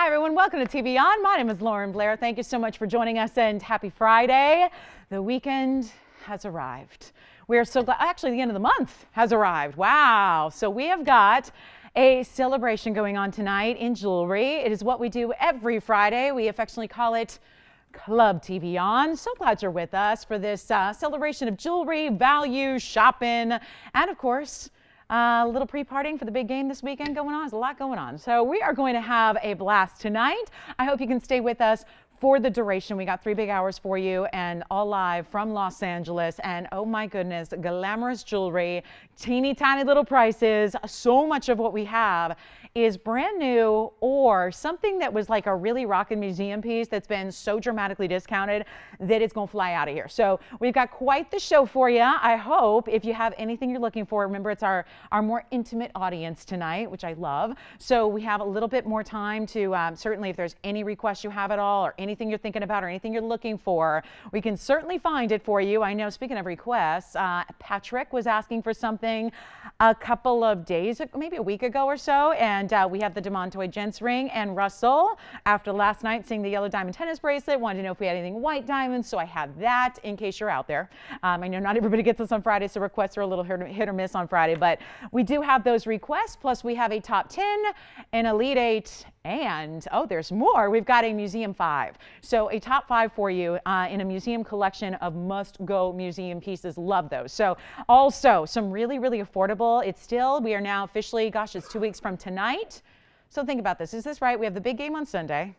everyone, welcome to TVON. My name is Lauren Blair. Thank you so much for joining us and happy Friday. The weekend has arrived. We are so glad, actually the end of the month has arrived. Wow. So we have got a celebration going on tonight in jewelry. It is what we do every Friday. We affectionately call it Club TVON. So glad you're with us for this celebration of jewelry, value, shopping, and of course, a little pre-partying for the big game this weekend going on. There's a lot going on. So we are going to have a blast tonight. I hope you can stay with us for the duration. We got 3 big hours for you and all live from Los Angeles. And oh my goodness, glamorous jewelry, teeny tiny little prices. So much of what we have is brand new or something that was like a really rockin' museum piece that's been so dramatically discounted that it's gonna fly out of here. So we've got quite the show for you. I hope if you have anything you're looking for, remember it's our more intimate audience tonight, which I love. So we have a little bit more time to certainly if there's any requests you have at all or anything you're thinking about or anything you're looking for, we can certainly find it for you. I know, speaking of requests, Patrick was asking for something a couple of days, maybe a week ago or so, and we have the Demontoid Gents ring, and Russell, after last night seeing the yellow diamond tennis bracelet, wanted to know if we had anything white diamonds, so I have that in case you're out there. I know not everybody gets this on Friday, so requests are a little hit or miss on Friday, but we do have those requests, plus we have a top 10, an Elite 8, and, oh, there's more. We've got a Museum 5. So a top 5 for you in a museum collection of must-go museum pieces. Love those. So also some really, really affordable. It's still, we are now officially, gosh, it's 2 weeks from tonight. So think about this. Is this right? We have the big game on Sunday.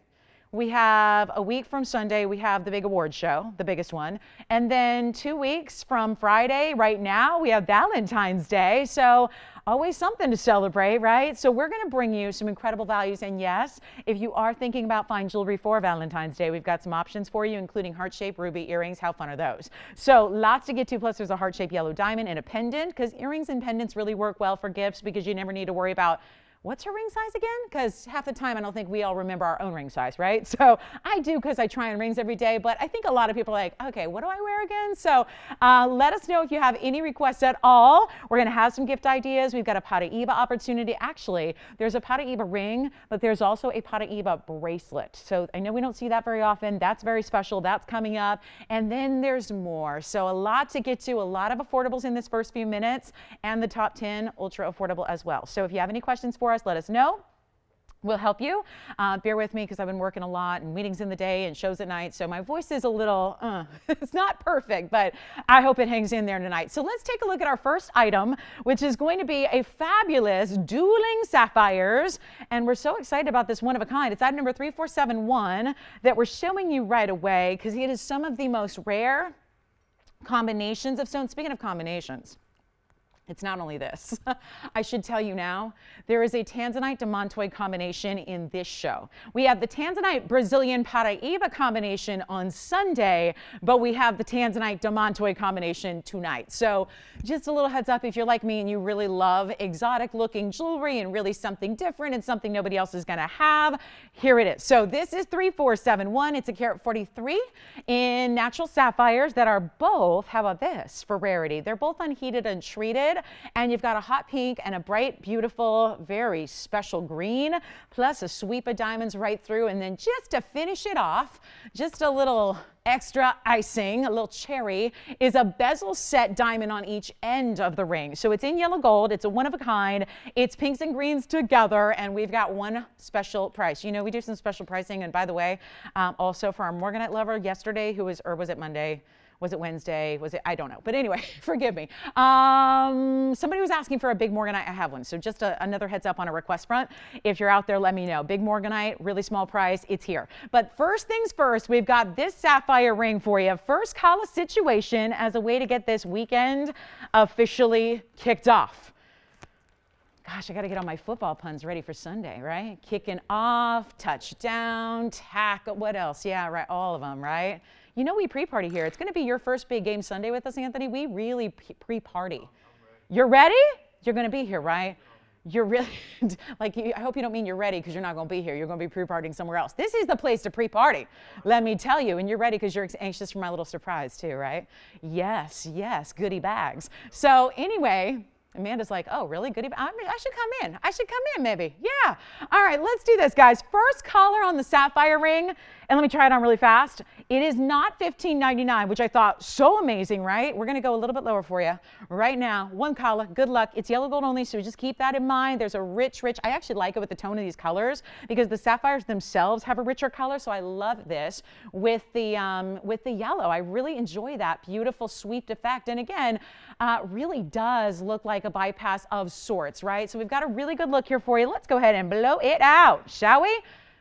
We have a week from Sunday, we have the big award show, the biggest one. And then 2 weeks from Friday, right now, we have Valentine's Day. So always something to celebrate, right? So we're going to bring you some incredible values. And yes, if you are thinking about fine jewelry for Valentine's Day, we've got some options for you, including heart-shaped ruby earrings. How fun are those? So lots to get to. Plus there's a heart-shaped yellow diamond and a pendant, because earrings and pendants really work well for gifts because you never need to worry about what's her ring size again? Because half the time I don't think we all remember our own ring size, right? So I do because I try on rings every day, but I think a lot of people are like, okay, what do I wear again? So let us know if you have any requests at all. We're going to have some gift ideas. We've got a Paraíba opportunity. Actually, there's a Paraíba ring, but there's also a Paraíba bracelet. So I know we don't see that very often. That's very special. That's coming up. And then there's more. So a lot to get to, a lot of affordables in this first few minutes, and the top 10 ultra affordable as well. So if you have any questions for us, let us know. We'll help you. Bear with me because I've been working a lot and meetings in the day and shows at night. So my voice is a little, it's not perfect, but I hope it hangs in there tonight. So let's take a look at our first item, which is going to be a fabulous Dueling Sapphires. And we're so excited about this one of a kind. It's item number 3471 that we're showing you right away because it is some of the most rare combinations of stones. Speaking of combinations, it's not only this. I should tell you now, there is a Tanzanite Demontoid combination in this show. We have the Tanzanite Brazilian Paraíba combination on Sunday, but we have the Tanzanite Demontoid combination tonight. So just a little heads up, if you're like me and you really love exotic looking jewelry and really something different and something nobody else is gonna have, here it is. So this is 3471. It's a carat 43 in natural sapphires that are both, how about this for rarity? They're both unheated and treated. And you've got a hot pink and a bright, beautiful, very special green, plus a sweep of diamonds right through. And then just to finish it off, just a little extra icing, a little cherry, is a bezel set diamond on each end of the ring. So it's in yellow gold. It's a one of a kind. It's pinks and greens together. And we've got one special price. You know, we do some special pricing. And by the way, also for our Morganite lover yesterday, who was, or was it Monday? Was it Wednesday? Was it? I don't know. But anyway, forgive me. Somebody was asking for a big Morganite. I have one. So just another heads up on a request front. If you're out there, let me know. Big Morganite, really small price. It's here. But first things first, we've got this sapphire ring for you. First call a situation as a way to get this weekend officially kicked off. Gosh, I got to get all my football puns ready for Sunday, right? Kicking off, touchdown, tackle, what else? Yeah, right, all of them, right? You know we pre-party here. It's going to be your first big game Sunday with us, Anthony. We really pre-party. You're ready? You're going to be here, right? You're really, like, I hope you don't mean you're ready because you're not going to be here. You're going to be pre-partying somewhere else. This is the place to pre-party, let me tell you. And you're ready because you're anxious for my little surprise too, right? Yes, yes, goodie bags. So anyway, Amanda's like, oh, really? Good. I should come in. I should come in, maybe. Yeah. All right, let's do this, guys. First color on the Sapphire Ring, and let me try it on really fast. It is not $15.99, which I thought so amazing, right? We're going to go a little bit lower for you right now. One color. Good luck. It's yellow gold only, so just keep that in mind. There's a rich, I actually like it with the tone of these colors because the sapphires themselves have a richer color, so I love this with the yellow. I really enjoy that beautiful swept effect, and again, really does look like a bypass of sorts, right? So we've got a really good look here for you. Let's go ahead and blow it out, shall we?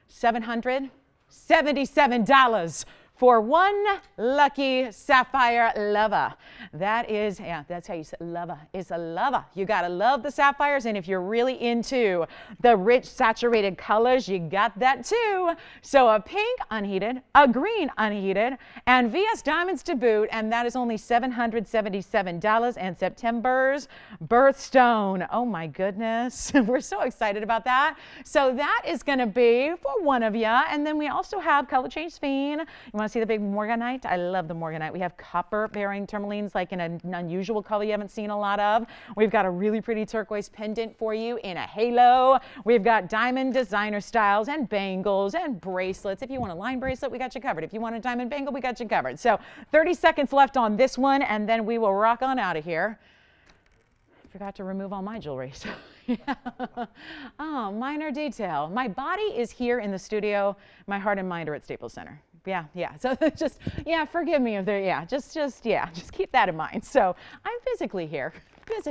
$777 for one lucky sapphire lover. That is, yeah, that's how you say lover. It's a lover. You gotta love the sapphires, and if you're really into the rich saturated colors, you got that too. So a pink unheated, a green unheated, and VS diamonds to boot, and that is only $777. And September's Birthstone. Oh my goodness, we're so excited about that. So that is gonna be for one of you, and then we also have Color Change Fiend. You want to see the big Morganite? I love the Morganite. We have copper-bearing tourmalines, like in an unusual color you haven't seen a lot of. We've got a really pretty turquoise pendant for you in a halo. We've got diamond designer styles and bangles and bracelets. If you want a line bracelet, we got you covered. If you want a diamond bangle, we got you covered. So 30 seconds left on this one, and then we will rock on out of here. Forgot to remove all my jewelry. So, yeah. Oh, minor detail. My body is here in the studio. My heart and mind are at Staples Center. Yeah. So just, yeah, forgive me if they're, yeah, just keep that in mind. So I'm physically here, but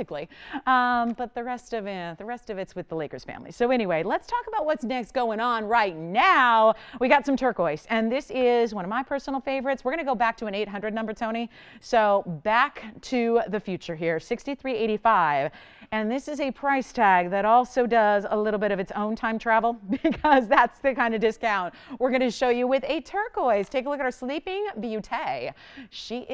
the rest of it's with the Lakers family. So anyway, let's talk about what's next going on right now. We got some turquoise, and this is one of my personal favorites. We're going to go back to an 800 number, Tony. So back to the future here, $63.85. And this is a price tag that also does a little bit of its own time travel because that's the kind of discount we're going to show you with a turquoise. Take a look at our Sleeping Beauty. She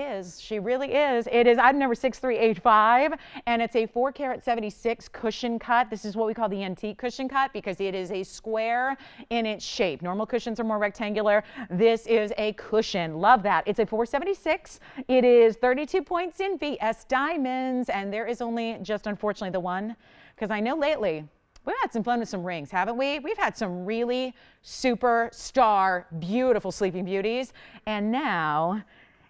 really is. It is item number 6385, and it's a 4 carat 76 cushion cut. This is what we call the antique cushion cut because it is a square in its shape. Normal cushions are more rectangular. This is a cushion. Love that. It's a 476. It is 32 points in VS diamonds, and there is only just, unfortunately, the one, because I know lately we've had some fun with some rings, haven't we? We've had some really superstar, beautiful Sleeping Beauties, and now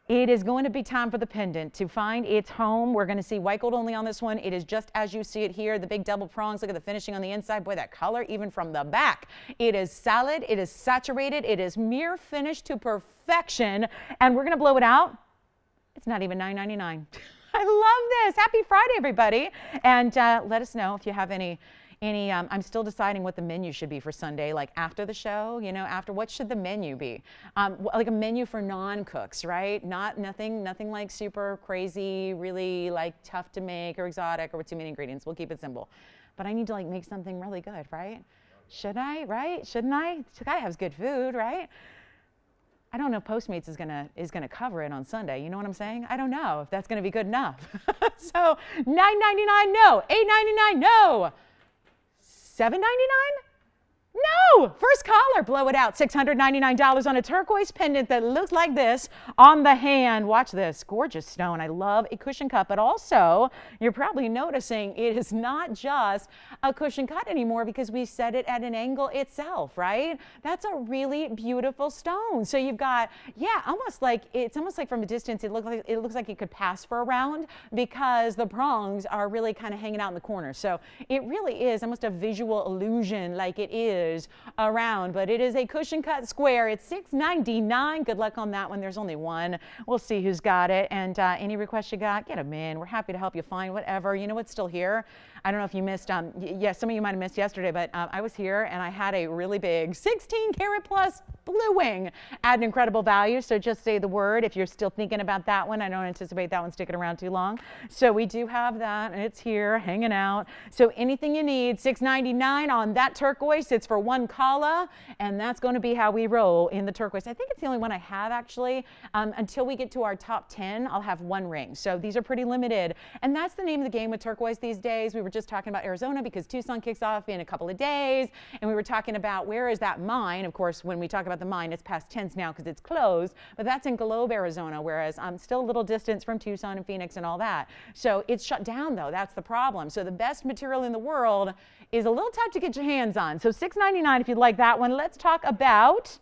it is going to be time for the pendant to find its home. We're going to see white gold only on this one. It is just as you see it here, the big double prongs. Look at the finishing on the inside. Boy, that color, even from the back. It is solid, it is saturated, it is mirror finished to perfection, and we're going to blow it out. It's not even $9.99. I love this. Happy Friday, everybody. And let us know if you have any I'm still deciding what the menu should be for Sunday, like after the show, you know, after what should the menu be? Like a menu for non-cooks, right? Nothing like super crazy, really like tough to make or exotic or with too many ingredients. We'll keep it simple. But I need to like make something really good, right? Should I, right? Shouldn't I? The guy has good food, right? I don't know if Postmates is gonna cover it on Sunday. You know what I'm saying? I don't know if that's gonna be good enough. So $9.99, no. $8.99, no. $7.99? No! First caller, blow it out. $699 on a turquoise pendant that looks like this on the hand. Watch this, gorgeous stone. I love a cushion cut, but also you're probably noticing it is not just a cushion cut anymore because we set it at an angle itself, right? That's a really beautiful stone. So you've got, yeah, it's almost like from a distance it looks like it could pass for a round because the prongs are really kind of hanging out in the corner. So it really is almost a visual illusion, like it is around, but it is a cushion cut square. It's $6.99. Good luck on that one. There's only one. We'll see who's got it. And any requests you got, get them in. We're happy to help you find whatever. You know what's still here? I don't know if you missed, yes, some of you might have missed yesterday, but I was here and I had a really big 16 karat plus blue wing at an incredible value. So just say the word if you're still thinking about that one. I don't anticipate that one sticking around too long. So we do have that, and it's here hanging out. So anything you need, $6.99 on that turquoise. It's for one kala, and that's going to be how we roll in the turquoise. I think it's the only one I have, actually. Until we get to our top 10, I'll have one ring. So these are pretty limited, and that's the name of the game with turquoise these days. We were just talking about Arizona because Tucson kicks off in a couple of days. And we were talking about where is that mine. Of course, when we talk about the mine, it's past tense now because it's closed. But that's in Globe, Arizona, whereas I'm still a little distance from Tucson and Phoenix and all that. So it's shut down, though. That's the problem. So the best material in the world is a little tough to get your hands on. So $6.99 if you'd like that one. Let's talk about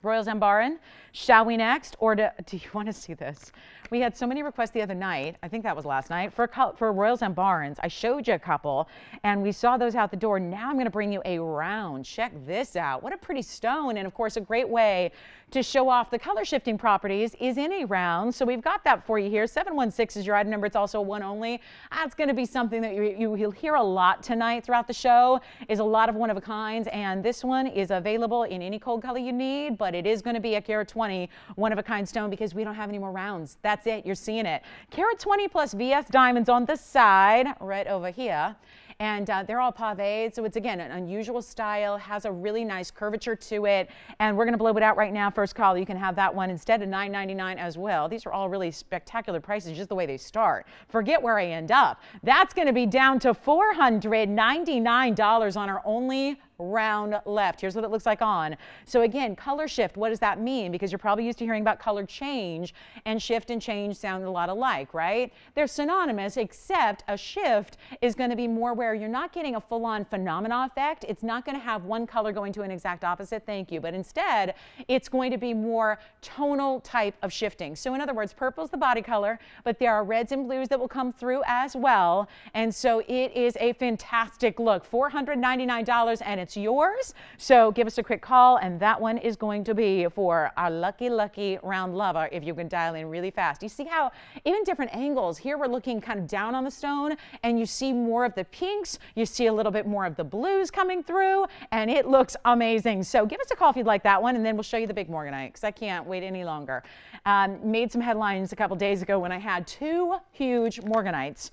Royal Zambaran. Shall we next? Or do you want to see this? We had so many requests the other night, I think that was last night, for Royal Zambarans. I showed you a couple, and we saw those out the door. Now I'm going to bring you a round. Check this out. What a pretty stone, and of course a great way to show off the color shifting properties is in a round. So we've got that for you here. 716 is your item number. It's also a one only. That's going to be something that you'll hear a lot tonight throughout the show, is a lot of one of a kinds, and this one is available in any cold color you need, but it is going to be a carat 20 one of a kind stone because we don't have any more rounds. That's it. You're seeing it. Carat 20 plus VS diamonds on the side right over here. And they're all paved, so it's, again, an unusual style, has a really nice curvature to it, and we're going to blow it out right now. First call, you can have that one instead of $9.99 as well. These are all really spectacular prices, just the way they start. Forget where I end up. That's going to be down to $499 on our only round left. Here's what it looks like on. So again, color shift, what does that mean? Because you're probably used to hearing about color change, and shift and change sound a lot alike, right? They're synonymous, except a shift is going to be more where you're not getting a full-on phenomena effect. It's not going to have one color going to an exact opposite, thank you, but instead it's going to be more tonal type of shifting. So in other words, purple's the body color, but there are reds and blues that will come through as well, and so it is a fantastic look. $499, and it's yours. So give us a quick call, and that one is going to be for our lucky round lover if you can dial in really fast. You see how even different angles here, we're looking kind of down on the stone, and you see more of the pinks, you see a little bit more of the blues coming through, and it looks amazing. So give us a call if you'd like that one, and then we'll show you the big Morganite because I can't wait any longer. Made some headlines a couple days ago when I had two huge Morganites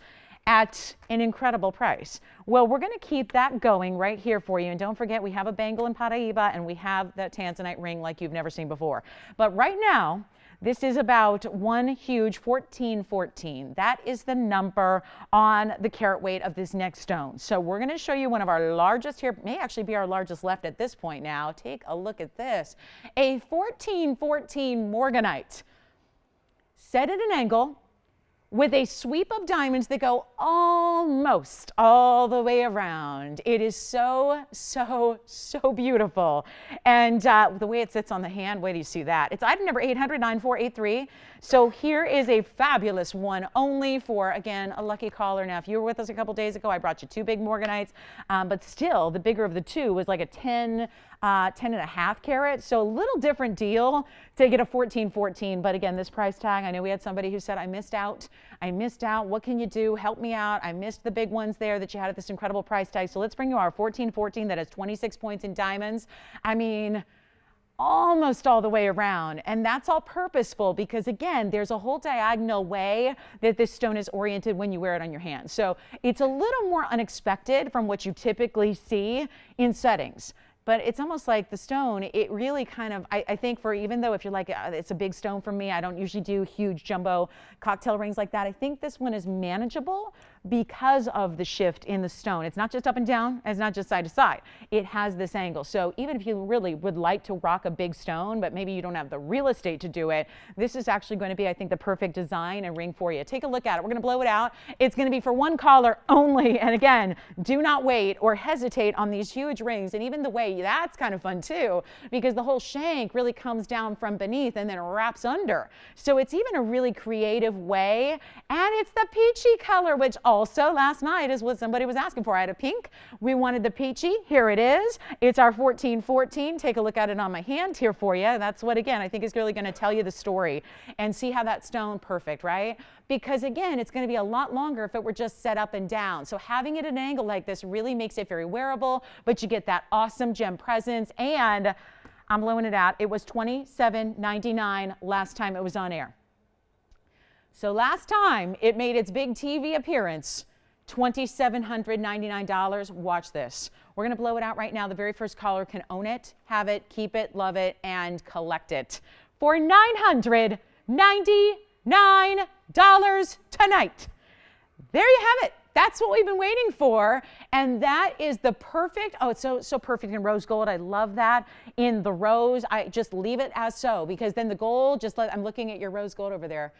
at an incredible price. Well, we're going to keep that going right here for you. And don't forget, we have a Bangle in Paraiba, and we have that Tanzanite ring like you've never seen before. But right now, this is about one huge 1414. That is the number on the carat weight of this next stone. So we're going to show you one of our largest here, may actually be our largest left at this point now. Take a look at this. A 1414 Morganite set at an angle, with a sweep of diamonds that go almost all the way around. It is so, so, so beautiful. And the way it sits on the hand, wait till you see that. It's item number 800-9483. So here is a fabulous one only for, again, a lucky caller. Now, if you were with us a couple days ago, I brought you two big Morganites, but still, the bigger of the two was like a 10 and a half carat. So a little different deal to get a 1414. But again, this price tag, I know we had somebody who said, I missed out. What can you do? Help me out. I missed the big ones there that you had at this incredible price tag. So let's bring you our 1414 that has 26 points in diamonds. I mean, almost all the way around, and that's all purposeful because, again, there's a whole diagonal way that this stone is oriented when you wear it on your hand. So it's a little more unexpected from what you typically see in settings. But it's almost like the stone, it really kind of, I think for, even though if you're like, it's a big stone for me, I don't usually do huge jumbo cocktail rings like that. I think this one is manageable because of the shift in the stone. It's not just up and down, it's not just side to side. It has this angle. So even if you really would like to rock a big stone, but maybe you don't have the real estate to do it, this is actually going to be, I think, the perfect design and ring for you. Take a look at it. We're going to blow it out. It's going to be for one caller only. And again, do not wait or hesitate on these huge rings. And even the way, that's kind of fun too, because the whole shank really comes down from beneath and then wraps under. So it's even a really creative way. And it's the peachy color, which also last night is what somebody was asking for. I had a pink. We wanted the peachy. Here it is. It's our 1414. Take a look at it on my hand here for you. That's what, again, I think is really going to tell you the story. And see how that stone, perfect, right? Because again, it's going to be a lot longer if it were just set up and down. So having it at an angle like this really makes it very wearable, but you get that awesome gem presence. And I'm blowing it out. It was $27.99 last time it was on air. So last time it made its big TV appearance, $2,799. Watch this. We're going to blow it out right now. The very first caller can own it, have it, keep it, love it, and collect it for $999 tonight. There you have it. That's what we've been waiting for. And that is the perfect, oh, it's so perfect in rose gold. I love that. In the rose, I just leave it as so, because then the gold, I'm looking at your rose gold over there.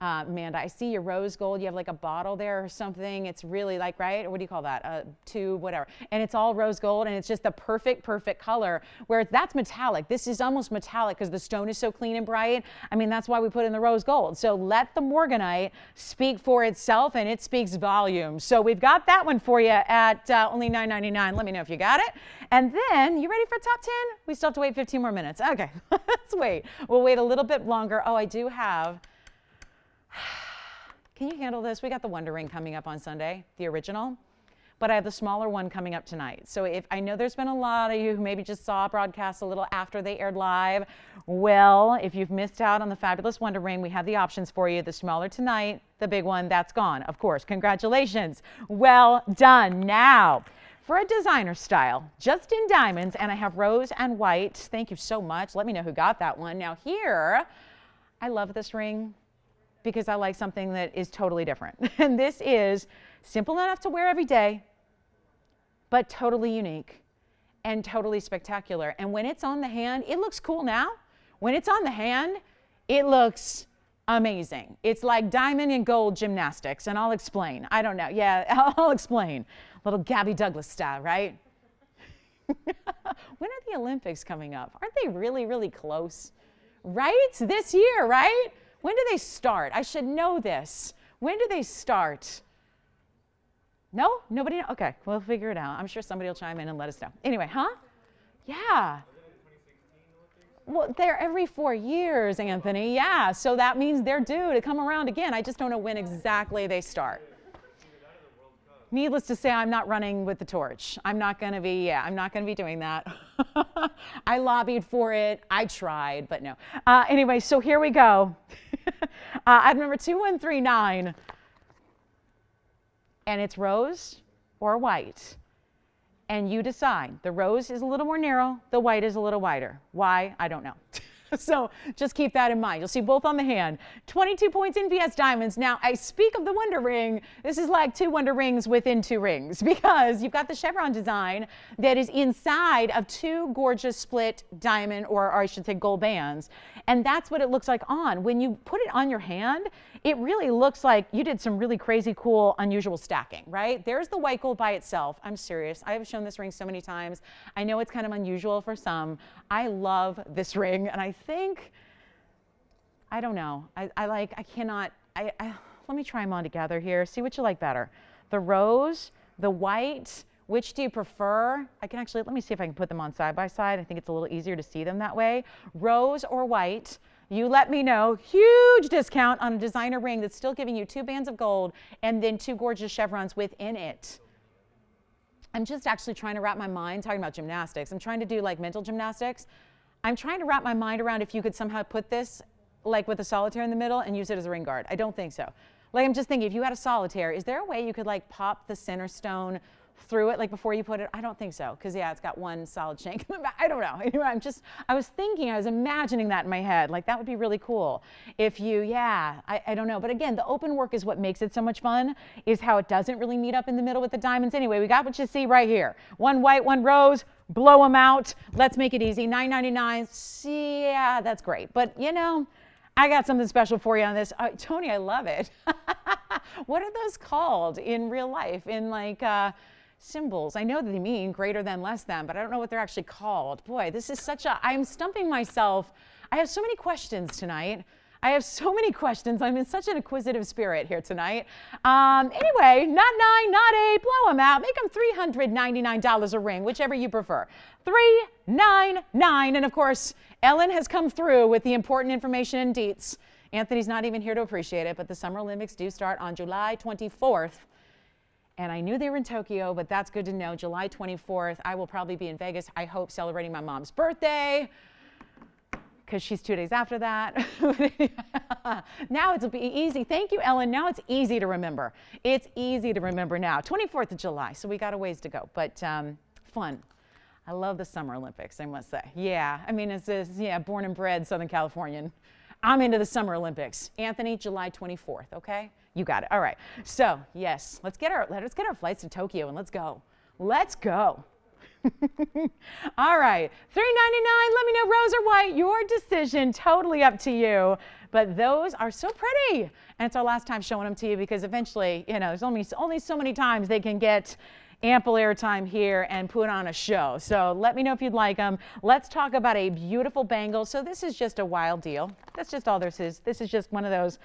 Amanda, I see your rose gold. You have like a bottle there or something. It's really like, right? Or what do you call that? A tube, whatever. And it's all rose gold, and it's just the perfect color, where that's metallic. This is almost metallic because the stone is so clean and bright. I mean, that's why we put in the rose gold. So let the Morganite speak for itself, and it speaks volumes. So we've got that one for you at only $9.99. Let me know if you got it. And then, you ready for top 10? We still have to wait 15 more minutes. Okay, let's wait. We'll wait a little bit longer. Oh, I do have... Can you handle this? We got the Wonder Ring coming up on Sunday, the original, but I have the smaller one coming up tonight. So if I know there's been a lot of you who maybe just saw broadcasts a little after they aired live. Well, if you've missed out on the fabulous Wonder Ring, we have the options for you. The smaller tonight, the big one, that's gone. Of course, congratulations. Well done. Now, for a designer style, just in diamonds, and I have rose and white. Thank you so much. Let me know who got that one. Now here, I love this ring, because I like something that is totally different. And this is simple enough to wear every day, but totally unique and totally spectacular. And when it's on the hand, it looks cool now. When it's on the hand, it looks amazing. It's like diamond and gold gymnastics, and I'll explain. I don't know. Yeah, I'll explain. Little Gabby Douglas style, right? When are the Olympics coming up? Aren't they really, really close? Right? This year, right? When do they start? I should know this. When do they start? No? Nobody know? Okay, we'll figure it out. I'm sure somebody will chime in and let us know. Anyway, huh? Yeah. Well, they're every 4 years, Anthony. Yeah, so that means they're due to come around again. I just don't know when exactly they start. Needless to say, I'm not running with the torch. I'm not going to be doing that. I lobbied for it. I tried, but no. Anyway, so here we go. Item number 2139. And it's rose or white. And you decide. The rose is a little more narrow. The white is a little wider. Why? I don't know. So just keep that in mind. You'll see both on the hand. 22 points in VS Diamonds. Now, I speak of the Wonder Ring. This is like 2 Wonder Rings within 2 rings, because you've got the chevron design that is inside of 2 gorgeous split diamond, or I should say gold bands. And that's what it looks like on. When you put it on your hand, it really looks like you did some really crazy, cool, unusual stacking, right? There's the white gold by itself. I'm serious. I have shown this ring so many times. I know it's kind of unusual for some. I love this ring, and I think, I don't know. Let me try them on together here. See what you like better. The rose, the white, which do you prefer? I can actually, let me see if I can put them on side by side. I think it's a little easier to see them that way. Rose or white. You let me know. Huge discount on a designer ring that's still giving you 2 bands of gold and then 2 gorgeous chevrons within it. I'm just actually trying to wrap my mind, talking about gymnastics. I'm trying to do like mental gymnastics. I'm trying to wrap my mind around if you could somehow put this like with a solitaire in the middle and use it as a ring guard. I don't think so. Like, I'm just thinking, if you had a solitaire, is there a way you could like pop the center stone through it like before you put it? I don't think so, because yeah, it's got one solid shank. I don't know. Anyway, I was imagining that in my head. Like, that would be really cool. If you, yeah, I don't know. But again, the open work is what makes it so much fun, is how it doesn't really meet up in the middle with the diamonds. Anyway, we got what you see right here. 1 white, 1 rose, blow them out. Let's make it easy. $9.99. Yeah, that's great. But you know, I got something special for you on this. Tony, I love it. What are those called in real life? In like, symbols. I know that they mean greater than, less than, but I don't know what they're actually called. Boy, this is I'm stumping myself. I have so many questions tonight. I have so many questions. I'm in such an inquisitive spirit here tonight. Anyway, not 9, not 8, blow them out. Make them $399 a ring, whichever you prefer. $399. And of course, Ellen has come through with the important information and deets. Anthony's not even here to appreciate it, but the Summer Olympics do start on July 24th. And I knew they were in Tokyo, but that's good to know. July 24th, I will probably be in Vegas, I hope, celebrating my mom's birthday, because she's 2 days after that. Now it'll be easy. Thank you, Ellen. Now it's easy to remember. It's easy to remember now. 24th of July, so we got a ways to go, but fun. I love the Summer Olympics, I must say. Yeah, I mean, it's this, yeah, born and bred Southern Californian. I'm into the Summer Olympics. Anthony, July 24th, okay? You got it. All right. So, yes, let's get our flights to Tokyo and let's go. Let's go. All right, $3.99. Let me know, rose or white. Your decision, totally up to you. But those are so pretty. And it's our last time showing them to you because eventually, you know, there's only so many times they can get ample airtime here and put on a show. So let me know if you'd like them. Let's talk about a beautiful bangle. So this is just a wild deal. That's just all this is. This is just one of those.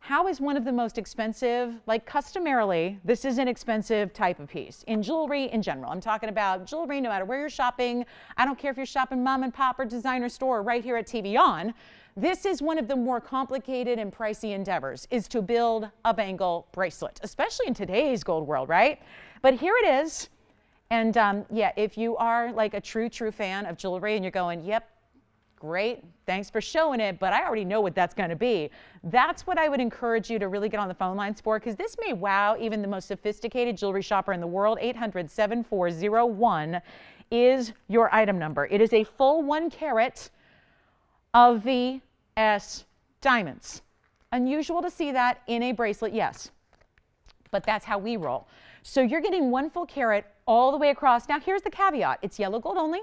How is one of the most expensive, like customarily, this is an expensive type of piece in jewelry in general. I'm talking about jewelry no matter where you're shopping. I don't care if you're shopping mom and pop or designer store right here at TVON. This is one of the more complicated and pricey endeavors, is to build a bangle bracelet, especially in today's gold world, right? But here it is. And yeah, if you are like a true fan of jewelry and you're going, yep, great, thanks for showing it, but I already know what that's going to be. That's what I would encourage you to really get on the phone lines for, because this may wow even the most sophisticated jewelry shopper in the world. 800-7401 is your item number. It is a full 1 carat of VS diamonds. Unusual to see that in a bracelet, yes, but that's how we roll. So you're getting 1 full carat all the way across. Now here's the caveat. It's yellow gold only.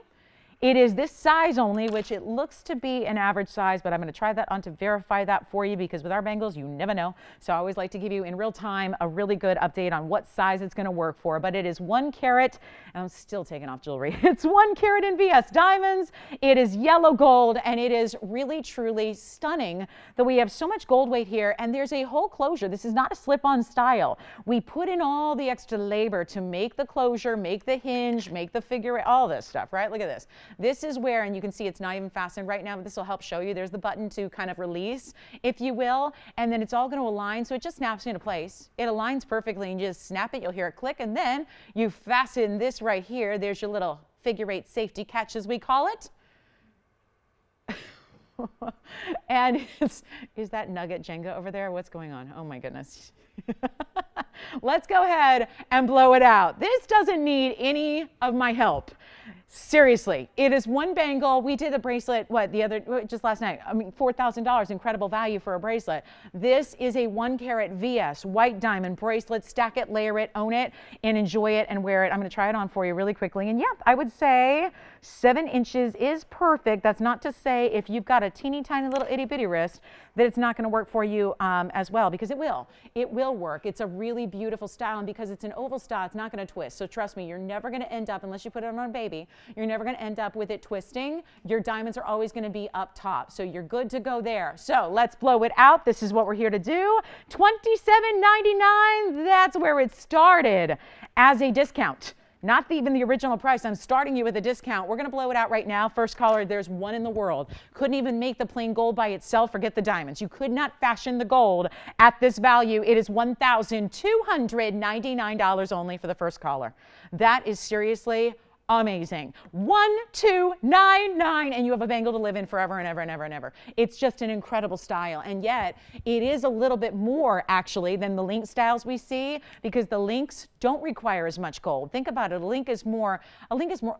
It is this size only, which it looks to be an average size, but I'm going to try that on to verify that for you because with our bangles, you never know. So I always like to give you in real time a really good update on what size it's going to work for. But it is 1 carat, and I'm still taking off jewelry. It's 1 carat in VS diamonds. It is yellow gold, and it is really, truly stunning that we have so much gold weight here, and there's a whole closure. This is not a slip-on style. We put in all the extra labor to make the closure, make the hinge, make the figure, all this stuff, right? Look at this. This is where, and you can see it's not even fastened right now, but this will help show you. There's the button to kind of release, if you will, and then it's all going to align, so it just snaps into place. It aligns perfectly, and you just snap it, you'll hear it click, and then you fasten this right here. There's your little figure 8 safety catch, as we call it. And is that nugget Jenga over there? What's going on? Oh my goodness. Let's go ahead and blow it out. This doesn't need any of my help. Seriously, it is 1 bangle. We did a bracelet, just last night. I mean, $4,000, incredible value for a bracelet. This is a 1 carat VS white diamond bracelet. Stack it, layer it, own it, and enjoy it and wear it. I'm going to try it on for you really quickly. And yeah, I would say 7 inches is perfect. That's not to say if you've got a teeny tiny little itty bitty wrist that it's not going to work for you as well, because it will. It will work. It's a really beautiful style, and because it's an oval style, it's not going to twist. So trust me, you're never going to end up, unless you put it on a baby, you're never going to end up with it twisting. Your diamonds are always going to be up top, so you're good to go there. So let's blow it out. This is what we're here to do. $27.99, that's where it started as a discount. Not even the original price. I'm starting you with a discount. We're going to blow it out right now. First caller, there's 1 in the world. Couldn't even make the plain gold by itself. Forget the diamonds. You could not fashion the gold at this value. It is $1,299 only for the first caller. That is seriously amazing. 1299, and you have a bangle to live in forever and ever and ever and ever. It's just an incredible style, and yet it is a little bit more actually than the link styles we see, because the links don't require as much gold. Think about it. A link is more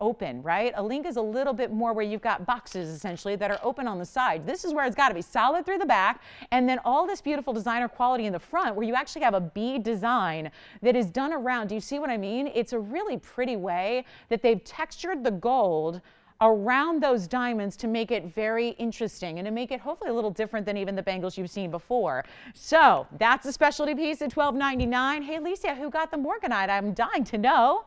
open, right? A link is a little bit more where you've got boxes essentially that are open on the side. This is where it's got to be solid through the back, and then all this beautiful designer quality in the front where you actually have a bead design that is done around. Do you see what I mean? It's a really pretty way that they've textured the gold around those diamonds to make it very interesting and to make it hopefully a little different than even the bangles you've seen before. So that's a specialty piece at $12.99. Hey, Lisa, who got the Morganite? I'm dying to know.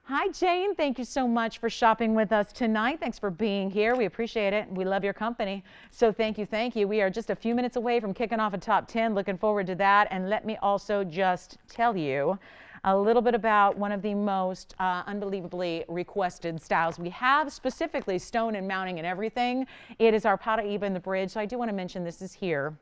Hi, Jane. Thank you so much for shopping with us tonight. Thanks for being here. We appreciate it. We love your company. So thank you. Thank you. We are just a few minutes away from kicking off a top 10. Looking forward to that. And let me also just tell you a little bit about one of the most unbelievably requested styles we have, specifically stone and mounting and everything. It is our Paraíba in the bridge. So I do want to mention this is here,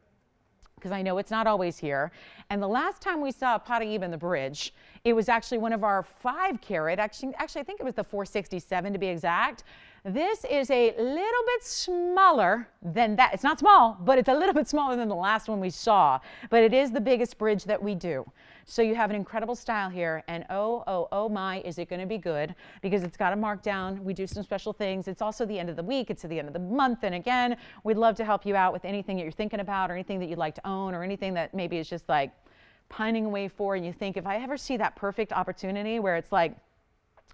because I know it's not always here. And the last time we saw Paraíba in the bridge, it was actually one of our 5 carat, actually I think it was the 467 to be exact. This is a little bit smaller than that. It's not small, but it's a little bit smaller than the last one we saw. But it is the biggest bridge that we do. So you have an incredible style here, and oh my, is it going to be good, because it's got a markdown. We do some special things. It's also the end of the week. It's at the end of the month. And again, we'd love to help you out with anything that you're thinking about, or anything that you'd like to own, or anything that maybe is just like pining away for, and you think, if I ever see that perfect opportunity where it's like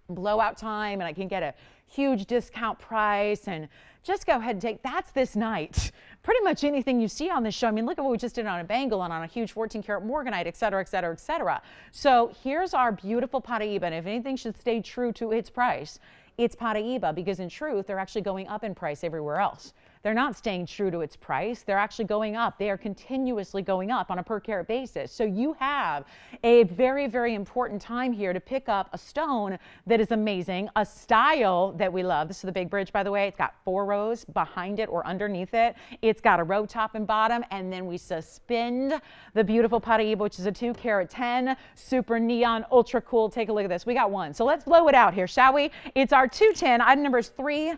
blowout time and I can get a huge discount price, and just go ahead and take, that's this night. Pretty much anything you see on this show. I mean, look at what we just did on a bangle and on a huge 14 karat Morganite, et cetera, et cetera, et cetera. So here's our beautiful Paraíba, and if anything should stay true to its price, it's Paraíba, because in truth, they're actually going up in price everywhere else. They're not staying true to its price. They're actually going up. They are continuously going up on a per carat basis. So you have a very, very important time here to pick up a stone that is amazing, a style that we love. This is the big bridge, by the way. It's got 4 rows behind it or underneath it. It's got a row top and bottom, and then we suspend the beautiful Paraíba, which is a 2 carat 10, super neon, ultra cool. Take a look at this. We got one. So let's blow it out here, shall we? It's our 210. Item number is 3018.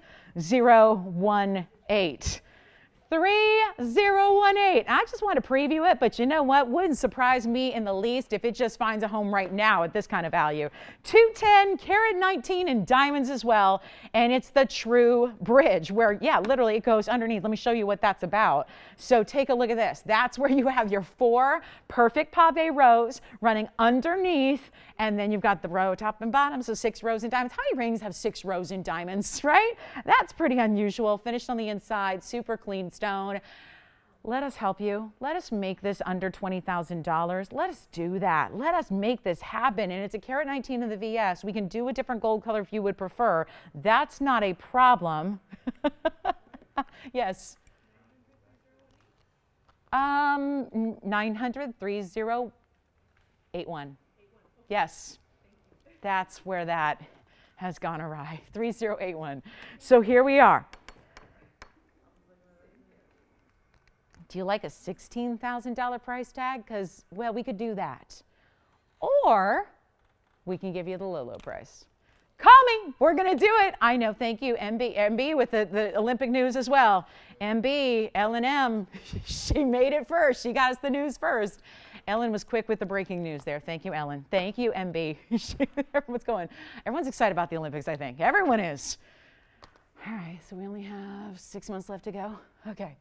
3018. I just want to preview it, but you know what? Wouldn't surprise me in the least if it just finds a home right now at this kind of value. 210, carat 19 in diamonds as well. And it's the true bridge where, yeah, literally it goes underneath. Let me show you what that's about. So take a look at this. That's where you have your 4 perfect pave rows running underneath. And then you've got the row top and bottom, so 6 rows in diamonds. How many rings have 6 rows in diamonds, right? That's pretty unusual. Finished on the inside, super clean stone. Let us help you. Let us make this under $20,000. Let us do that. Let us make this happen. And it's a carat 19 in the VS. We can do a different gold color if you would prefer. That's not a problem. Yes. 900-3081. Yes, that's where that has gone awry. 3081. So here we are. Do you like a $16,000 price tag? Because, well, we could do that. Or we can give you the low, low price. Call me. We're going to do it. I know. Thank you, MB. MB with the Olympic news as well. MB, L&M, she made it first. She got us the news first. Ellen was quick with the breaking news there. Thank you, Ellen. Thank you, MB. Everyone's going. Everyone's excited about the Olympics, I think. Everyone is. All right, so we only have 6 months left to go. Okay.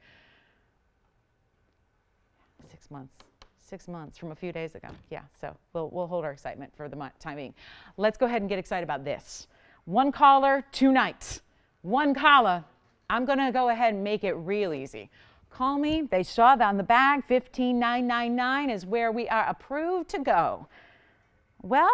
6 months. 6 months from a few days ago. Yeah, so we'll hold our excitement for the time being. Let's go ahead and get excited about this. 1 caller, 2 nights. 1 caller. I'm going to go ahead and make it real easy. Call me. They saw that on the bag. 15999 is where we are approved to go. Well,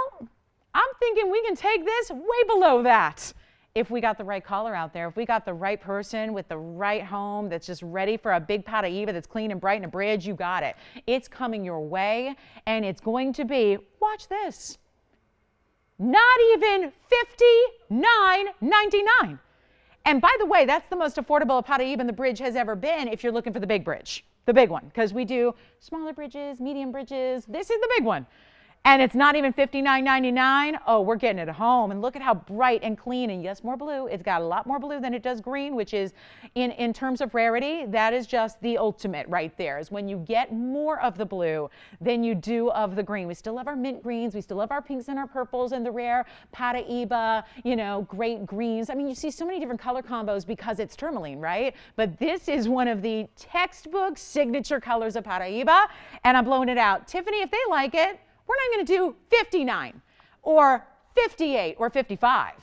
I'm thinking we can take this way below that. If we got the right caller out there, if we got the right person with the right home that's just ready for a big Paraíba that's clean and bright and a bridge, you got it. It's coming your way, and it's going to be, watch this, not even $59.99. And by the way, that's the most affordable a Paraíba in the bridge has ever been if you're looking for the big bridge, the big one, because we do smaller bridges, medium bridges. This is the big one. And it's not even $59.99. Oh, we're getting it home. And look at how bright and clean. And yes, more blue. It's got a lot more blue than it does green, which is, in terms of rarity, that is just the ultimate right there, is when you get more of the blue than you do of the green. We still have our mint greens. We still have our pinks and our purples and the rare Paraíba, you know, great greens. I mean, you see so many different color combos because it's tourmaline, right? But this is one of the textbook signature colors of Paraíba. And I'm blowing it out. Tiffany, if they like it, we're not going to do 59 or 58 or 55.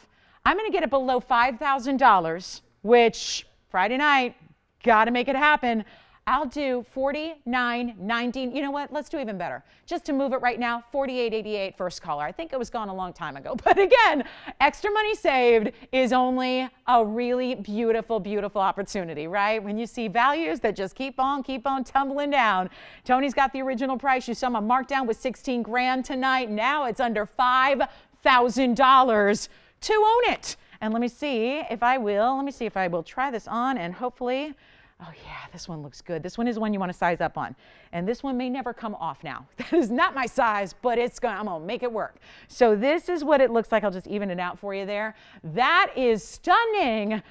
I'm going to get it below $5,000, which Friday night, got to make it happen. I'll do $49.19. You know what? Let's do even better. Just to move it right now, $48.88 first caller. I think it was gone a long time ago. But again, extra money saved is only a really beautiful, beautiful opportunity, right? When you see values that just keep on tumbling down. Tony's got the original price. You saw my markdown was 16 grand tonight. Now it's under $5,000 to own it. And let me see if I will try this on, and hopefully Oh yeah, this one looks good. This one is one you want to size up on. And this one may never come off now. That is not my size, but I'm gonna make it work. So this is what it looks like. I'll just even it out for you there. That is stunning.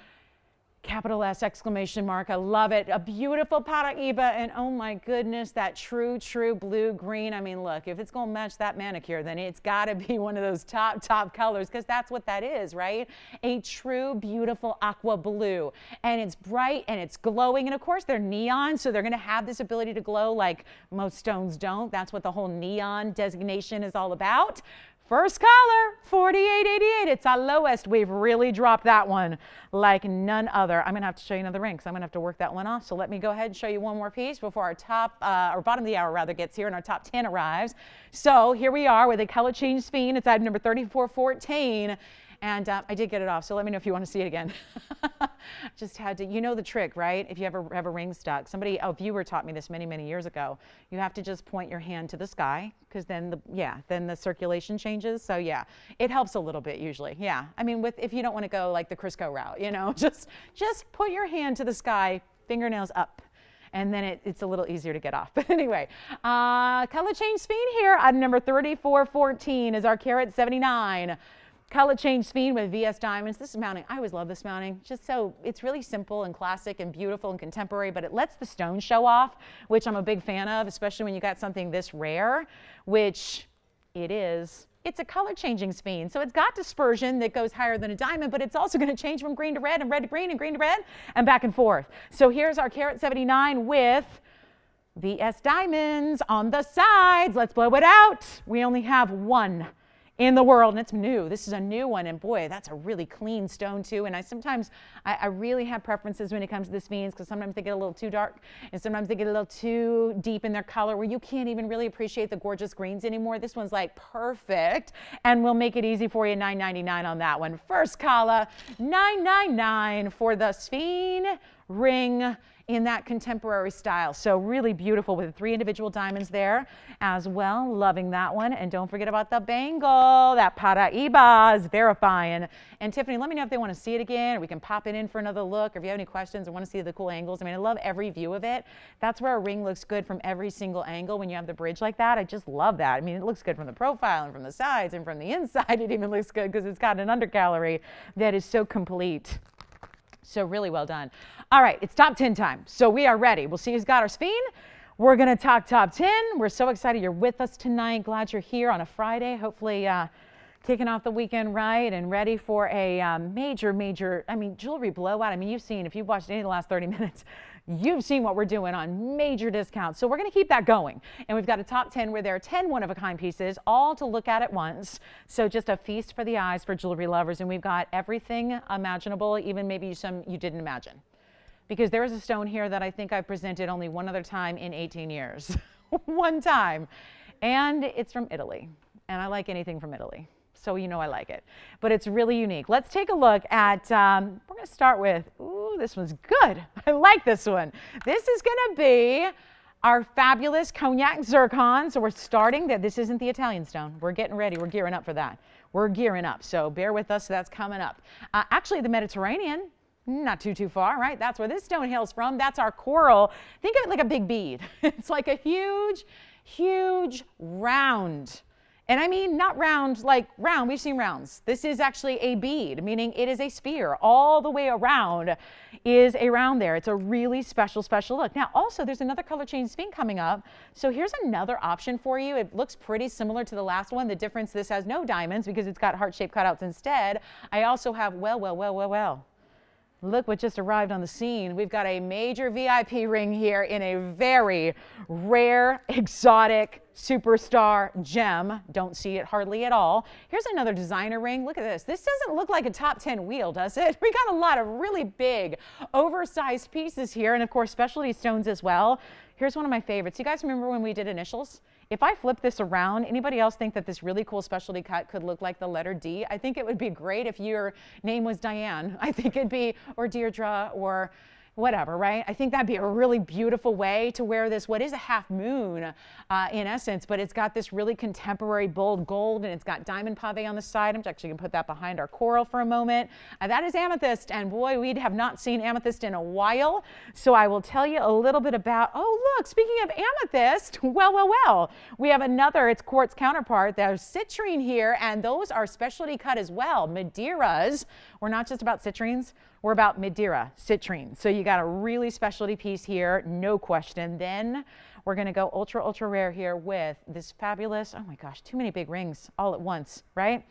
Capital S exclamation mark. I love it. A beautiful Paraiba, and oh my goodness, that true blue green. I mean, look, if it's going to match that manicure, then it's got to be one of those top colors, because that's what that is, right? A true beautiful aqua blue, and it's bright and it's glowing, and of course they're neon, so they're going to have this ability to glow like most stones don't. That's what the whole neon designation is all about. First color, $48.88. It's our lowest. We've really dropped that one like none other. I'm going to have to show you another ring because I'm going to have to work that one off. So let me go ahead and show you one more piece before our bottom of the hour rather gets here and our top 10 arrives. So here we are with a color change Fiend. It's item number 3414. And I did get it off, so let me know if you want to see it again. Just had to, you know the trick, right? If you ever have a ring stuck. A viewer taught me this many years ago. You have to just point your hand to the sky, because then the circulation changes. So yeah, it helps a little bit usually. Yeah, I mean, if you don't want to go like the Crisco route, you know, just put your hand to the sky, fingernails up. And then it's a little easier to get off. But anyway, color change Fiend here. Item number 3414 is our carat 79. Color change Fiend with VS diamonds. This is mounting. I always love this mounting. It's really simple and classic and beautiful and contemporary, but it lets the stone show off, which I'm a big fan of, especially when you got something this rare, which it is. It's a color changing Fiend. So it's got dispersion that goes higher than a diamond, but it's also going to change from green to red and red to green and green to red and back and forth. So here's our carat 79 with VS diamonds on the sides. Let's blow it out. We only have one in the world, and it's new. This is a new one, and boy, that's a really clean stone too. And I really have preferences when it comes to the Fiends, because sometimes they get a little too dark, and sometimes they get a little too deep in their color where you can't even really appreciate the gorgeous greens anymore. This one's like perfect, and we'll make it easy for you. $9.99 on that one. First color, $9.99 for the Fiend ring in that contemporary style. So really beautiful with the 3 individual diamonds there as well. Loving that one. And don't forget about the bangle. That Paraiba is verifying. And Tiffany, let me know if they want to see it again, or we can pop it in for another look, or if you have any questions or want to see the cool angles. I mean, I love every view of it. That's where a ring looks good from every single angle when you have the bridge like that. I just love that. I mean, it looks good from the profile and from the sides and from the inside. It even looks good because it's got an undergallery that is so complete. So really well done. All right, it's top 10 time. So we are ready. We'll see who's got our Fiend. We're going to talk top 10. We're so excited you're with us tonight. Glad you're here on a Friday. Hopefully kicking off the weekend right and ready for a major, jewelry blowout. I mean, you've seen, if you've watched any of the last 30 minutes, you've seen what we're doing on major discounts. So we're going to keep that going. And we've got a top 10 where there are 10 one-of-a-kind pieces, all to look at once. So just a feast for the eyes for jewelry lovers. And we've got everything imaginable, even maybe some you didn't imagine. Because there is a stone here that I think I've presented only one other time in 18 years. One time. And it's from Italy. And I like anything from Italy. So you know I like it. But it's really unique. Let's take a look at, we're going to start with, ooh, this one's good. I like this one. This is going to be our fabulous cognac zircon. So we're starting there. This isn't the Italian stone. We're getting ready. We're gearing up for that. We're gearing up. So bear with us. That's coming up. Actually, the Mediterranean. Not too far, right? That's where this stone hails from. That's our coral. Think of it like a big bead. It's like a huge round. And I mean, not round like round. We've seen rounds. This is actually a bead, meaning it is a sphere. All the way around is a round there. It's a really special look. Now, also, there's another color change Fiend coming up. So here's another option for you. It looks pretty similar to the last one. The difference, this has no diamonds because it's got heart-shaped cutouts instead. I also have, well. Look what just arrived on the scene. We've got a major VIP ring here in a very rare, exotic, superstar gem. Don't see it hardly at all. Here's another designer ring. Look at this. This doesn't look like a top 10 wheel, does it? We got a lot of really big, oversized pieces here, and of course, specialty stones as well. Here's one of my favorites. You guys remember when we did initials? If I flip this around, anybody else think that this really cool specialty cut could look like the letter D? I think it would be great if your name was Diane. I think it'd be, or Deirdre, or whatever, right? I think that'd be a really beautiful way to wear this, what is a half moon in essence, but it's got this really contemporary bold gold, and it's got diamond pave on the side. I'm actually gonna put that behind our coral for a moment. That is amethyst, and boy, we have not seen amethyst in a while. So I will tell you a little bit about, oh look, speaking of amethyst, well, we have another, it's quartz counterpart. There's citrine here, and those are specialty cut as well. Madeiras, we're not just about citrines, we're about Madeira, citrine. So you got a really specialty piece here, no question. Then we're gonna go ultra, ultra rare here with this fabulous, oh my gosh, too many big rings all at once, right?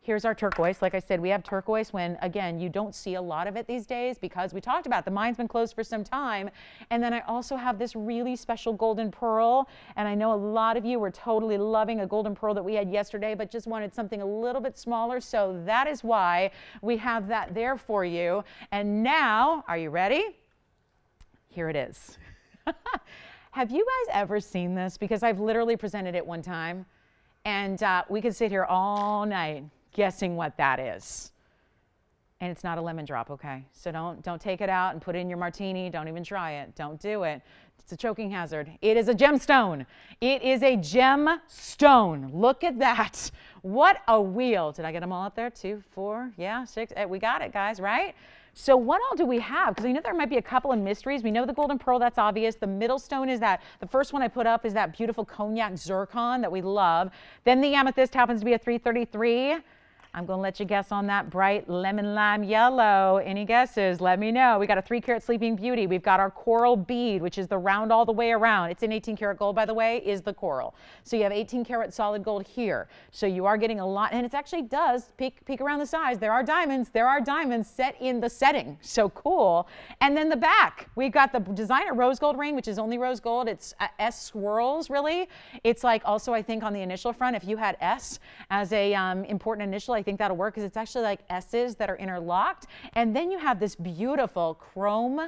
Here's our turquoise. Like I said, we have turquoise when, again, you don't see a lot of it these days because we talked about the mine's been closed for some time. And then I also have this really special golden pearl. And I know a lot of you were totally loving a golden pearl that we had yesterday, but just wanted something a little bit smaller. So that is why we have that there for you. And now, are you ready? Here it is. Have you guys ever seen this? Because I've literally presented it one time. And we could sit here all night guessing what that is. And it's not a lemon drop, okay? So don't take it out and put it in your martini. Don't even try it. Don't do it. It's a choking hazard. It is a gemstone. It is a gemstone. Look at that. What a wheel. Did I get them all up there? 2, 4, yeah, 6. We got it, guys, right? So what all do we have? Because I know there might be a couple of mysteries. We know the golden pearl, that's obvious. The middle stone is that, the first one I put up is that beautiful cognac zircon that we love. Then the amethyst happens to be a 333. I'm going to let you guess on that bright lemon lime yellow. Any guesses? Let me know. We got a 3-carat Sleeping Beauty. We've got our coral bead, which is the round all the way around. It's in 18-karat gold, by the way, is the coral. So you have 18-karat solid gold here. So you are getting a lot, and it actually does peek around the sides. There are diamonds set in the setting. So cool. And then the back, we've got the designer rose gold ring, which is only rose gold. It's S swirls, really. It's like also, I think, on the initial front, if you had S as a important initial, I think that'll work because it's actually like S's that are interlocked. And then you have this beautiful chrome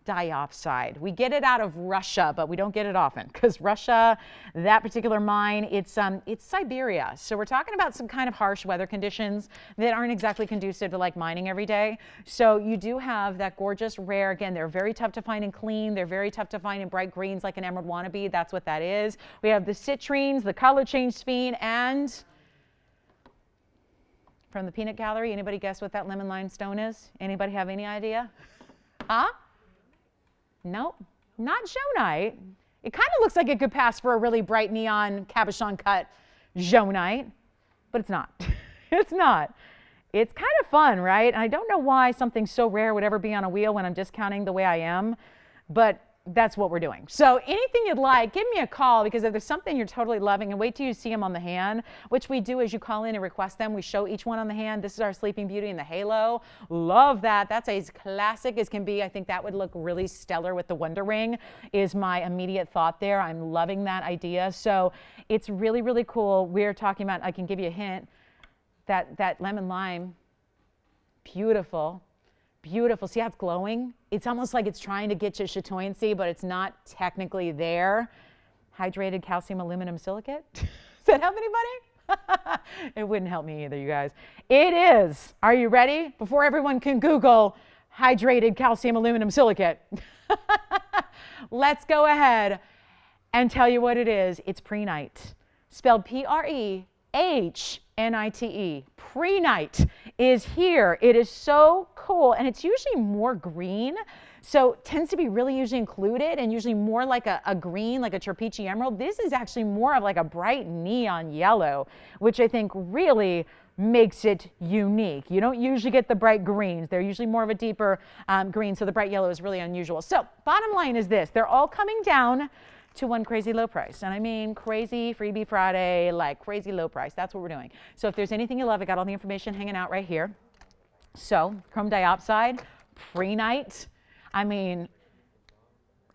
diopside. We get it out of Russia, but we don't get it often because Russia, that particular mine, it's Siberia. So we're talking about some kind of harsh weather conditions that aren't exactly conducive to like mining every day. So you do have that gorgeous rare, again, they're very tough to find and clean. They're very tough to find in bright greens like an emerald wannabe. That's what that is. We have the citrines, the color change sphene, and from the peanut gallery, anybody guess what that lemon lime stone is? Anybody have any idea? Huh? Nope, not Jonite. It kind of looks like it could pass for a really bright neon cabochon cut Jonite, but it's not. It's not. It's kind of fun, right? And I don't know why something so rare would ever be on a wheel when I'm discounting the way I am, but that's what we're doing. So anything you'd like, give me a call, because if there's something you're totally loving, and wait till you see them on the hand, which we do as you call in and request them. We show each one on the hand. This is our Sleeping Beauty in the halo. Love that. That's as classic as can be. I think that would look really stellar with the Wonder Ring is my immediate thought there. I'm loving that idea. So it's really, really cool. We're talking about, I can give you a hint, that lemon lime, beautiful. Beautiful. See how it's glowing? It's almost like it's trying to get you chatoyancy, but it's not technically there. Hydrated calcium aluminum silicate. Does that help anybody? It wouldn't help me either, you guys. It is. Are you ready? Before everyone can Google hydrated calcium aluminum silicate. Let's go ahead and tell you what it is. It's prehnite. Spelled P-R-E-H-N-I-T-E. Prehnite is here. It is so cool, and it's usually more green, so tends to be really usually included and usually more like a green, like a Trapeachy emerald. This is actually more of like a bright neon yellow, which I think really makes it unique. You don't usually get the bright greens. They're usually more of a deeper green, so the bright yellow is really unusual. So bottom line is this. They're all coming down to one crazy low price. And I mean crazy freebie Friday, like crazy low price. That's what we're doing. So if there's anything you love, I got all the information hanging out right here. So chrome diopside, prehnite. I mean,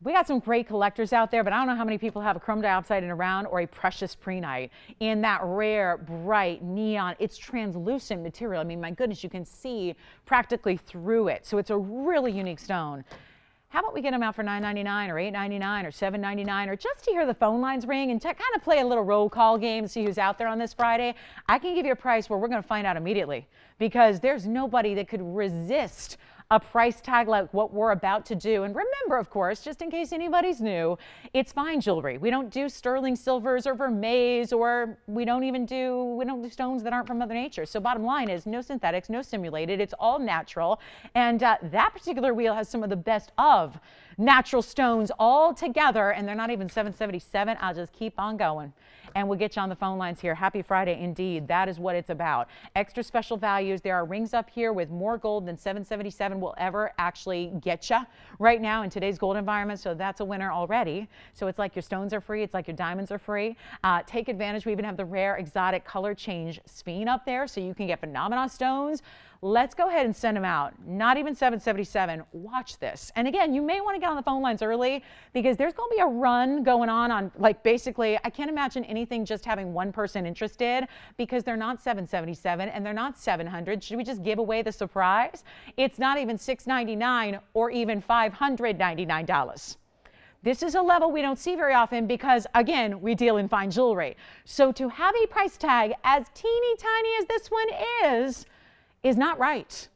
we got some great collectors out there, but I don't know how many people have a chrome diopside in a round or a precious prehnite in that rare, bright neon. It's translucent material. I mean, my goodness, you can see practically through it. So it's a really unique stone. How about we get them out for $9.99 or $8.99 or $7.99, or just to hear the phone lines ring and kind of play a little roll call game, see who's out there on this Friday? I can give you a price where we're going to find out immediately, because there's nobody that could resist a price tag like what we're about to do. And remember, of course, just in case anybody's new, it's fine jewelry. We don't do sterling silvers or vermeils, or we don't do stones that aren't from Mother Nature. So bottom line is no synthetics, no simulated. It's all natural. And that particular wheel has some of the best of natural stones all together, and they're not even $777. I'll just keep on going. And we'll get you on the phone lines here. Happy Friday indeed. That is what it's about. Extra special values. There are rings up here with more gold than $777 will ever actually get you right now in today's gold environment. So that's a winner already. So it's like your stones are free. It's like your diamonds are free. Take advantage. We even have the rare exotic color change speen up there, so you can get phenomena stones. Let's go ahead and send them out. Not even $777. Watch this. And again, you may want to get on the phone lines early, because there's going to be a run going on like basically, I can't imagine anything just having one person interested, because they're not $777 and they're not $700. Should we just give away the surprise? It's not even $699 or even $599. This is a level we don't see very often because, again, we deal in fine jewelry. So to have a price tag as teeny tiny as this one is not right,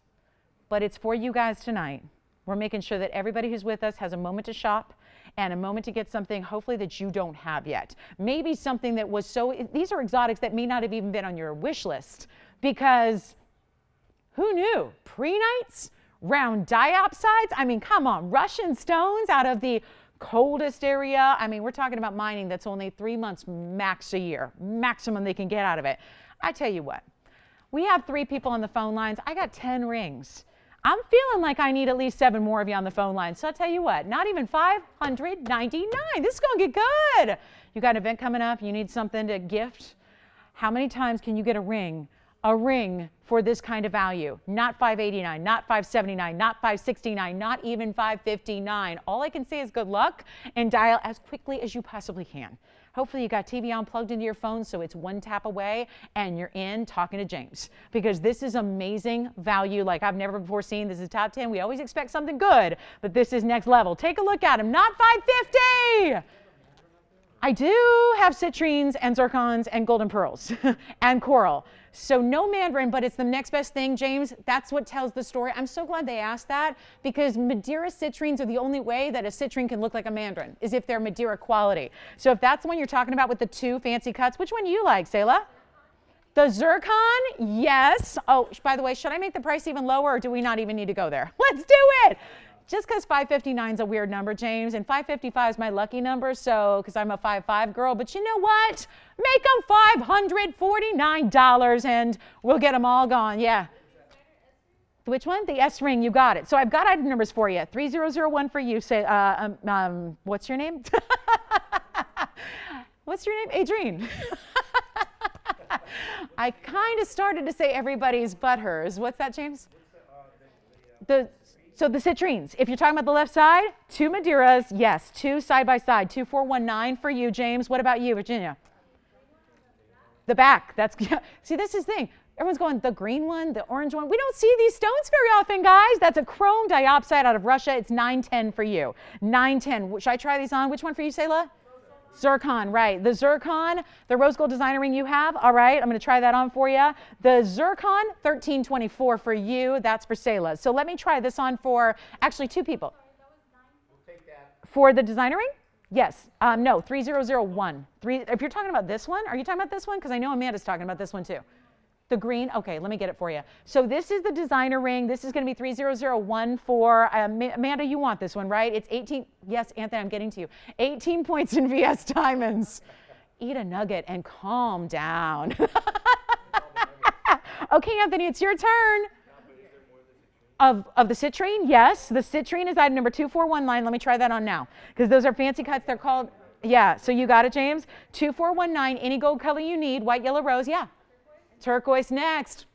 but it's for you guys tonight. We're making sure that everybody who's with us has a moment to shop and a moment to get something, hopefully, that you don't have yet. Maybe something that was these are exotics that may not have even been on your wish list, because who knew? Pre-nights, round diopsides, I mean, come on, Russian stones out of the coldest area. I mean, we're talking about mining that's only 3 months max a year, maximum they can get out of it. I tell you what. We have 3 people on the phone lines. I got 10 rings. I'm feeling like I need at least 7 more of you on the phone line. So I'll tell you what, not even $599. This is going to get good. You got an event coming up. You need something to gift. How many times can you get a ring for this kind of value? Not $589, not $579, not $569, not even $559. All I can say is good luck, and dial as quickly as you possibly can. Hopefully you got TVON plugged into your phone, so it's one tap away and you're in talking to James, because this is amazing value like I've never before seen. This is top 10. We always expect something good, but this is next level. Take a look at him. Not $550. I do have citrines and zircons and golden pearls and coral. So no mandarin, but it's the next best thing, James. That's what tells the story. I'm so glad they asked that, because Madeira citrines are the only way that a citrine can look like a mandarin, is if they're Madeira quality. So if that's the one you're talking about with the 2 fancy cuts, which one do you like, Selah? The zircon? Yes. Oh, by the way, should I make the price even lower, or do we not even need to go there? Let's do it. Just because 559 is a weird number, James, and 555 is my lucky number, so because I'm a 5'5" girl. But you know what? Make them $549, and we'll get them all gone. Yeah. Which one? The S ring. You got it. So I've got item numbers for you. 3001 for you. Say, what's your name? What's your name? Adrienne. I kind of started to say everybody's but hers. What's that, James? So the citrines, if you're talking about the left side, 2 Madeiras, yes, 2 side by side, 2419 for you, James. What about you, Virginia? The back, see, this is the thing. Everyone's going, the green one, the orange one. We don't see these stones very often, guys. That's a chrome diopside out of Russia. It's 910 for you. 910. Should I try these on? Which one for you, Selah? Zircon, right. The zircon, the rose gold designer ring you have. All right, I'm going to try that on for you. The zircon, 1324 for you. That's for Selah. So let me try this on for actually 2 people. We'll take that. For the designer ring? Yes. No, 3001. If you're talking about this one, are you talking about this one? Because I know Amanda's talking about this one too. The green? Okay, let me get it for you. So this is the designer ring. This is going to be 3001 for, Amanda, you want this one, right? It's 18, yes, Anthony, I'm getting to you. 18 points in VS Diamonds. Eat a nugget and calm down. Okay, Anthony, it's your turn. Of the citrine? Yes, the citrine is item number 2419. Let me try that on now, because those are fancy cuts. They're called, yeah, so you got it, James? 2419, any gold color you need, white, yellow, rose, yeah. Turquoise next.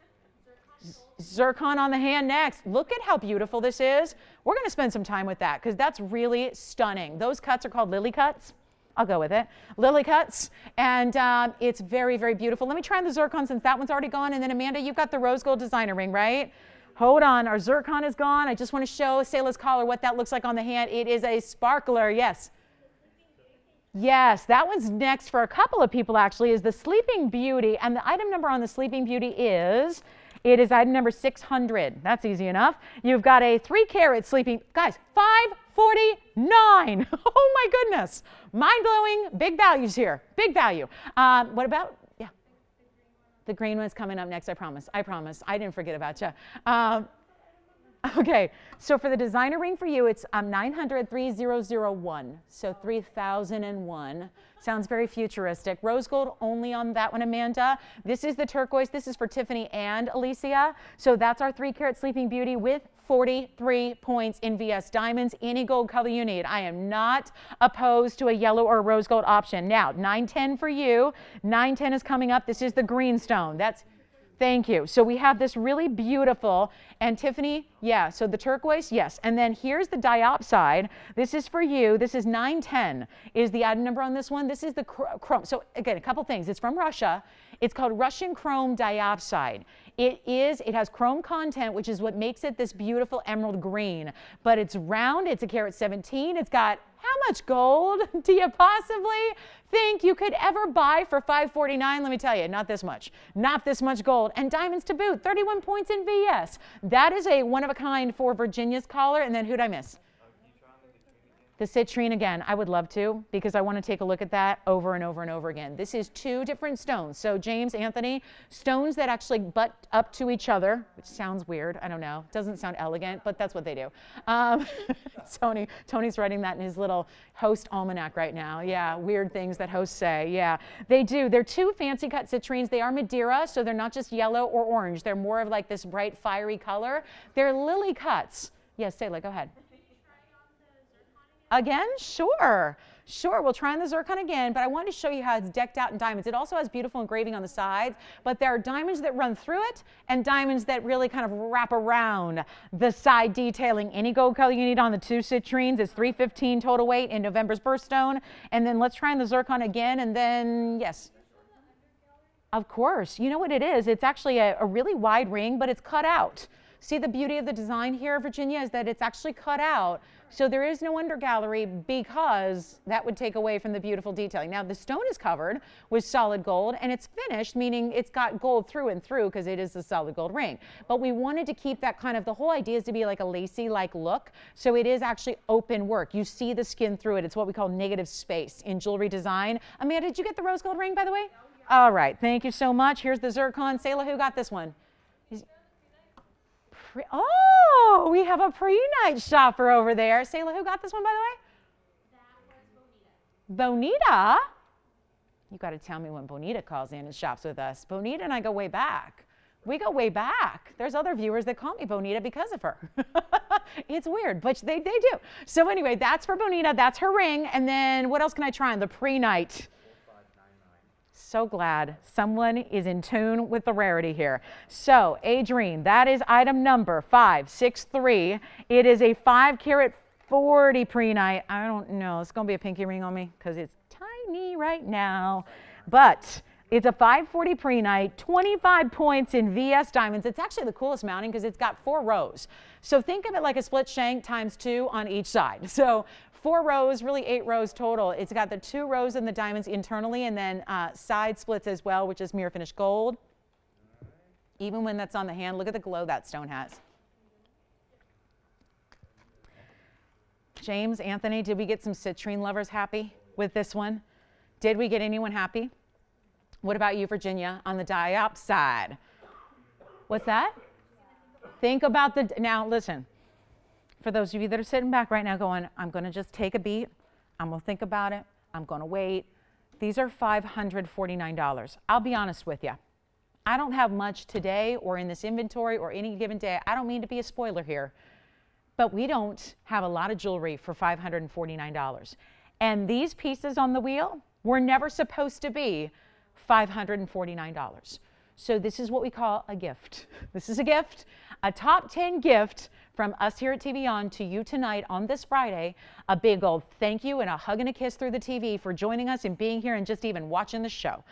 Zircon on the hand next. Look at how beautiful this is. We're going to spend some time with that, because that's really stunning. Those cuts are called lily cuts. I'll go with it. Lily cuts. And it's very, very beautiful. Let me try the zircon since that one's already gone. And then Amanda, you've got the rose gold designer ring, right? Hold on. Our zircon is gone. I just want to show Selah's collar what that looks like on the hand. It is a sparkler. Yes. Yes, that one's next for a couple of people, actually, is the Sleeping Beauty. And the item number on the Sleeping Beauty is It is item number 600. That's easy enough. You've got a 3-carat sleeping, guys, $549. Oh my goodness. Mind-blowing, big values here, big value. What about, yeah. The green one's coming up next, I promise. I promise. I didn't forget about you. Okay, so for the designer ring for you, it's 900-3001, so 3001. Sounds very futuristic. Rose gold only on that one, Amanda. This is the turquoise. This is for Tiffany and Alicia. So that's our 3-carat Sleeping Beauty with 43 points in VS diamonds, any gold color you need. I am not opposed to a yellow or rose gold option. Now, 910 for you. 910 is coming up. This is the greenstone. That's Thank you. So we have this really beautiful, and Tiffany, yeah, so the turquoise, yes. And then here's the diopside. This is for you. This is 910 is the item number on this one. This is the chrome. So again, a couple things. It's from Russia. It's called Russian chrome diopside. It has chrome content, which is what makes it this beautiful emerald green. But it's round, it's a carat 17. It's got how much gold do you possibly think you could ever buy for $549? Let me tell you, not this much. Not this much gold. And diamonds to boot, 31 points in VS. That is a one-of-a-kind for Virginia's collar. And then who'd I miss? The citrine again. I would love to, because I want to take a look at that over and over and over again. This is two different stones. So James, Anthony, stones that actually butt up to each other, which sounds weird. I don't know. Doesn't sound elegant, but that's what they do. Tony's writing that in his little host almanac right now. Yeah, weird things that hosts say. Yeah, they do. They're two fancy cut citrines. They are Madeira, so they're not just yellow or orange. They're more of like this bright, fiery color. They're lily cuts. Yes, Sayla, go ahead. Again? Sure. Sure, we'll try on the zircon again, but I wanted to show you how it's decked out in diamonds. It also has beautiful engraving on the sides, but there are diamonds that run through it and diamonds that really kind of wrap around the side detailing. Any gold color you need on the two citrines. It's 315 total weight in November's Birthstone. And then let's try on the zircon again, and then, yes. Of course. You know what it is? It's actually a really wide ring, but it's cut out. See, the beauty of the design here, Virginia, is that it's actually cut out. So there is no under gallery, because that would take away from the beautiful detailing. Now the stone is covered with solid gold, and it's finished, meaning it's got gold through and through, because it is a solid gold ring. But we wanted to keep that kind of, the whole idea is to be like a Lacy-like look. So it is actually open work. You see the skin through it. It's what we call negative space in jewelry design. Amanda, did you get the rose gold ring, by the way? All right, thank you so much. Here's the zircon. Sayla, who got this one? Oh, we have a pre-night shopper over there. Sayla, who got this one, by the way? That was Bonita. Bonita? You got to tell me when Bonita calls in and shops with us. Bonita and I go way back. We go way back. There's other viewers that call me Bonita because of her. It's weird, but they do. So anyway, that's for Bonita. That's her ring. And then what else can I try on the pre-night? So glad someone is in tune with the rarity here. So, Adrienne, that is item number 563. It is a 5-carat 40 pre-night. I don't know. It's going to be a pinky ring on me because it's tiny right now. But it's a 540 pre-night, 25 points in VS diamonds. It's actually the coolest mounting because it's got 4 rows. So think of it like a split shank times 2 on each side. So 4 rows, really 8 rows total. It's got the 2 rows in the diamonds internally, and then side splits as well, which is mirror finished gold. Even when that's on the hand, look at the glow that stone has. James, Anthony, did we get some citrine lovers happy with this one? Did we get anyone happy? What about you, Virginia, on the diopside? What's that? Think about the, now listen. For those of you that are sitting back right now going, I'm going to just take a beat. I'm going to think about it. I'm going to wait. These are $549. I'll be honest with you. I don't have much today or in this inventory or any given day. I don't mean to be a spoiler here, but we don't have a lot of jewelry for $549. And these pieces on the wheel were never supposed to be $549. So this is what we call a gift. This is a gift, a top 10 gift from us here at TVON to you tonight on this Friday. A big old thank you and a hug and a kiss through the TV for joining us and being here and just even watching the show.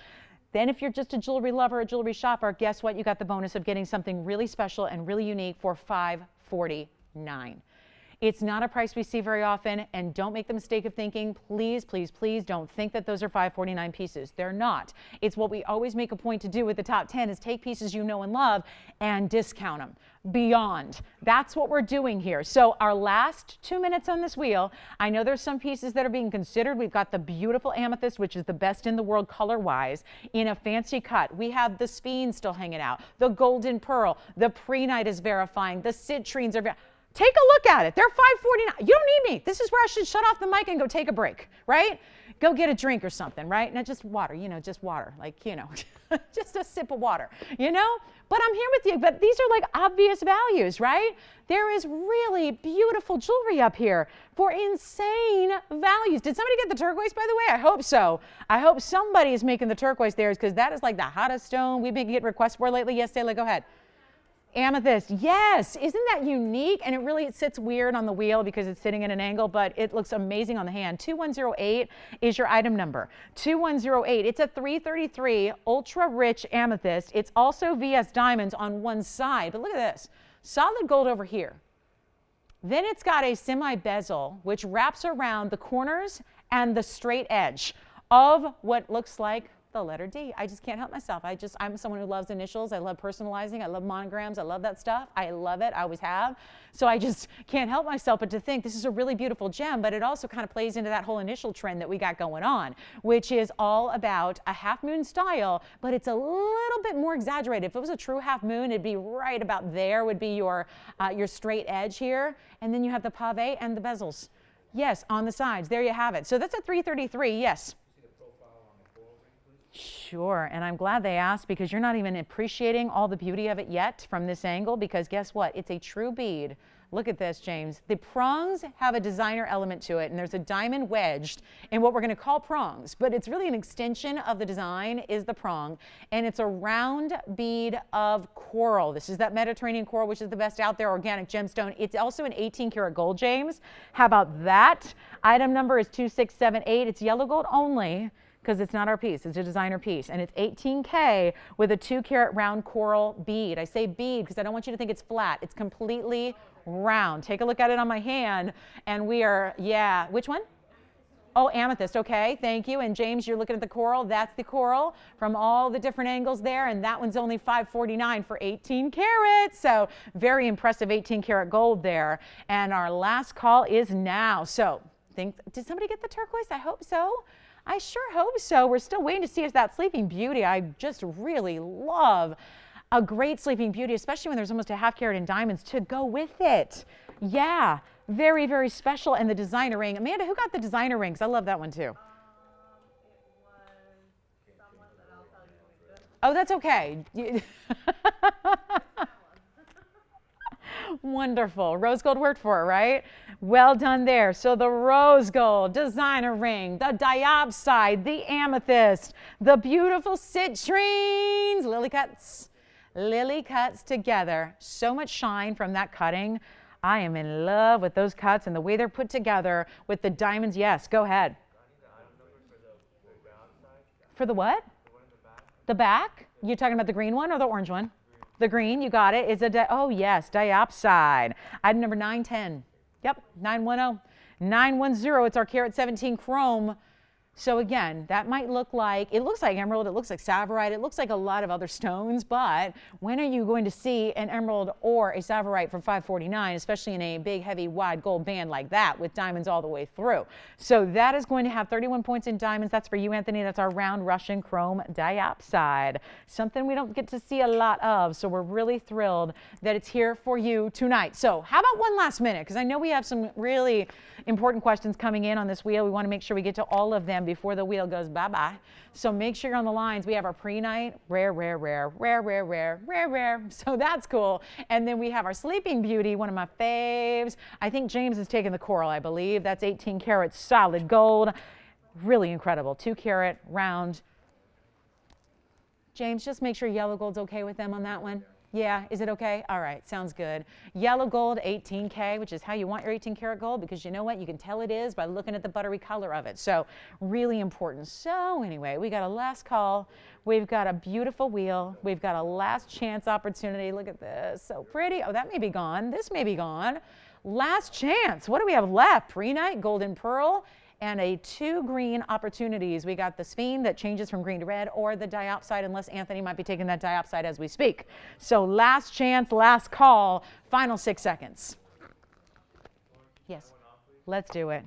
Then if you're just a jewelry lover, a jewelry shopper, guess what? You got the bonus of getting something really special and really unique for $549. It's not a price we see very often, and don't make the mistake of thinking, please, please, please don't think that those are $549 pieces. They're not. It's what we always make a point to do with the top 10 is take pieces you know and love and discount them beyond. That's what we're doing here. So our last 2 minutes on this wheel, I know there's some pieces that are being considered. We've got the beautiful amethyst, which is the best in the world color-wise, in a fancy cut. We have the speen still hanging out, the golden pearl, the prehnite is verifying, the citrines are take a look at it. They're $549. You don't need me. This is where I should shut off the mic and go take a break, right? Go get a drink or something, right? Not just water, you know, just water, like, you know, just a sip of water, you know? But I'm here with you, but these are like obvious values, right? There is really beautiful jewelry up here for insane values. Did somebody get the turquoise, by the way? I hope so. I hope somebody is making the turquoise there because that is like the hottest stone we've been getting requests for lately. Yes, Sayla, go ahead. Amethyst, yes. Isn't that unique? And it sits weird on the wheel because it's sitting at an angle, but it looks amazing on the hand. 2108 is your item number. 2108. It's a 333 ultra rich amethyst. It's also VS diamonds on one side, but look at this. Solid gold over here. Then it's got a semi bezel which wraps around the corners and the straight edge of what looks like the letter D. I just can't help myself. I'm someone who loves initials. I love personalizing. I love monograms. I love that stuff. I love it. I always have. So I just can't help myself but to think this is a really beautiful gem, but it also kind of plays into that whole initial trend that we got going on, which is all about a half moon style, but it's a little bit more exaggerated. If it was a true half moon, it'd be right about there would be your straight edge here. And then you have the pave and the bezels. Yes, on the sides. There you have it. So that's a 333. Yes. Sure, and I'm glad they asked because you're not even appreciating all the beauty of it yet from this angle because guess what? It's a true bead. Look at this, James. The prongs have a designer element to it, and there's a diamond wedged in what we're going to call prongs, but it's really an extension of the design is the prong, and it's a round bead of coral. This is that Mediterranean coral, which is the best out there, organic gemstone. It's also an 18 karat gold, James. How about that? Item number is 2678. It's yellow gold only, because it's not our piece, it's a designer piece, and it's 18K with a 2 karat round coral bead. I say bead because I don't want you to think it's flat. It's completely round. Take a look at it on my hand, and we are, yeah, which one? Oh, amethyst, okay, thank you. And James, you're looking at the coral. That's the coral from all the different angles there, and that one's only $549 for 18 carats. So very impressive 18 karat gold there. And our last call is now. So did somebody get the turquoise? I hope so. I sure hope so. We're still waiting to see if that Sleeping Beauty, I just really love a great Sleeping Beauty, especially when there's almost a half carat in diamonds to go with it. Yeah, very, very special. And the designer ring. Amanda, who got the designer ring? Because I love that one too. It was someone that I'll tell you later. Oh, that's okay. Wonderful. Rose gold worked for it, right? Well done there. So the rose gold, designer ring, the diopside, the amethyst, the beautiful citrines, lily cuts together. So much shine from that cutting. I am in love with those cuts and the way they're put together with the diamonds. Yes, go ahead. For the what? The back? You're talking about the green one or the orange one? The green, you got it. Is oh yes, diopside. Item number 910. Yep, 910. 910, it's our carat 17 chrome. So again, that might look like, it looks like emerald, it looks like saphirite, it looks like a lot of other stones, but when are you going to see an emerald or a saphirite for $549, especially in a big, heavy, wide gold band like that with diamonds all the way through? So that is going to have 31 points in diamonds. That's for you, Anthony. That's our round Russian chrome diopside. Something we don't get to see a lot of, so we're really thrilled that it's here for you tonight. So how about one last minute? Because I know we have some really important questions coming in on this wheel. We want to make sure we get to all of them before the wheel goes bye-bye. So make sure you're on the lines. We have our prehnite, rare, rare, rare, rare, rare, rare, rare, rare. So that's cool. And then we have our Sleeping Beauty, one of my faves. I think James is taking the coral, I believe. That's 18 karat solid gold. Really incredible. 2 karat round. James, just make sure yellow gold's okay with them on that one. Yeah, is it okay? All right, sounds good. Yellow gold, 18K, which is how you want your 18 karat gold, because you know what? You can tell it is by looking at the buttery color of it. So really important. So anyway, we got a last call. We've got a beautiful wheel. We've got a last chance opportunity. Look at this, so pretty. Oh, that may be gone. This may be gone. Last chance. What do we have left? Pre-night, golden pearl, and a 2 green opportunities. We got the Sphinx that changes from green to red, or the diopside, unless Anthony might be taking that diopside as we speak. So last chance, last call, final 6 seconds. Yes, let's do it.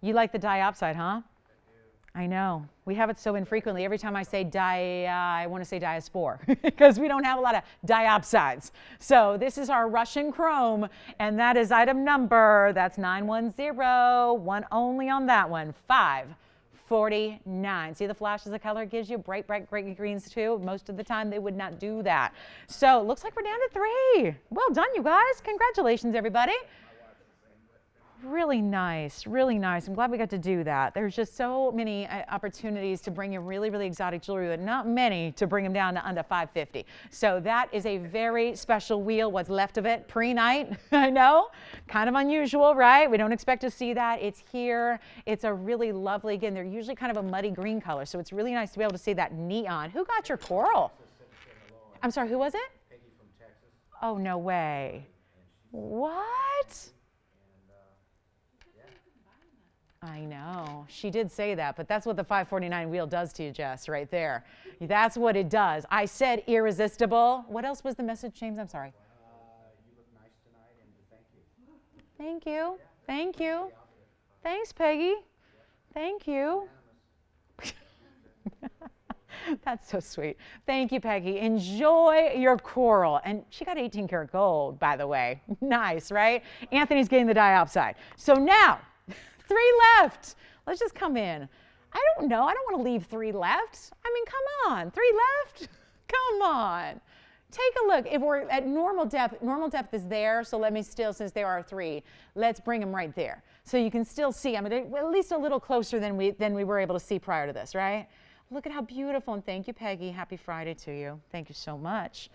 You like the diopside, huh? I know. We have it so infrequently. Every time I say I want to say diaspore because we don't have a lot of diopsides. So this is our Russian chrome, and that is item number, that's 910, one only on that one, 549. See the flashes of color it gives you? Bright, bright, bright greens too. Most of the time they would not do that. So it looks like we're down to 3. Well done, you guys. Congratulations, everybody. Really nice, really nice. I'm glad we got to do that. There's just so many opportunities to bring in really, really exotic jewelry, but not many to bring them down to under 550. So that is a very special wheel, what's left of it, pre-night. I know, kind of unusual, right? We don't expect to see that. It's here. It's a really lovely, again, they're usually kind of a muddy green color, so it's really nice to be able to see that neon. Who got your coral? I'm sorry, who was it? Peggy from Texas. Oh, no way. What? I know. She did say that, but that's what the 549 wheel does to you, Jess, right there. That's what it does. I said irresistible. What else was the message, James? I'm sorry. You look nice tonight, and thank you. Thank you. Thank you. Thanks, Peggy. Thank you. That's so sweet. Thank you, Peggy. Enjoy your coral. And she got 18 karat gold, by the way. Nice, right? Anthony's getting the diopside. So now, 3 left. Let's just come in. I don't know. I don't want to leave 3 left. I mean, come on. 3 left? Come on. Take a look. If we're at normal depth is there, so let me still, since there are 3, let's bring them right there. So you can still see, I mean, they're at least a little closer than we were able to see prior to this, right? Look at how beautiful, and thank you, Peggy. Happy Friday to you. Thank you so much.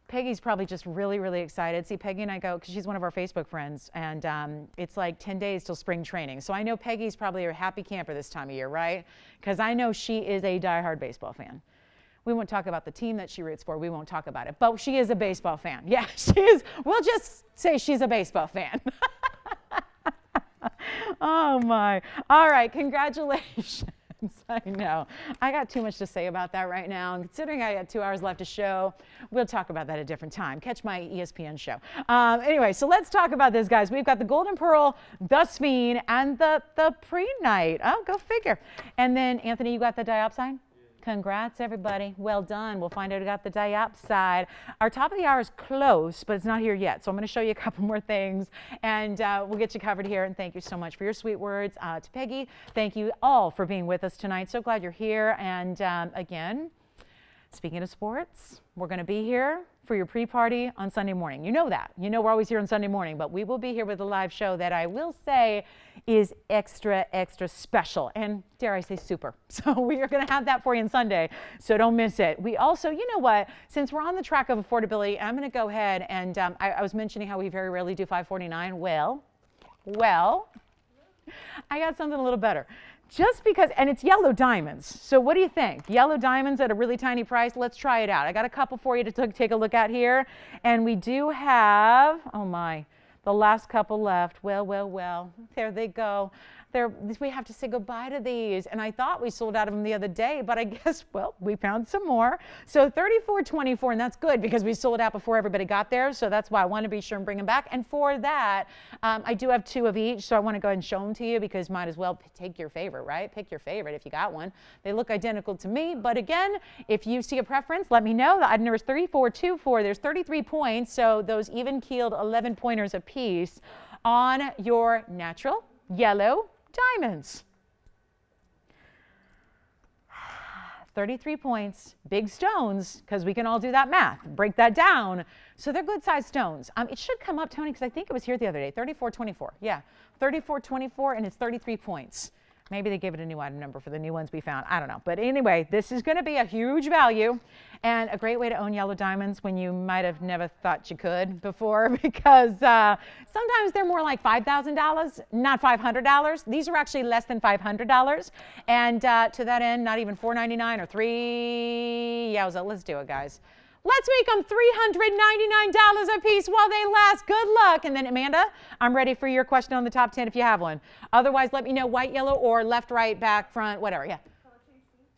Peggy's probably just really, really excited. See, Peggy and I go, because she's one of our Facebook friends, and it's like 10 days till spring training. So I know Peggy's probably a happy camper this time of year, right? Because I know she is a diehard baseball fan. We won't talk about the team that she roots for. We won't talk about it. But she is a baseball fan. Yeah, she is. We'll just say she's a baseball fan. Oh, my. All right, congratulations. I know. I got too much to say about that right now. And considering I got 2 hours left to show, we'll talk about that at a different time. Catch my ESPN show. Anyway, so let's talk about this, guys. We've got the Golden Pearl, the Sphinx, and the pre-night. Oh, go figure. And then, Anthony, you got the diopside? Congrats, everybody. Well done. We'll find out who got the diopside. Our top of the hour is close, but it's not here yet. So I'm going to show you a couple more things, and we'll get you covered here. And thank you so much for your sweet words to Peggy. Thank you all for being with us tonight. So glad you're here. And again, speaking of sports, we're going to be here for your pre-party on Sunday morning. You know that. You know we're always here on Sunday morning, but we will be here with a live show that I will say is extra, extra special, and dare I say super. So we are going to have that for you on Sunday, so don't miss it. We also, you know what, since we're on the track of affordability, I'm going to go ahead and I was mentioning how we very rarely do $549. Well, I got something a little better. Just because, and it's yellow diamonds. So what do you think? Yellow diamonds at a really tiny price? Let's try it out. I got a couple for you to take a look at here. And we do have, oh my, the last couple left. Well, there they go. We have to say goodbye to these. And I thought we sold out of them the other day, but I guess, well, we found some more. So $34.24, and that's good because we sold out before everybody got there. So that's why I want to be sure and bring them back. And for that, I do have 2 of each. So I want to go ahead and show them to you because might as well take your favorite, right? Pick your favorite if you got one. They look identical to me. But again, if you see a preference, let me know. The item number is 3424. There's 33 points. So those even keeled 11 pointers apiece on your natural yellow diamonds. 33 points, big stones, because we can all do that math, break that down. So they're good sized stones. It should come up, Tony, because I think it was here the other day, 34.24. Yeah, 34.24, and it's 33 points. Maybe they gave it a new item number for the new ones we found. I don't know. But anyway, this is going to be a huge value and a great way to own yellow diamonds when you might have never thought you could before, because sometimes they're more like $5,000, not $500. These are actually less than $500. And to that end, not even $499 or $3. Yeah, let's do it, guys. Let's make them $399 a piece while they last. Good luck. And then Amanda, I'm ready for your question on the top 10 if you have one. Otherwise, let me know white, yellow, or left, right, back, front, whatever. Yeah.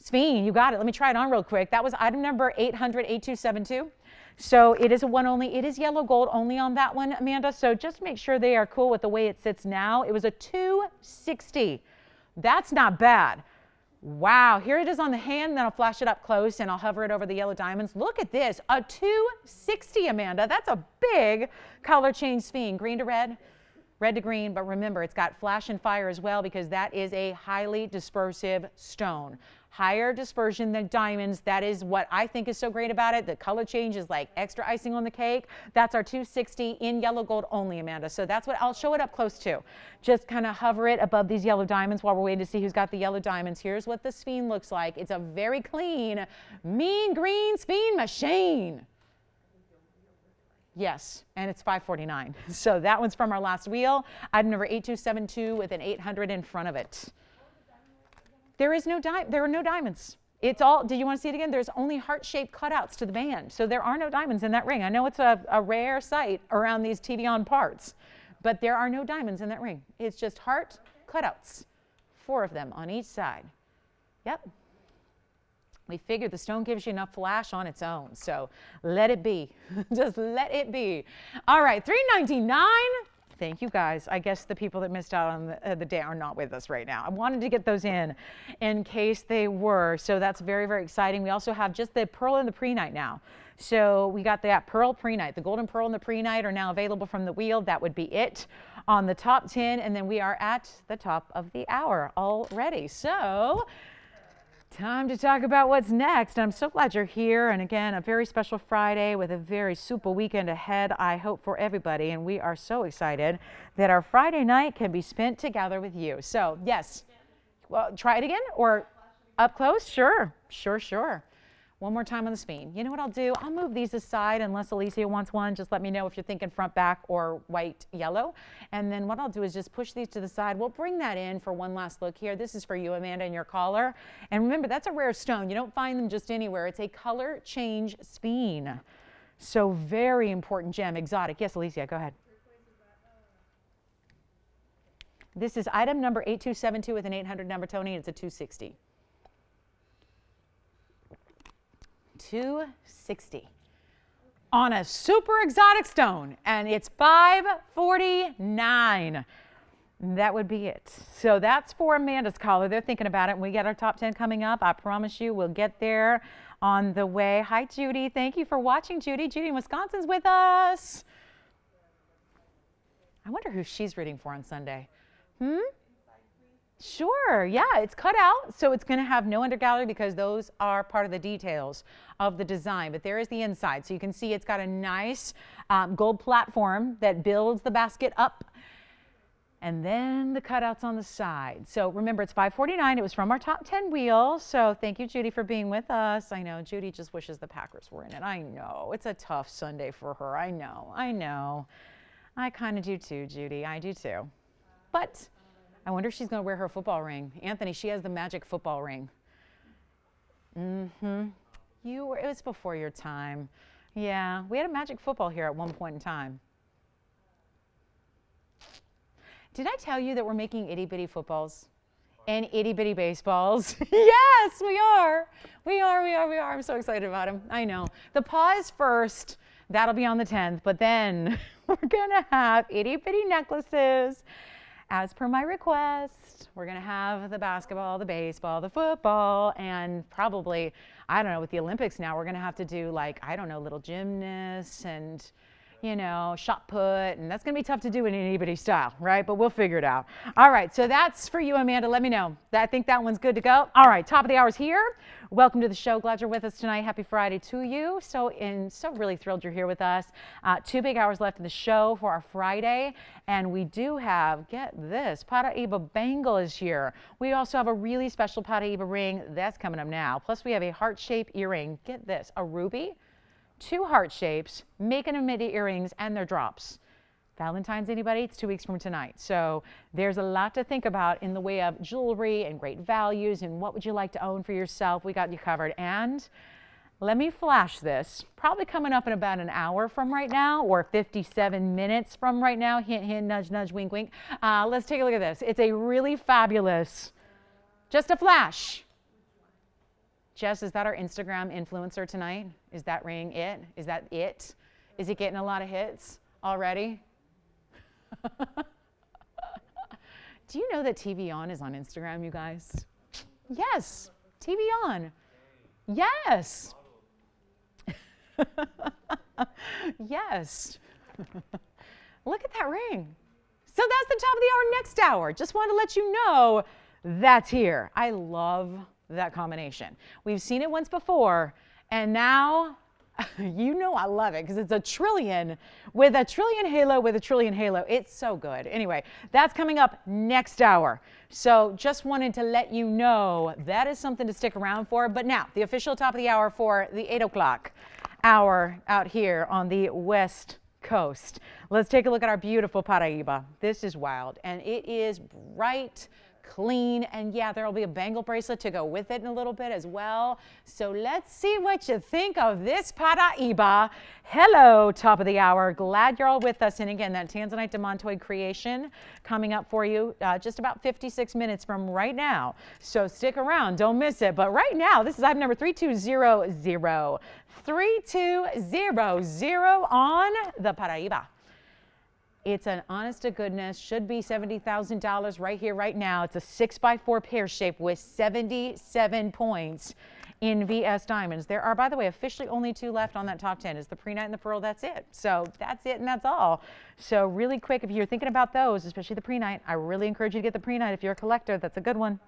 Sphene, you got it. Let me try it on real quick. That was item number 800-8272. So it is a one only. It is yellow gold only on that one, Amanda. So just make sure they are cool with the way it sits now. It was a 260. That's not bad. Wow, here it is on the hand, then I'll flash it up close and I'll hover it over the yellow diamonds. Look at this, a 260, Amanda. That's a big color change Sphene. Green to red, red to green, but remember it's got flash and fire as well because that is a highly dispersive stone. Higher dispersion than diamonds. That is what I think is so great about it. The color change is like extra icing on the cake. That's our 260 in yellow gold only, Amanda. So that's what I'll show it up close to. Just kind of hover it above these yellow diamonds while we're waiting to see who's got the yellow diamonds. Here's what the Sphene looks like. It's a very clean, mean green Sphene machine. Yes, and it's $549. So that one's from our last wheel. Item number 8272 with an 800 in front of it. There are no diamonds. It's all, do you want to see it again? There's only heart-shaped cutouts to the band. So there are no diamonds in that ring. I know it's a rare sight around these TVON parts, but there are no diamonds in that ring. It's just heart cutouts, 4 of them on each side. Yep. We figured the stone gives you enough flash on its own, so let it be. Just let it be. All right, $399. Thank you, guys. I guess the people that missed out on the day are not with us right now. I wanted to get those in case they were. So that's very, very exciting. We also have just the pearl and the pre-night now. So we got that pearl pre-night. The golden pearl and the pre-night are now available from the wheel. That would be it on the top 10. And then we are at the top of the hour already. So time to talk about what's next. I'm so glad you're here. And again, a very special Friday with a very super weekend ahead, I hope, for everybody. And we are so excited that our Friday night can be spent together with you. So, yes. Well, try it again or up close? Sure. Sure. One more time on the Sphene. You know what I'll do? I'll move these aside unless Alicia wants one. Just let me know if you're thinking front, back, or white, yellow. And then what I'll do is just push these to the side. We'll bring that in for one last look here. This is for you, Amanda, and your collar. And remember, that's a rare stone. You don't find them just anywhere. It's a color change Sphene. So very important gem, exotic. Yes, Alicia, go ahead. This is item number 8272 with an 800 number, Tony. It's a 260. 260 on a super exotic stone, and it's $549. That would be it. So that's for Amanda's collar. They're thinking about it. When we get our top 10 coming up, I promise you we'll get there on the way. Hi, Judy. Thank you for watching, Judy. Judy in Wisconsin's with us. I wonder who she's rooting for on Sunday. Sure, yeah, it's cut out, so it's going to have no undergallery because those are part of the details of the design. But there is the inside, so you can see it's got a nice gold platform that builds the basket up, and then the cutouts on the side. So remember, it's $549. It was from our top 10 wheel, so thank you, Judy, for being with us. I know Judy just wishes the Packers were in it. I know, it's a tough Sunday for her. I know. I kind of do too, Judy. I do too. But I wonder if she's going to wear her football ring. Anthony, she has the magic football ring. It was before your time. Yeah, we had a magic football here at one point in time. Did I tell you that we're making itty-bitty footballs and itty-bitty baseballs? Yes, we are. We are. I'm so excited about them. I know. The paw is first. That'll be on the 10th. But then we're going to have itty-bitty necklaces. As per my request, we're going to have the basketball, the baseball, the football, and probably, I don't know, with the Olympics now, we're going to have to do like, I don't know, little gymnasts and, you know, shot put, and that's going to be tough to do in anybody style, right? But we'll figure it out. All right, so that's for you, Amanda. Let me know. I think that one's good to go. All right, top of the hour's here. Welcome to the show. Glad you're with us tonight. Happy Friday to you. So really thrilled you're here with us. 2 big hours left in the show for our Friday. And we do have, get this, Paraíba Bangle is here. We also have a really special Paraíba ring. That's coming up now. Plus we have a heart-shaped earring. Get this, a ruby, 2 heart shapes, making them midi earrings, and their drops. Valentine's, anybody? It's 2 weeks from tonight. So there's a lot to think about in the way of jewelry and great values and what would you like to own for yourself. We got you covered. And Let me flash this. Probably coming up in about an hour from right now, or 57 minutes from right now. Hint, hint, nudge, nudge, wink, wink. Let's take a look at this. It's a really fabulous, just a flash. Jess, is that our Instagram influencer tonight? Is that ring it? Is that it? Is it getting a lot of hits already? Do you know that TVON is on Instagram, you guys? Yes, TVON. Yes. Yes. Look at that ring. So that's the top of the hour next hour. Just wanted to let you know that's here. I love that combination. We've seen it once before, and now you know I love it because it's a trillion with a trillion halo with a trillion halo. It's so good. Anyway, that's coming up next hour. So just wanted to let you know that is something to stick around for. But now, the official top of the hour for the 8 o'clock hour out here on the West Coast. Let's take a look at our beautiful Paraíba. This is wild, and it is bright, clean, and yeah, there will be a bangle bracelet to go with it in a little bit as well. So let's see what you think of this Paraíba. Hello, top of the hour. Glad you're all with us. And again, that Tanzanite demontoid creation coming up for you just about 56 minutes from right now. So stick around, don't miss it. But right now, this is item number 3200. 3200 on the Paraíba. It's an honest to goodness, should be $70,000 right here, right now. It's a 6x4 pear shape with 77 points in VS diamonds. There are, by the way, officially only 2 left on that top 10. Is the prehnite and the pearl. That's it. So that's it, and that's all. So really quick, if you're thinking about those, especially the prehnite, I really encourage you to get the prehnite. If you're a collector, that's a good one.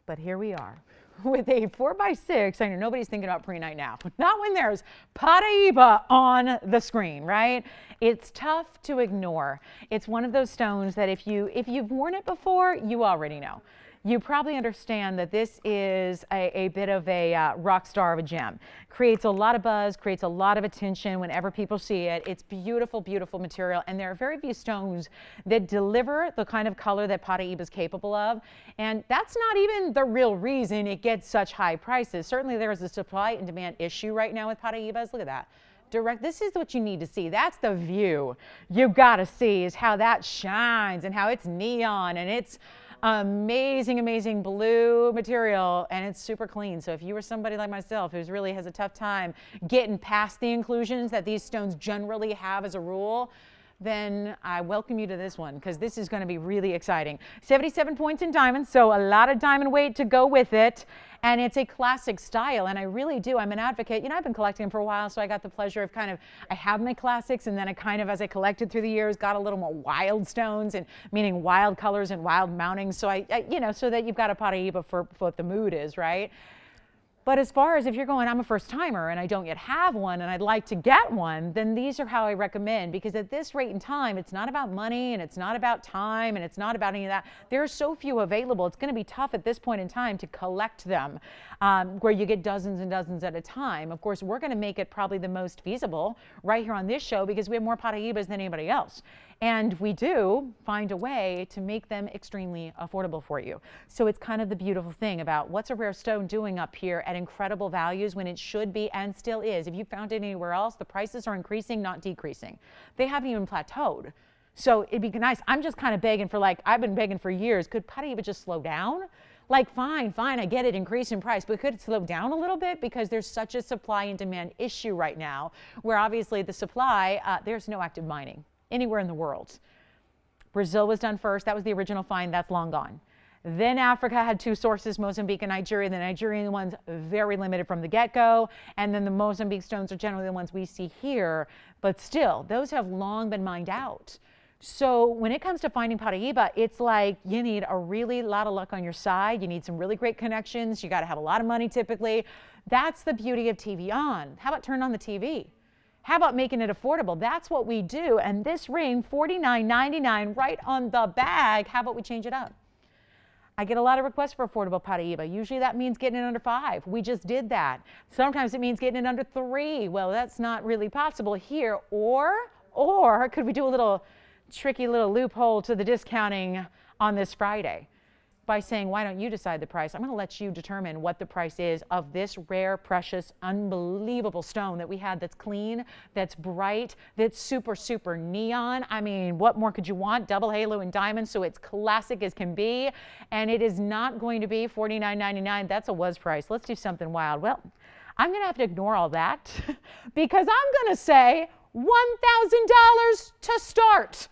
But here we are with a 4x6. I know nobody's thinking about prehnite now. Not when there's Paraíba on the screen, right? It's tough to ignore. It's one of those stones that if you've worn it before, you already know. You probably understand that this is a bit of a rock star of a gem. Creates a lot of buzz, creates a lot of attention whenever people see it. It's beautiful, beautiful material, and there are very few stones that deliver the kind of color that Paraíba is capable of, and that's not even the real reason it gets such high prices. Certainly there is a supply and demand issue right now with Paraíbas. Look at that. This is what you need to see. That's the view you gotta see, is how that shines and how it's neon and it's amazing, amazing blue material, and it's super clean. So if you were somebody like myself who's really has a tough time getting past the inclusions that these stones generally have as a rule, then I welcome you to this one, because this is going to be really exciting. 77 points in diamonds, so a lot of diamond weight to go with it. And it's a classic style, and I really do. I'm an advocate. You know, I've been collecting them for a while, so I got the pleasure of I have my classics, and then I kind of, as I collected through the years, got a little more wild stones, and meaning wild colors and wild mountings. So you know, so that you've got a Paraíba for what the mood is, right? But as far as if you're going, I'm a first timer and I don't yet have one and I'd like to get one, then these are how I recommend, because at this rate in time, it's not about money and it's not about time and it's not about any of that. There are so few available. It's going to be tough at this point in time to collect them, where you get dozens and dozens at a time. Of course, we're going to make it probably the most feasible right here on this show, because we have more Paraíbas than anybody else. And we do find a way to make them extremely affordable for you. So it's kind of the beautiful thing about what's a rare stone doing up here at incredible values when it should be and still is. If you found it anywhere else, the prices are increasing, not decreasing. They haven't even plateaued. So it'd be nice. I'm just kind of begging for, I've been begging for years, could Paraíba just slow down? Fine, I get it, increase in price, but could it slow down a little bit? Because there's such a supply and demand issue right now, where obviously the supply, there's no active mining anywhere in the world. Brazil was done first. That was the original find. That's long gone. Then Africa had 2 sources, Mozambique and Nigeria. The Nigerian ones, very limited from the get-go. And then the Mozambique stones are generally the ones we see here. But still, those have long been mined out. So when it comes to finding Paraíba, it's like you need a really lot of luck on your side. You need some really great connections. You got to have a lot of money typically. That's the beauty of TVON. How about turn on the TV? How about making it affordable? That's what we do. And this ring, $49.99 right on the bag. How about we change it up? I get a lot of requests for affordable Paraíba. Usually that means getting it under 5. We just did that. Sometimes it means getting it under 3. Well, that's not really possible here. Or could we do a little tricky little loophole to the discounting on this Friday? by saying, why don't you decide the price? I'm going to let you determine what the price is of this rare, precious, unbelievable stone that we had that's clean, that's bright, that's super, super neon. I mean, what more could you want? Double halo in diamonds, so it's classic as can be. And it is not going to be $49.99. That's a was price. Let's do something wild. Well, I'm going to have to ignore all that because I'm going to say $1,000 to start.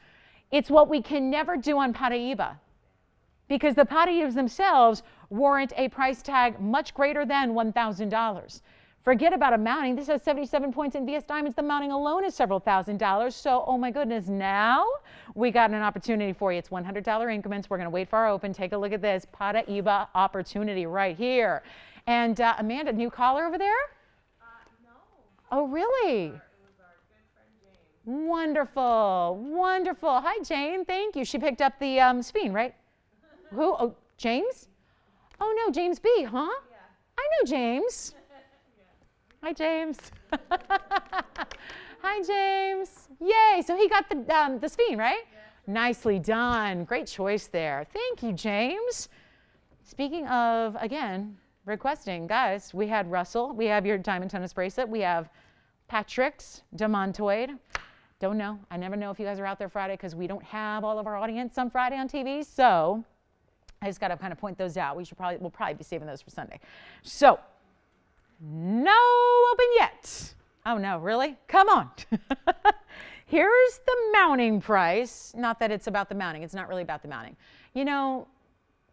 It's what we can never do on Paraíba, because the Paraíbas themselves warrant a price tag much greater than $1,000. Forget about a mounting. This has 77 points in VS Diamonds. The mounting alone is several $1,000s. So, oh my goodness, now we got an opportunity for you. It's $100 increments. We're going to wait for our open. Take a look at this Paraíba opportunity right here. And Amanda, new caller over there? No. Oh, really? It was our good friend Jane. Wonderful, wonderful. Hi, Jane. Thank you. She picked up the Speen, right? Who? Oh, James? Oh, no, James B., huh? Yeah. I know James. Hi, James. Hi, James. Yay. So he got the Speen, right? Yeah. Nicely done. Great choice there. Thank you, James. Speaking of, again, requesting, guys, we had Russell. We have your diamond tennis bracelet. We have Patrick's Demontoid. Don't know. I never know if you guys are out there Friday because we don't have all of our audience on Friday on TV. So I just got to kind of point those out. We'll probably be saving those for Sunday. So no open yet. Oh no, really? Come on. Here's the mounting price. Not that it's about the mounting. It's not really about the mounting. You know,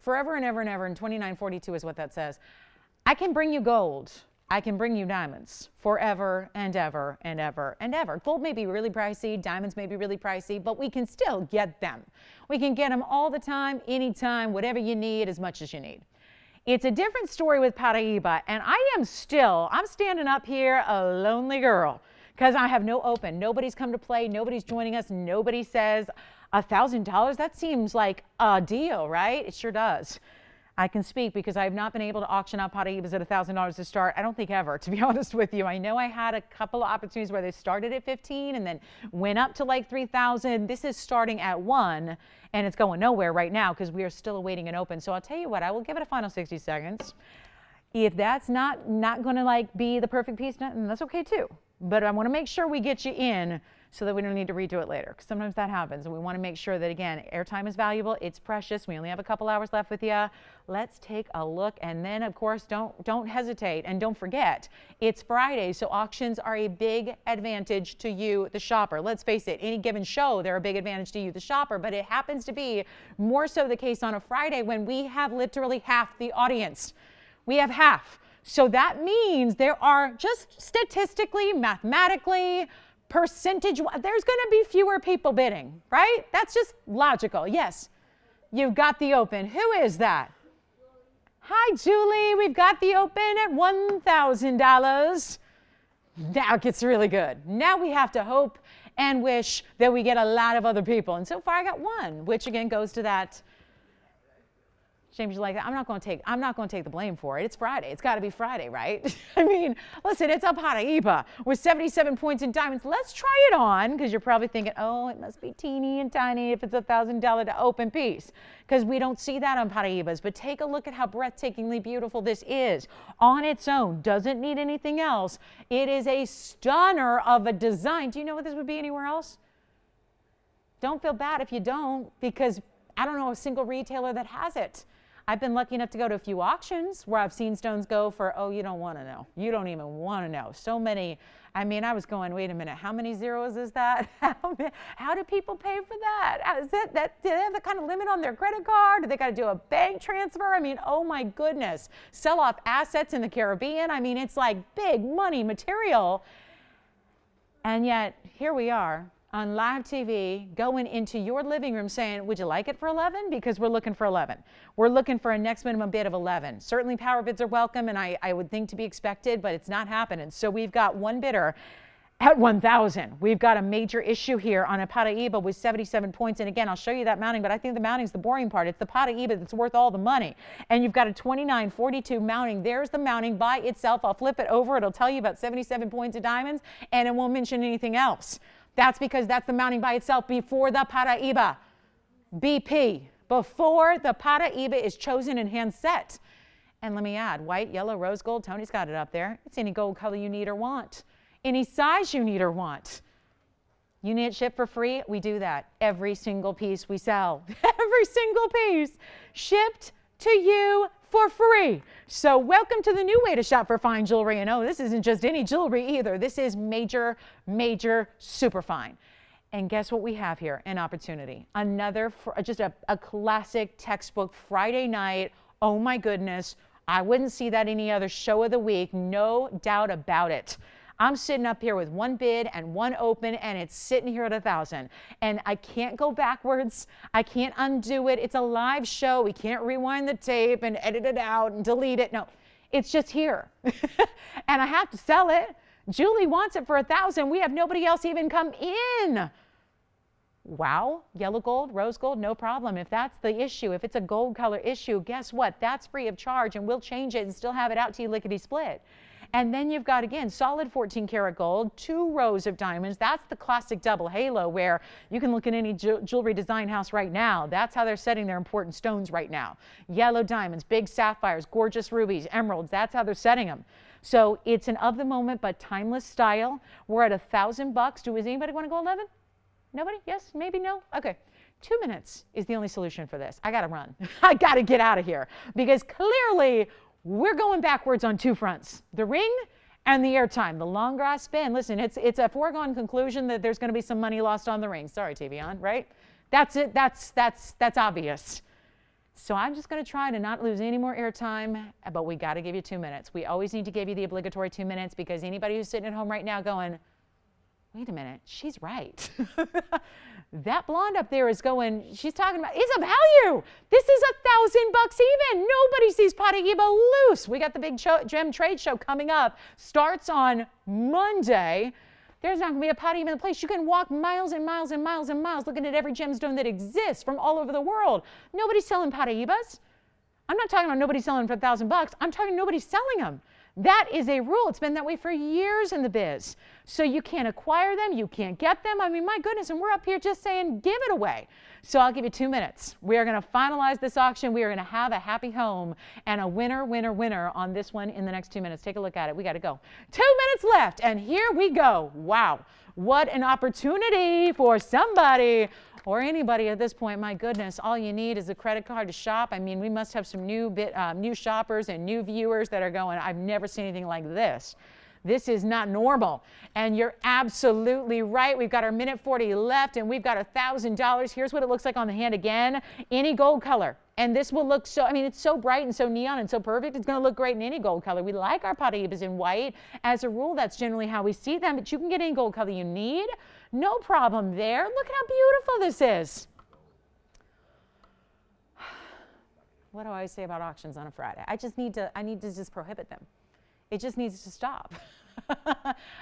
forever and ever and ever, and 2942 is what that says. I can bring you gold. I can bring you diamonds forever and ever and ever and ever. Gold may be really pricey, diamonds may be really pricey, but we can still get them. We can get them all the time, anytime, whatever you need, as much as you need. It's a different story with Paraíba, and I'm standing up here a lonely girl because I have no open. Nobody's come to play. Nobody's joining us. Nobody says $1,000. That seems like a deal, right? It sure does. I can speak because I have not been able to auction out Paraíbas at $1,000 to start. I don't think ever, to be honest with you. I know I had a couple of opportunities where they started at 15 and then went up to like 3,000. This is starting at 1 and it's going nowhere right now because we are still awaiting an open. So I'll tell you what, I will give it a final 60 seconds. If that's not going to like be the perfect piece, then that's okay too. But I want to make sure we get you in so that we don't need to redo it later, because sometimes that happens. And we want to make sure that, again, airtime is valuable. It's precious. We only have a couple hours left with you. Let's take a look. And then, of course, don't hesitate. And don't forget, it's Friday, so auctions are a big advantage to you, the shopper. Let's face it, any given show, they're a big advantage to you, the shopper. But it happens to be more so the case on a Friday when we have literally half the audience. We have half. So that means there are, just statistically, mathematically, percentage, there's going to be fewer people bidding, right? That's just logical. Yes, you've got the open. Who is that? Hi, Julie. We've got the open at $1,000. Now it gets really good. Now we have to hope and wish that we get a lot of other people. And so far I got one, which again goes to that. James, you're like, I'm not going to take the blame for it. It's Friday. It's got to be Friday, right? I mean, listen, it's a Paraíba with 77 points in diamonds. Let's try it on, because you're probably thinking, oh, it must be teeny and tiny if it's a $1,000 to open piece, because we don't see that on Paraíbas. But take a look at how breathtakingly beautiful this is on its own. Doesn't need anything else. It is a stunner of a design. Do you know what this would be anywhere else? Don't feel bad if you don't, because I don't know a single retailer that has it. I've been lucky enough to go to a few auctions where I've seen stones go for, oh, you don't want to know. You don't even want to know. So many. I mean, I was going, wait a minute, how many zeros is that? How do people pay for that? Do they have the kind of limit on their credit card? Do they got to do a bank transfer? I mean, oh my goodness. Sell off assets in the Caribbean. I mean, it's like big money material. And yet, here we are on live TV, going into your living room saying, would you like it for 11? Because we're looking for 11. We're looking for a next minimum bid of 11. Certainly power bids are welcome, and I would think to be expected, but it's not happening. So we've got one bidder at 1,000. We've got a major issue here on a Paraíba with 77 points. And again, I'll show you that mounting, but I think the mounting's the boring part. It's the Paraíba that's worth all the money. And you've got a 2942 mounting. There's the mounting by itself. I'll flip it over. It'll tell you about 77 points of diamonds, and it won't mention anything else. That's because that's the mounting by itself before the Paraíba. BP, before the Paraíba is chosen and hand set. And let me add, white, yellow, rose gold. Tony's got it up there. It's any gold color you need or want. Any size you need or want. You need it shipped for free? We do that. Every single piece we sell. Every single piece shipped to you for free. So welcome to the new way to shop for fine jewelry. And oh, this isn't just any jewelry either. This is major, major super fine. And guess what we have here? An opportunity. Another, just a classic textbook Friday night. Oh my goodness. I wouldn't see that any other show of the week. No doubt about it. I'm sitting up here with one bid and one open, and it's sitting here at 1,000. And I can't go backwards. I can't undo it. It's a live show. We can't rewind the tape and edit it out and delete it. No, it's just here. And I have to sell it. Julie wants it for 1,000. We have nobody else even come in. Wow, yellow gold, rose gold, no problem. If that's the issue, if it's a gold color issue, guess what? That's free of charge, and we'll change it and still have it out to you lickety split. And then you've got, again, solid 14 karat gold, 2 rows of diamonds. That's the classic double halo where you can look at any jewelry design house right now. That's how they're setting their important stones right now. Yellow diamonds, big sapphires, gorgeous rubies, emeralds. That's how they're setting them. So it's an of the moment but timeless style. We're at $1,000. Does anybody want to go 11? Nobody? Yes? Maybe? No? Okay. 2 minutes is the only solution for this. I got to run. I got to get out of here because clearly we're going backwards on 2 fronts, the ring and the airtime. The longer I spend, listen, it's a foregone conclusion that there's going to be some money lost on the ring. Sorry, TVON, right? That's it. That's obvious. So I'm just going to try to not lose any more airtime, but we got to give you 2 minutes. We always need to give you the obligatory 2 minutes because anybody who's sitting at home right now going, wait a minute, she's right. That blonde up there is going, she's talking about, it's a value. This is $1,000 even. Nobody sees Paraíba loose. We got the big gem trade show coming up. Starts on Monday. There's not going to be a Paraíba in the place. You can walk miles and miles and miles and miles looking at every gemstone that exists from all over the world. Nobody's selling Paraíbas. I'm not talking about nobody selling for $1,000. I'm talking nobody's selling them. That is a rule. It's been that way for years in the biz. So you can't acquire them. You can't get them. I mean, my goodness, and we're up here just saying, give it away. So I'll give you 2 minutes. We are going to finalize this auction. We are going to have a happy home and a winner, winner, winner on this one in the next 2 minutes. Take a look at it. We got to go. 2 minutes left, and here we go. Wow. What an opportunity for somebody or anybody at this point. My goodness, all you need is a credit card to shop. I mean, we must have some new shoppers and new viewers that are going, I've never seen anything like this. This is not normal. And you're absolutely right. We've got our minute 40 left, and we've got $1,000. Here's what it looks like on the hand again. Any gold color. And this will look so, I mean, it's so bright and so neon and so perfect. It's going to look great in any gold color. We like our Paraíbas in white. As a rule, that's generally how we see them, but you can get any gold color you need. No problem there. Look at how beautiful this is. What do I always say about auctions on a Friday? I need to just prohibit them. It just needs to stop.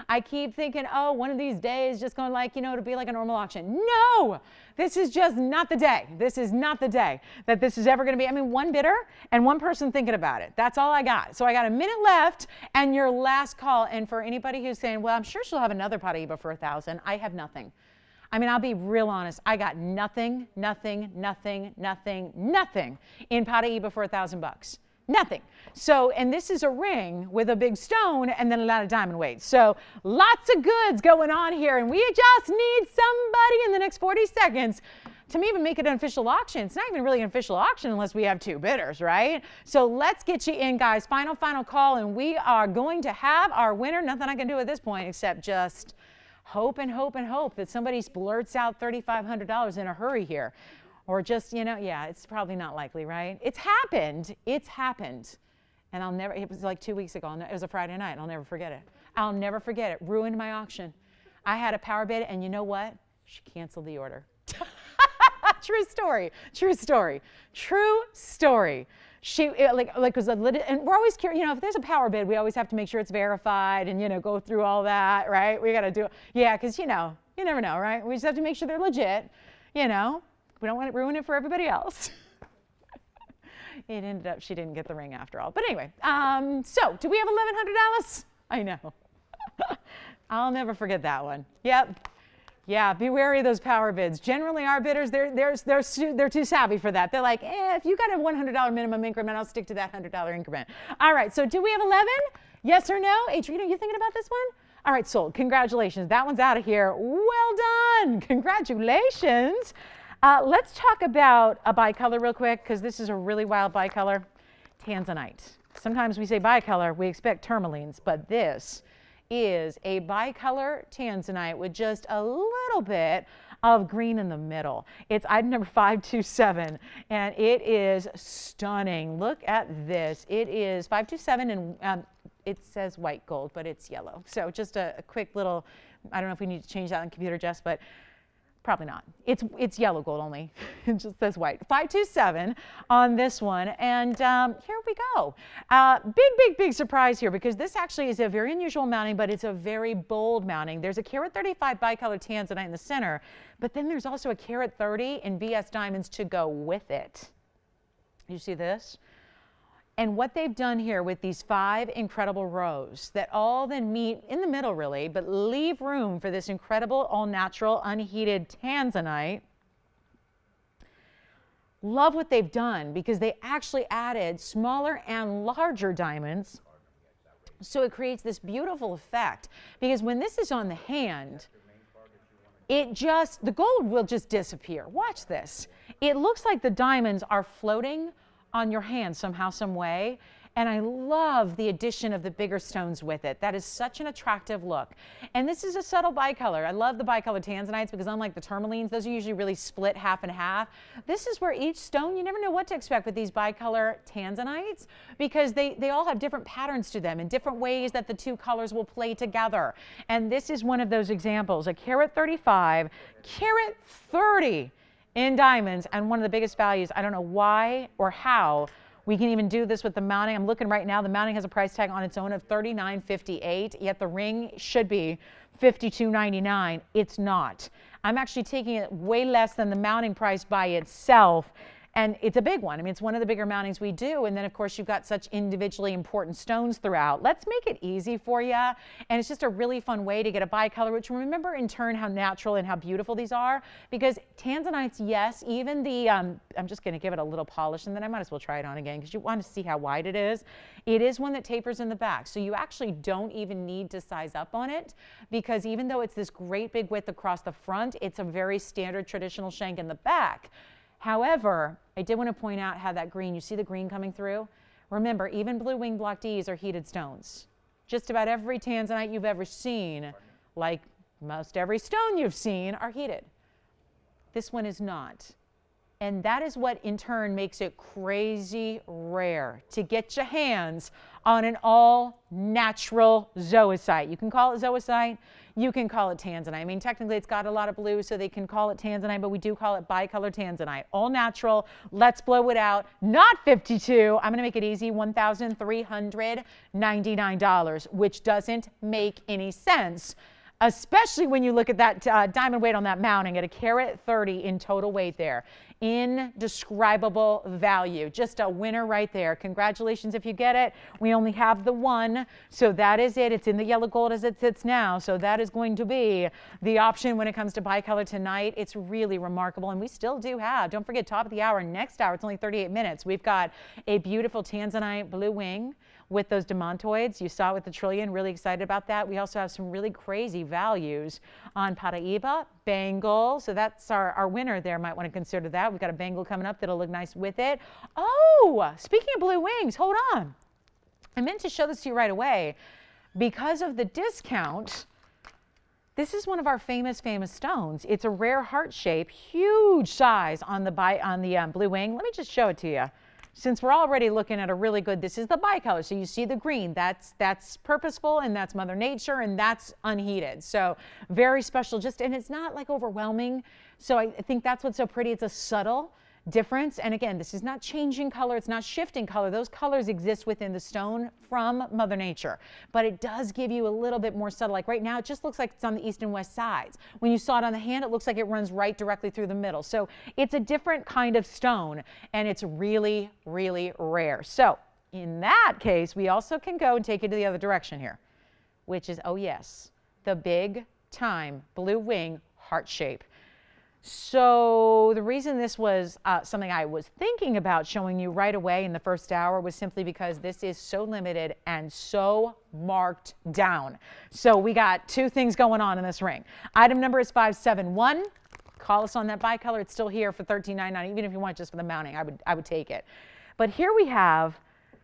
I keep thinking, oh, one of these days, just going like, to be like a normal auction. No, this is just not the day. This is not the day that this is ever going to be. I mean, one bidder and one person thinking about it. That's all I got. So I got a minute left and your last call. And for anybody who's saying, well, I'm sure she'll have another Paraíba for 1,000. I have nothing. I mean, I'll be real honest. I got nothing in Paraíba for $1,000. Nothing. So, and this is a ring with a big stone and then a lot of diamond weight. So lots of goods going on here, and we just need somebody in the next 40 seconds to even make it an official auction. It's not even really an official auction unless we have 2 bidders, right? So let's get you in, guys. Final call, and we are going to have our winner. Nothing I can do at this point except just hope and hope and hope that somebody splurts out $3,500 in a hurry here. Or just, yeah, it's probably not likely, right? It's happened. It's happened. And I'll never, it was like 2 weeks ago. It was a Friday night. I'll never forget it. I'll never forget it. Ruined my auction. I had a power bid, and you know what? She canceled the order. True story. True story. True story. She, was a little, and we're always curious, if there's a power bid, we always have to make sure it's verified and, go through all that, right? We got to do it. Yeah, because, you never know, right? We just have to make sure they're legit, We don't want to ruin it for everybody else. It ended up, she didn't get the ring after all. But anyway, so do we have $1,100? I know. I'll never forget that one. Yep. Yeah, be wary of those power bids. Generally, our bidders, they're too savvy for that. They're like, if you got a $100 minimum increment, I'll stick to that $100 increment. All right, so do we have 11? Yes or no? Adriana, you thinking about this one? All right, sold. Congratulations. That one's out of here. Well done. Congratulations. Let's talk about a bicolor real quick, because this is a really wild bicolor. Tanzanite. Sometimes we say bicolor, we expect tourmalines, but this is a bicolor tanzanite with just a little bit of green in the middle. It's item number 527, and it is stunning. Look at this. It is 527, and it says white gold, but it's yellow. So just a quick little, I don't know if we need to change that on computer, Jess, but probably not. It's yellow gold only. It just says white. 527 on this one. And here we go. Big surprise here, because this actually is a very unusual mounting, but it's a very bold mounting. There's a carat 35 bicolor tanzanite in the center, but then there's also a carat 30 in VS diamonds to go with it. You see this? And what they've done here with these 5 incredible rows that all then meet in the middle really, but leave room for this incredible all-natural unheated tanzanite. Love what they've done, because they actually added smaller and larger diamonds. So it creates this beautiful effect, because when this is on the hand, the gold will just disappear. Watch this. It looks like the diamonds are floating on your hand somehow, some way. And I love the addition of the bigger stones with it. That is such an attractive look. And this is a subtle bicolor. I love the bicolor tanzanites, because unlike the tourmalines, those are usually really split half and half. This is where each stone, you never know what to expect with these bicolor tanzanites, because they all have different patterns to them and different ways that the two colors will play together. And this is one of those examples, a carat 35, carat 30 in diamonds, and one of the biggest values. I don't know why or how we can even do this with the mounting. I'm looking right now, the mounting has a price tag on its own of $39.58, yet the ring should be $52.99. It's not. I'm actually taking it way less than the mounting price by itself. And it's a big one. I mean, it's one of the bigger mountings we do. And then, of course, you've got such individually important stones throughout. Let's make it easy for you. And it's just a really fun way to get a bicolor, which remember in turn how natural and how beautiful these are. Because tanzanites, yes, even the, I'm just going to give it a little polish, and then I might as well try it on again, because you want to see how wide it is. It is one that tapers in the back. So you actually don't even need to size up on it, because even though it's this great big width across the front, it's a very standard traditional shank in the back. However, I did want to point out how that green, you see the green coming through? Remember, even blue wing block Ds are heated stones. Just about every tanzanite you've ever seen, like most every stone you've seen, are heated. This one is not. And that is what in turn makes it crazy rare to get your hands on an all-natural zoisite. You can call it zoisite, you can call it tanzanite. I mean, technically it's got a lot of blue, so they can call it tanzanite, but we do call it bicolor tanzanite. All natural. Let's blow it out. Not $52. I'm going to make it easy. $1,399, which doesn't make any sense, especially when you look at that diamond weight on that mounting at a carat 30 in total weight there. Indescribable value. Just a winner right there. Congratulations if you get it. We only have the one, so that is it. It's in the yellow gold as it sits now, so that is going to be the option when it comes to bicolor tonight. It's really remarkable, and we still do have, don't forget, top of the hour, next hour, it's only 38 minutes. We've got a beautiful tanzanite blue wing with those demontoids. You saw it with the trillion, really excited about that. We also have some really crazy values on Paraiba, Bangle, so that's our winner there. Might want to consider that. We've got a Bangle coming up that'll look nice with it. Oh, speaking of blue wings, hold on. I meant to show this to you right away. Because of the discount, this is one of our famous stones. It's a rare heart shape, huge size on the blue wing. Let me just show it to you. Since we're already looking at a really good, this is the bicolor, so you see the green, that's purposeful, and that's Mother Nature, and that's unheated. So very special, and it's not like overwhelming. So I think that's what's so pretty. It's a subtle difference. And again, this is not changing color, it's not shifting color. Those colors exist within the stone from Mother Nature. But it does give you a little bit more subtle. Like right now, it just looks like it's on the east and west sides. When you saw it on the hand, it looks like it runs right directly through the middle. So it's a different kind of stone, and it's really, really rare. So in that case, we also can go and take it to the other direction here, which is, oh yes, the big time blue wing heart shape. So the reason this was something I was thinking about showing you right away in the first hour was simply because this is so limited and so marked down. So we got two things going on in this ring. Item number is 571. Call us on that bicolor. It's still here for $13.99. Even if you want it just for the mounting, I would take it. But here we have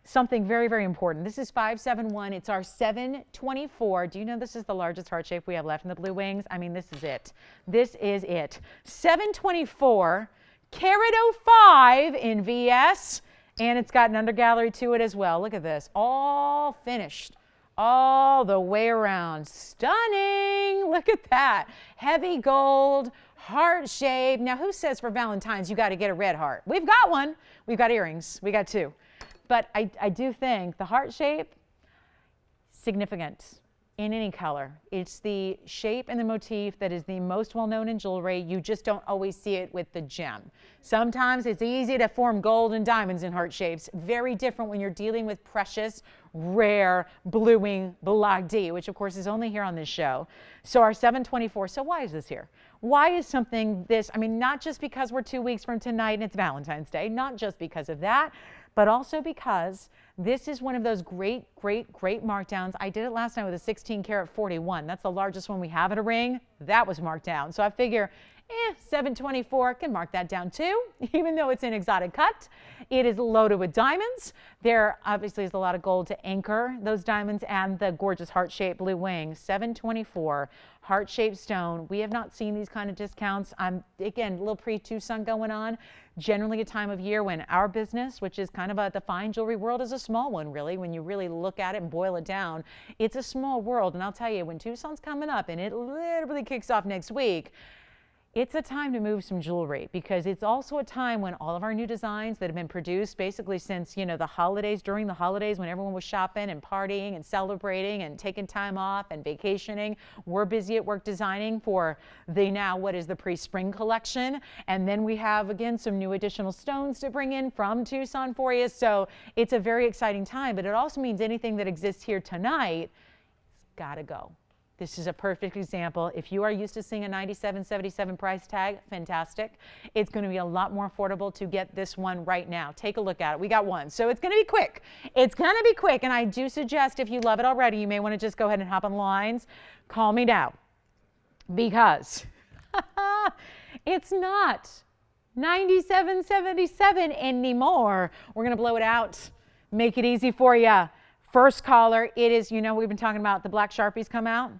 something very, very important. This is 571. It's our 724. Do you know this is the largest heart shape we have left in the blue wings? I mean, this is it. This is it. 724, carat 05 in VS, and it's got an undergallery to it as well. Look at this. All finished all the way around. Stunning. Look at that. Heavy gold, heart shape. Now, who says for Valentine's you got to get a red heart? We've got one. We've got earrings. We got two. But I do think the heart shape, significant in any color. It's the shape and the motif that is the most well-known in jewelry. You just don't always see it with the gem. Sometimes it's easy to form gold and diamonds in heart shapes. Very different when you're dealing with precious, rare, blue wing Black D, which of course is only here on this show. So our 724, so why is this here? Why is something this, I mean, not just because we're 2 weeks from tonight and it's Valentine's Day, not just because of that, but also because this is one of those great, great, great markdowns. I did it last night with a 16 karat 41. That's the largest one we have at a ring. That was marked down. So I figure, 724 can mark that down too, even though it's an exotic cut. It is loaded with diamonds. There obviously is a lot of gold to anchor those diamonds and the gorgeous heart-shaped blue wing. 724 heart-shaped stone. We have not seen these kind of discounts. Again, a little pre-Tucson going on. Generally a time of year when our business, which is kind of the fine jewelry world, is a small one really. When you really look at it and boil it down, it's a small world. And I'll tell you, when Tucson's coming up and it literally kicks off next week, it's a time to move some jewelry, because it's also a time when all of our new designs that have been produced basically since, you know, the holidays, during the holidays when everyone was shopping and partying and celebrating and taking time off and vacationing, we're busy at work designing for the now what is the pre-spring collection. And then we have, again, some new additional stones to bring in from Tucson for you. So it's a very exciting time, but it also means anything that exists here tonight, it's got to go. This is a perfect example. If you are used to seeing a $97.77 price tag, fantastic. It's going to be a lot more affordable to get this one right now. Take a look at it. We got one. So it's going to be quick. It's going to be quick. And I do suggest, if you love it already, you may want to just go ahead and hop on the lines. Call me now. Because it's not $97.77 anymore. We're going to blow it out. Make it easy for you. First caller, it is, you know, we've been talking about the black Sharpies come out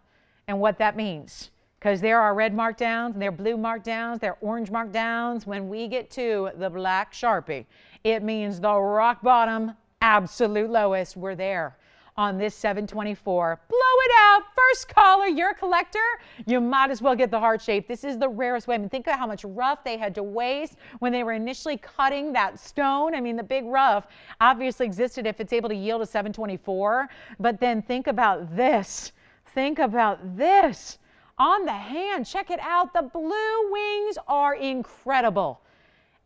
and what that means. Because there are red markdowns, and there are blue markdowns, there are orange markdowns. When we get to the black Sharpie, it means the rock bottom, absolute lowest. We're there on this 724. Blow it out. First caller, you're a collector. You might as well get the heart shape. This is the rarest way. I mean, think of how much rough they had to waste when they were initially cutting that stone. I mean, the big rough obviously existed if it's able to yield a 724. But then think about this. Think about this. On the hand, check it out. The blue wings are incredible.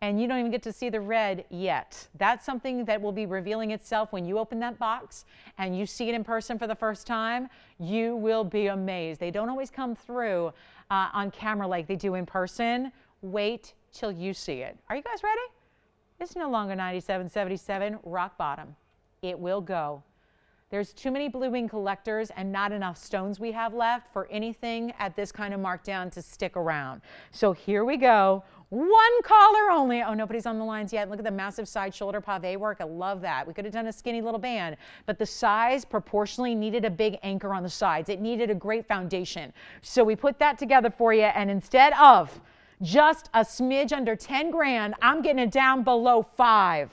And you don't even get to see the red yet. That's something that will be revealing itself when you open that box and you see it in person for the first time. You will be amazed. They don't always come through on camera like they do in person. Wait till you see it. Are you guys ready? It's no longer $97.77, rock bottom. It will go. There's too many blue wing collectors and not enough stones we have left for anything at this kind of markdown to stick around. So here we go. One caller only. Oh, nobody's on the lines yet. Look at the massive side shoulder pave work. I love that. We could have done a skinny little band, but the size proportionally needed a big anchor on the sides. It needed a great foundation. So we put that together for you, and instead of just a smidge under 10 grand, I'm getting it down below 5.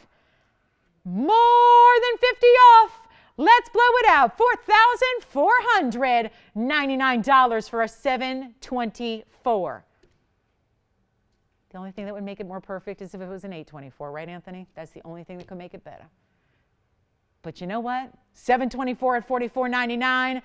More than 50 off. Let's blow it out. $4,499 for a 724. The only thing that would make it more perfect is if it was an 824, right, Anthony? That's the only thing that could make it better. But you know what? 724 at $44.99,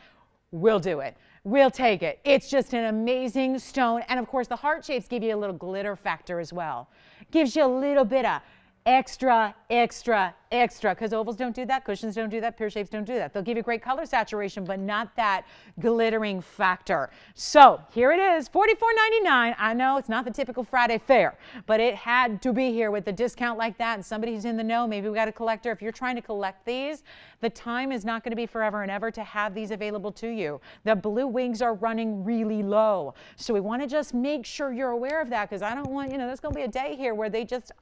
we'll do it. We'll take it. It's just an amazing stone. And of course, the heart shapes give you a little glitter factor as well. Gives you a little bit of extra, extra, extra, because ovals don't do that, cushions don't do that, pear shapes don't do that. They'll give you great color saturation, but not that glittering factor. So here it is, $44.99. I know it's not the typical Friday fare, but it had to be here with a discount like that. And somebody who's in the know, maybe we got a collector. If you're trying to collect these, the time is not going to be forever and ever to have these available to you. The blue wings are running really low. So we want to just make sure you're aware of that, because I don't want, there's going to be a day here where they just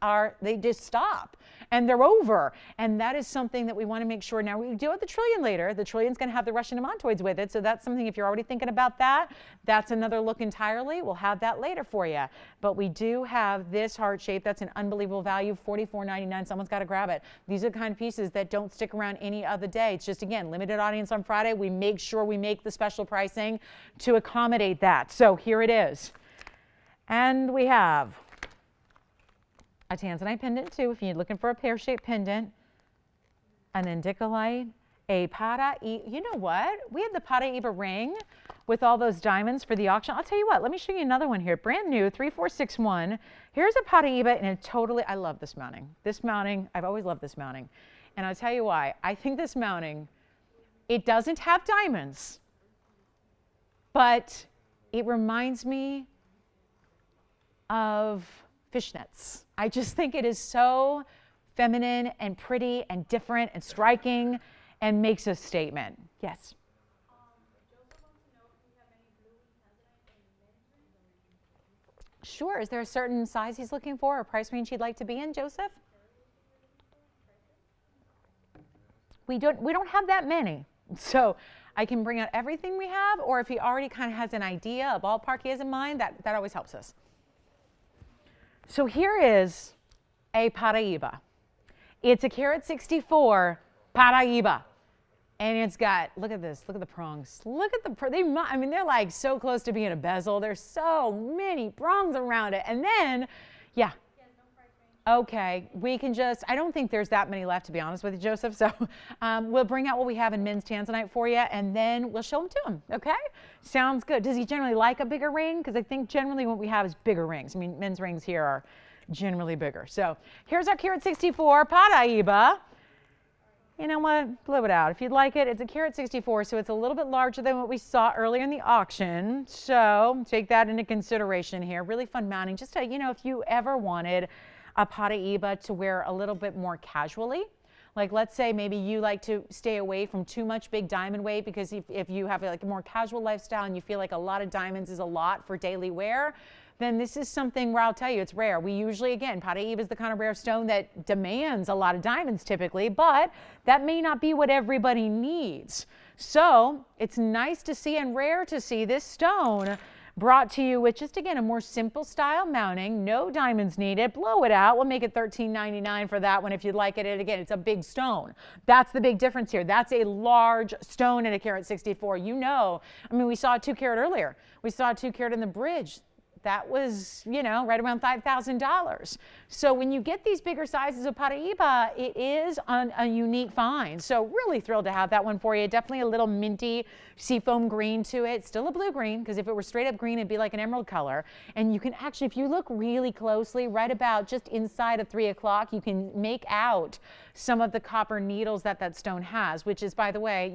stop and they're over. And that is something that we want to make sure. Now, we do have the trillion later. The trillion's going to have the Russian demontoids with it. So that's something, if you're already thinking about that, that's another look entirely. We'll have that later for you. But we do have this heart shape. That's an unbelievable value, $44.99. Someone's got to grab it. These are the kind of pieces that don't stick around any other day. It's just, again, limited audience on Friday. We make sure we make the special pricing to accommodate that. So here it is. And we have a Tanzanite pendant too, if you're looking for a pear-shaped pendant, an indicolite, a Paraíba. You know what? We had the Paraíba ring with all those diamonds for the auction. I'll tell you what, let me show you another one here. Brand new, 3461. Here's a Paraíba, and it totally, I love this mounting. This mounting, I've always loved this mounting. And I'll tell you why. I think this mounting, it doesn't have diamonds, but it reminds me of fishnets. I just think it is so feminine and pretty and different and striking and makes a statement. Yes? Joseph wants to know if you have any blue tanzanite in men's rings. Sure. Is there a certain size he's looking for or price range he'd like to be in, Joseph? We don't have that many. So I can bring out everything we have, or if he already kind of has an idea, a ballpark he has in mind, that always helps us. So here is a Paraíba. It's a carat 64 Paraíba. And it's got, look at this, look at the prongs. Look at they're like so close to being a bezel. There's so many prongs around it. And then, yeah. Okay, we can just, I don't think there's that many left, to be honest with you, Joseph. So we'll bring out what we have in men's Tanzanite for you, and then we'll show them to him, okay? Sounds good. Does he generally like a bigger ring? Because I think generally what we have is bigger rings. I mean, men's rings here are generally bigger. So here's our carat 64 Paraíba. You know what? Blow it out. If you'd like it, it's a carat 64, so it's a little bit larger than what we saw earlier in the auction. So take that into consideration here. Really fun mounting. Just to, if you ever wanted a Paraíba to wear a little bit more casually. Like, let's say maybe you like to stay away from too much big diamond weight, because if you have like a more casual lifestyle and you feel like a lot of diamonds is a lot for daily wear, then this is something where I'll tell you it's rare. We usually, again, Paraíba is the kind of rare stone that demands a lot of diamonds typically, but that may not be what everybody needs. So it's nice to see and rare to see this stone brought to you with just, again, a more simple style mounting, no diamonds needed. Blow it out. We'll make it $13.99 for that one if you'd like it. And again, it's a big stone. That's the big difference here. That's a large stone in a carat 64. I mean, we saw a 2 carat earlier. We saw a 2 carat in the bridge. That was, right around $5,000. So when you get these bigger sizes of Paraíba, it is a unique find. So really thrilled to have that one for you. Definitely a little minty seafoam green to it. Still a blue green, because if it were straight up green, it'd be like an emerald color. And you can actually, if you look really closely, right about just inside of 3 o'clock, you can make out some of the copper needles that stone has, which is, by the way,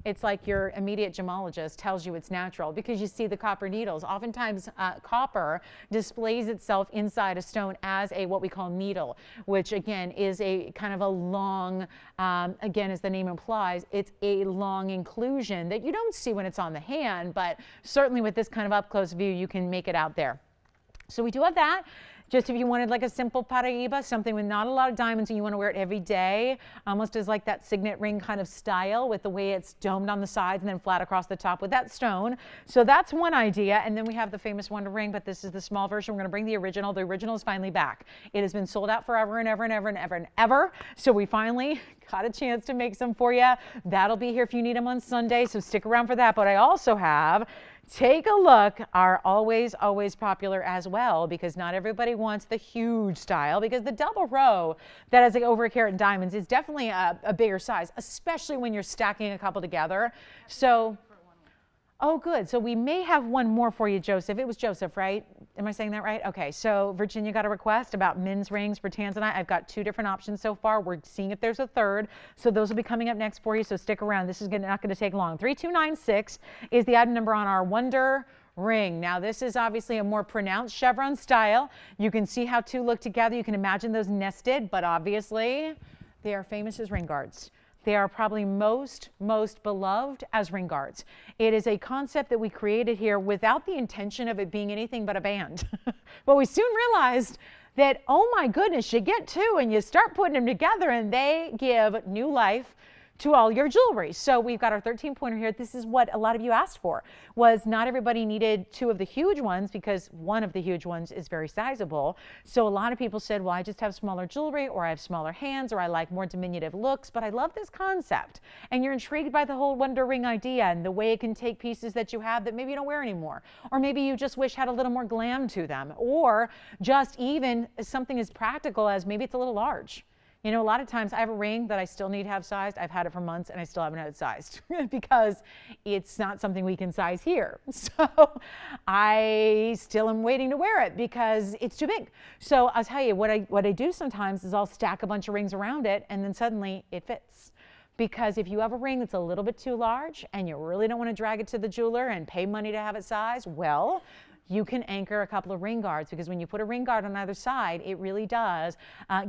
it's like your immediate gemologist tells you it's natural, because you see the copper needles. Oftentimes, copper displays itself inside a stone as what we call needle, which again is a kind of a long, again, as the name implies, it's a long inclusion that you don't see when it's on the hand, but certainly with this kind of up close view, you can make it out there. So we do have that. Just if you wanted like a simple Paraíba, something with not a lot of diamonds and you want to wear it every day, almost as like that signet ring kind of style with the way it's domed on the sides and then flat across the top with that stone. So that's one idea. And then we have the famous Wonder Ring, but this is the small version. We're going to bring the original. The original is finally back. It has been sold out forever and ever and ever and ever and ever. So we finally got a chance to make some for you. That'll be here if you need them on Sunday. So stick around for that. But I also have, take a look, are always popular as well, because not everybody wants the huge style, because the double row that has like over a carat in diamonds is definitely a bigger size, especially when you're stacking a couple together. So Oh, good. So we may have one more for you, Joseph. It was Joseph, right? Am I saying that right? Okay. So Virginia got a request about men's rings for Tanzanite. I've got 2 different options so far. We're seeing if there's a third. So those will be coming up next for you. So stick around. This is not going to take long. 3296 is the item number on our Wonder Ring. Now this is obviously a more pronounced chevron style. You can see how 2 look together. You can imagine those nested, but obviously they are famous as ring guards. They are probably most beloved as ring guards. It is a concept that we created here without the intention of it being anything but a band. But we soon realized that, oh my goodness, you get 2 and you start putting them together and they give new life to all your jewelry. So we've got our 13-pointer here. This is what a lot of you asked for, was not everybody needed 2 of the huge ones because one of the huge ones is very sizable. So a lot of people said, well, I just have smaller jewelry, or I have smaller hands, or I like more diminutive looks, but I love this concept. And you're intrigued by the whole Wonder Ring idea and the way it can take pieces that you have that maybe you don't wear anymore, or maybe you just wish had a little more glam to them, or just even something as practical as maybe it's a little large. You know, a lot of times I have a ring that I still need to have sized. I've had it for months and I still haven't had it sized because it's not something we can size here. So I still am waiting to wear it because it's too big. So I'll tell you what I do sometimes is I'll stack a bunch of rings around it and then suddenly it fits. Because if you have a ring that's a little bit too large and you really don't want to drag it to the jeweler and pay money to have it sized, well, you can anchor a couple of ring guards, because when you put a ring guard on either side, it really does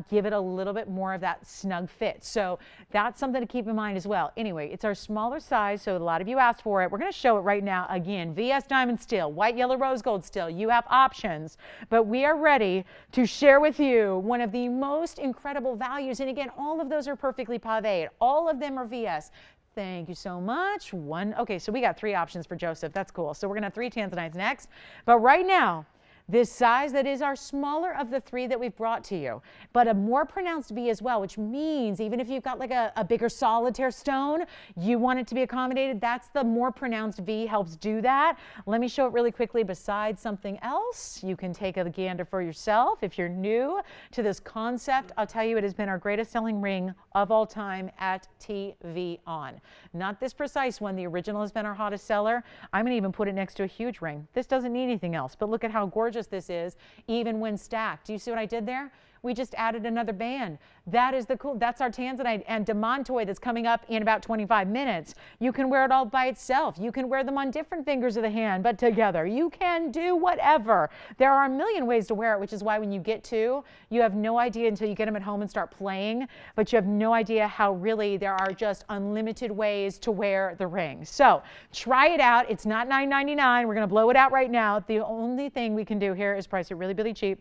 give it a little bit more of that snug fit. So that's something to keep in mind as well. Anyway, it's our smaller size, so a lot of you asked for it. We're going to show it right now. Again, VS diamond steel, white, yellow, rose gold steel. You have options, but we are ready to share with you one of the most incredible values. And again, all of those are perfectly paved. All of them are VS. Thank you so much. Okay, so we got 3 options for Joseph. That's cool. So we're going to have 3 Tanzanites next. But right now, this size that is our smaller of the 3 that we've brought to you, but a more pronounced V as well, which means even if you've got like a bigger solitaire stone, you want it to be accommodated, that's the more pronounced V helps do that. Let me show it really quickly. Besides something else, you can take a gander for yourself. If you're new to this concept, I'll tell you it has been our greatest selling ring of all time at TVON. Not this precise one. The original has been our hottest seller. I'm going to even put it next to a huge ring. This doesn't need anything else, but look at how gorgeous this is, even when stacked. Do you see what I did there? We just added another band. That is that's our Tanzanite and Demontoid that's coming up in about 25 minutes. You can wear it all by itself. You can wear them on different fingers of the hand, but together. You can do whatever. There are a million ways to wear it, which is why when you get 2, you have no idea until you get them at home and start playing, but you have no idea how really there are just unlimited ways to wear the ring. So try it out. It's not $9.99. We're going to blow it out right now. The only thing we can do here is price it really, really cheap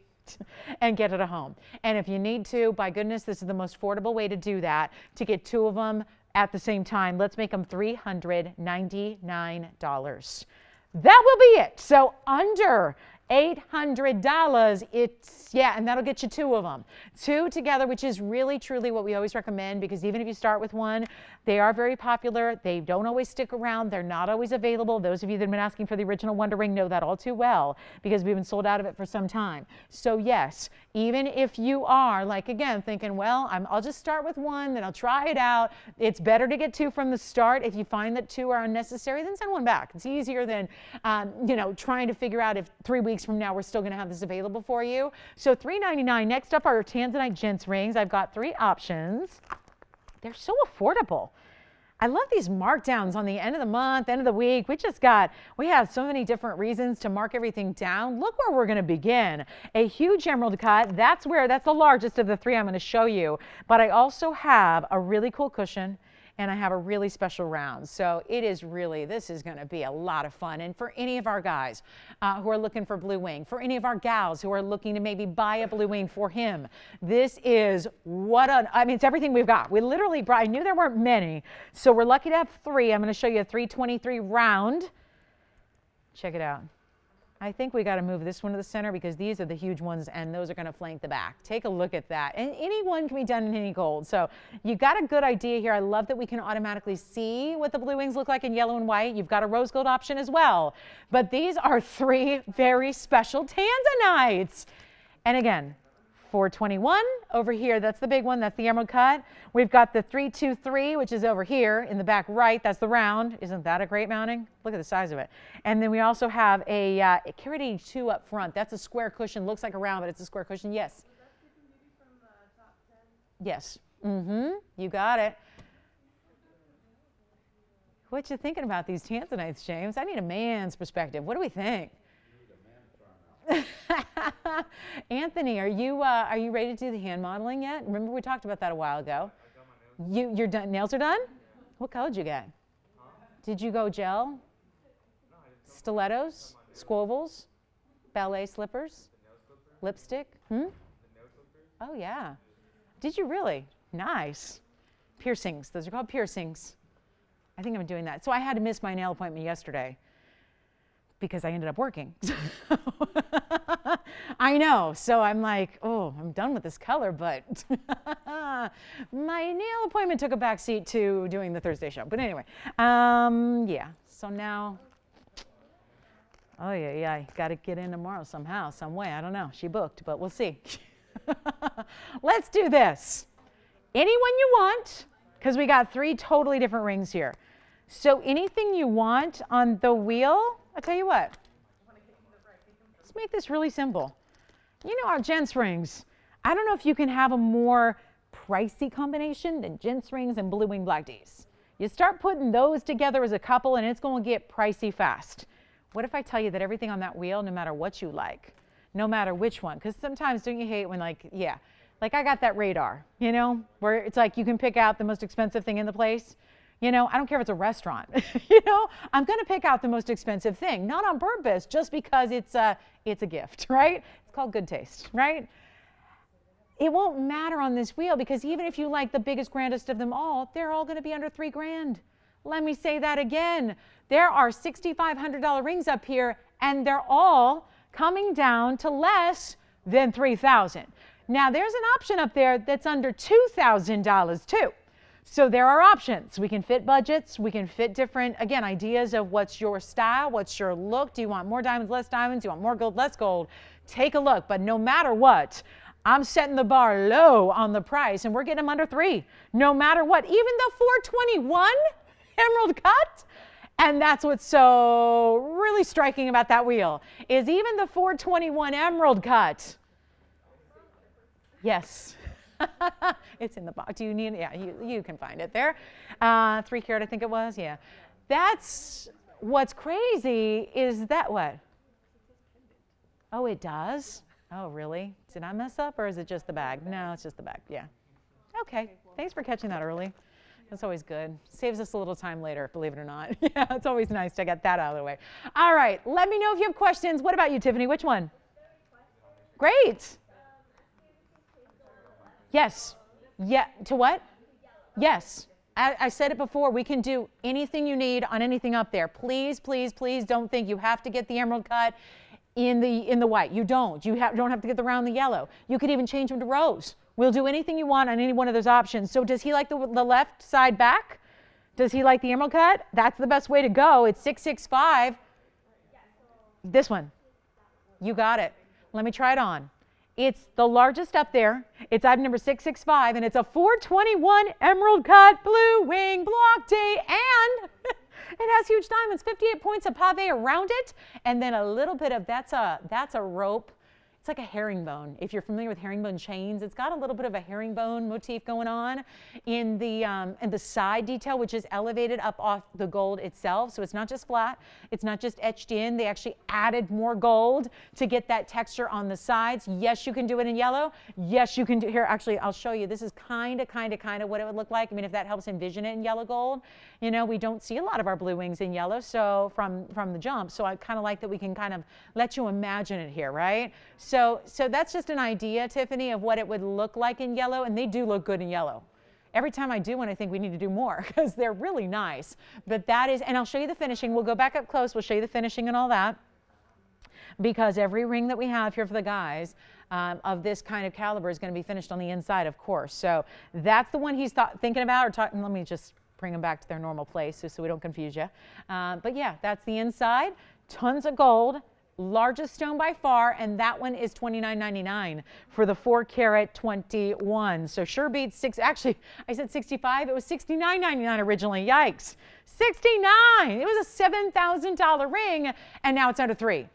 and get it at home. And if you need to, by goodness, this is the most affordable way to do that, to get 2 of them at the same time. Let's make them $399. That will be it. So under $800, and that'll get you 2 of them. 2 together, which is really, truly what we always recommend, because even if you start with one, they are very popular. They don't always stick around. They're not always available. Those of you that have been asking for the original Wonder Ring know that all too well, because we've been sold out of it for some time. So yes, even if you are, like, again, thinking, well, I'll just start with one, then I'll try it out. It's better to get 2 from the start. If you find that 2 are unnecessary, then send one back. It's easier than, trying to figure out if 3 weeks from now we're still going to have this available for you. So $399. Next up are Tanzanite gents rings. I've got 3 options. They're so affordable. I love these markdowns on the end of the month, end of the week. We have so many different reasons to mark everything down. Look where we're going to begin. A huge emerald cut. That's the largest of the 3 I'm going to show you. But I also have a really cool cushion, and I have a really special round. So this is going to be a lot of fun. And for any of our guys who are looking for blue wing, for any of our gals who are looking to maybe buy a blue wing for him, this is it's everything we've got. We literally I knew there weren't many, so we're lucky to have 3. I'm going to show you a 323 round. Check it out. I think we got to move this one to the center because these are the huge ones and those are going to flank the back. Take a look at that. And any one can be done in any gold. So you got a good idea here. I love that we can automatically see what the blue wings look like in yellow and white. You've got a rose gold option as well. But these are 3 very special Tanzanites. And again, 421 over here. That's the big one. That's the emerald cut. We've got the 323, which is over here in the back right. That's the round. Isn't that a great mounting? Look at the size of it. And then we also have a Carat 82 up front. That's a square cushion. Looks like a round, but it's a square cushion. Yes. From top 10. Yes. You got it. What you thinking about these tanzanites, James? I need a man's perspective. What do we think? Anthony, are you ready to do the hand modeling yet? Remember we talked about that a while ago. I got my nails. Your nails are done? Yeah. What color did you get? Huh? Did you go gel, No, I didn't go. stilettos, My nails. squovels, ballet slippers, The nail clippers. lipstick? The nail clippers. Oh yeah. Did you really? Nice. Piercings. Those are called piercings. I think I'm doing that. So I had to miss my nail appointment yesterday because I ended up working. I know. So I'm like, oh, I'm done with this color, but my nail appointment took a backseat to doing the Thursday show. But anyway, yeah. So now, oh yeah, got to get in tomorrow somehow, some way. I don't know. She booked, but we'll see. Let's do this. Anyone you want, because we got 3 totally different rings here. So anything you want on the wheel, I'll tell you what. Let's make this really simple. You know our gents rings. I don't know if you can have a more pricey combination than gents rings and blue wing black Ds. You start putting those together as a couple and it's going to get pricey fast. What if I tell you that everything on that wheel, no matter what you like, no matter which one, because sometimes don't you hate when like I got that radar, you know, where it's like you can pick out the most expensive thing in the place. You know, I don't care if it's a restaurant, you know, I'm going to pick out the most expensive thing, not on purpose, just because it's a gift, right? It's called good taste, right? It won't matter on this wheel because even if you like the biggest, grandest of them all, they're all going to be under $3 grand. Let me say that again. There are $6,500 rings up here and they're all coming down to less than $3,000. Now there's an option up there that's under $2,000 too. So there are options. We can fit budgets. We can fit different, again, ideas of what's your style, what's your look. Do you want more diamonds, less diamonds? Do you want more gold, less gold? Take a look. But no matter what, I'm setting the bar low on the price and we're getting them under $3. No matter what, even the 421 emerald cut. And that's what's so really striking about that wheel is even the 421 emerald cut. Yes. It's in the box. Do you need it? Yeah, you can find it there. 3 carat, I think it was. Yeah. That's what's crazy is that what? Oh, it does? Oh, really? Did I mess up or is it just the bag? No, it's just the bag. Yeah. Okay. Thanks for catching that early. That's always good. Saves us a little time later, believe it or not. Yeah, it's always nice to get that out of the way. All right. Let me know if you have questions. What about you, Tiffany? Which one? Great. Yes. Yeah. To what? Yes. I said it before. We can do anything you need on anything up there. Please, please, please don't think you have to get the emerald cut in the white. You don't. You don't have to get the round the yellow. You could even change them to rose. We'll do anything you want on any one of those options. So does he like the left side back? Does he like the emerald cut? That's the best way to go. It's 665. This one. You got it. Let me try it on. It's the largest up there. It's item number 665, and it's a 421 emerald cut blue wing block D, and it has huge diamonds, 58 points of pave around it, and then a little bit of, that's a rope. It's like a herringbone. If you're familiar with herringbone chains, it's got a little bit of a herringbone motif going on in the side detail, which is elevated up off the gold itself. So it's not just flat. It's not just etched in. They actually added more gold to get that texture on the sides. Yes, you can do it in yellow. Yes, you can do, here, actually, I'll show you. This is kind of what it would look like. I mean, if that helps envision it in yellow gold. You know, we don't see a lot of our blue wings in yellow, so from the jump. So I kind of like that we can kind of let you imagine it here, right? So that's just an idea, Tiffany, of what it would look like in yellow, and they do look good in yellow. Every time I do one, I think we need to do more because they're really nice. But that is, and I'll show you the finishing. We'll go back up close. We'll show you the finishing and all that, because every ring that we have here for the guys of this kind of caliber is going to be finished on the inside, of course. So that's the one he's thinking about or talking. Let me just bring them back to their normal place so we don't confuse you. But yeah, that's the inside. Tons of gold. largest stone by far, and that one is $29.99 for the 4 carat 21. So sure beats actually I said 65, it was $69.99 originally. Yikes. 69. It was a $7,000 ring, and now it's under 3.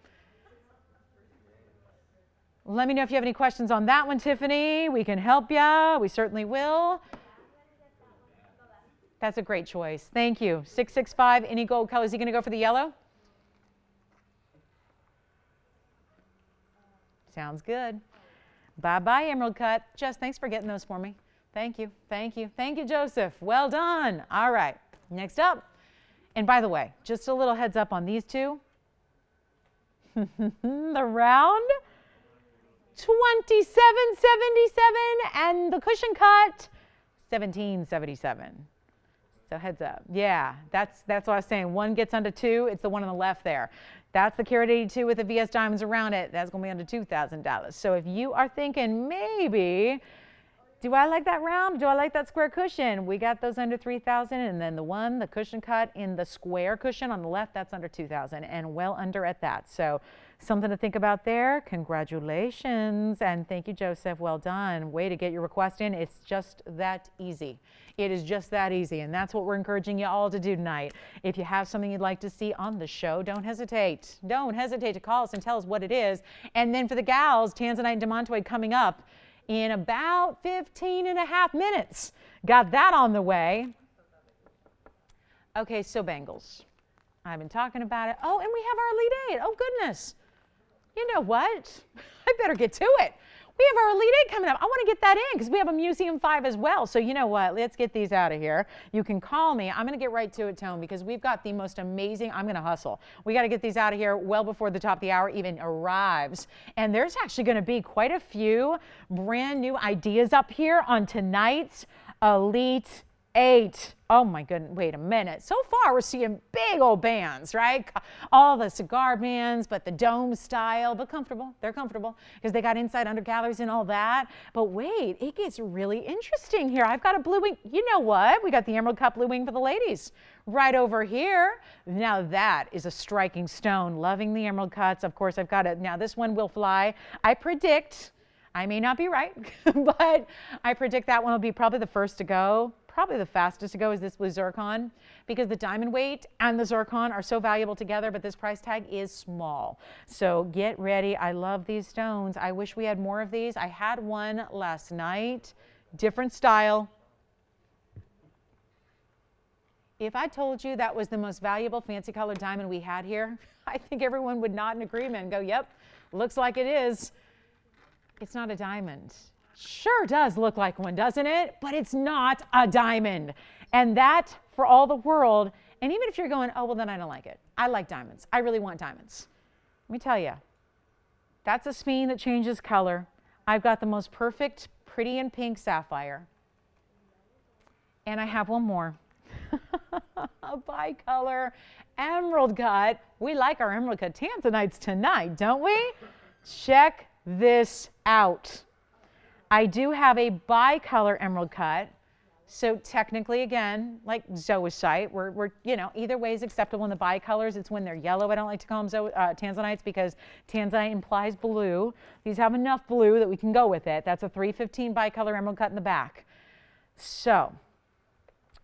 Let me know if you have any questions on that one, Tiffany. We can help you. We certainly will. That's a great choice. Thank you. 665, any gold color. Is he going to go for the yellow? Sounds good. Bye-bye, Emerald Cut. Jess, thanks for getting those for me. Thank you. Thank you. Thank you, Joseph. Well done. All right. Next up. And by the way, just a little heads up on these two. The round, $27.77, and the cushion cut, $17.77. So heads up. Yeah, that's what I was saying. One gets under 2. It's the one on the left there. That's the carat 82 with the VS diamonds around it. That's going to be under $2,000. So if you are thinking maybe, do I like that round? Do I like that square cushion? We got those under $3,000, and then the cushion cut in the square cushion on the left, that's under $2,000 and well under at that. So something to think about there. Congratulations, and thank you, Joseph. Well done. Way to get your request in. It's just that easy. It is just that easy, and that's what we're encouraging you all to do tonight. If you have something you'd like to see on the show, don't hesitate. Don't hesitate to call us and tell us what it is. And then for the gals, Tanzanite and demantoid coming up in about 15.5 minutes. Got that on the way. Okay, so bangles. I've been talking about it. Oh, and we have our Elite 8. Oh, goodness. You know what? I better get to it. We have our Elite 8 coming up. I want to get that in because we have a Museum 5 as well. So you know what? Let's get these out of here. You can call me. I'm going to get right to it, Tone, because we've got the most amazing. I'm going to hustle. We got to get these out of here well before the top of the hour even arrives. And there's actually going to be quite a few brand new ideas up here on tonight's Elite 8. Oh my goodness, wait a minute. So far we're seeing big old bands, right? All the cigar bands, but the dome style, but comfortable. They're comfortable because they got inside under galleries and all that. But wait, it gets really interesting here. I've got a blue wing. You know what? We got the Emerald Cut blue wing for the ladies right over here. Now that is a striking stone. Loving the Emerald Cuts. Of course, I've got it. Now this one will fly. I predict, I may not be right, but I predict that one will be probably the first to go. Probably the fastest to go is this blue zircon because the diamond weight and the zircon are so valuable together, but this price tag is small. So get ready. I love these stones. I wish we had more of these. I had one last night, different style. If I told you that was the most valuable fancy colored diamond we had here, I think everyone would nod in agreement and go, yep, looks like it is. It's not a diamond. Sure does look like one, doesn't it? But it's not a diamond. And that, for all the world, and even if you're going, oh, well, then I don't like it. I like diamonds. I really want diamonds. Let me tell you, that's a speen that changes color. I've got the most perfect pretty and pink sapphire. And I have one more. A bicolor emerald cut. We like our emerald cut tanzanites tonight, don't we? Check this out. I do have a bicolor emerald cut. So technically, again, like zoisite, we're you know, either way is acceptable in the bicolors. It's when they're yellow. I don't like to call them tanzanites because tanzanite implies blue. These have enough blue that we can go with it. That's a 315 bicolor emerald cut in the back. So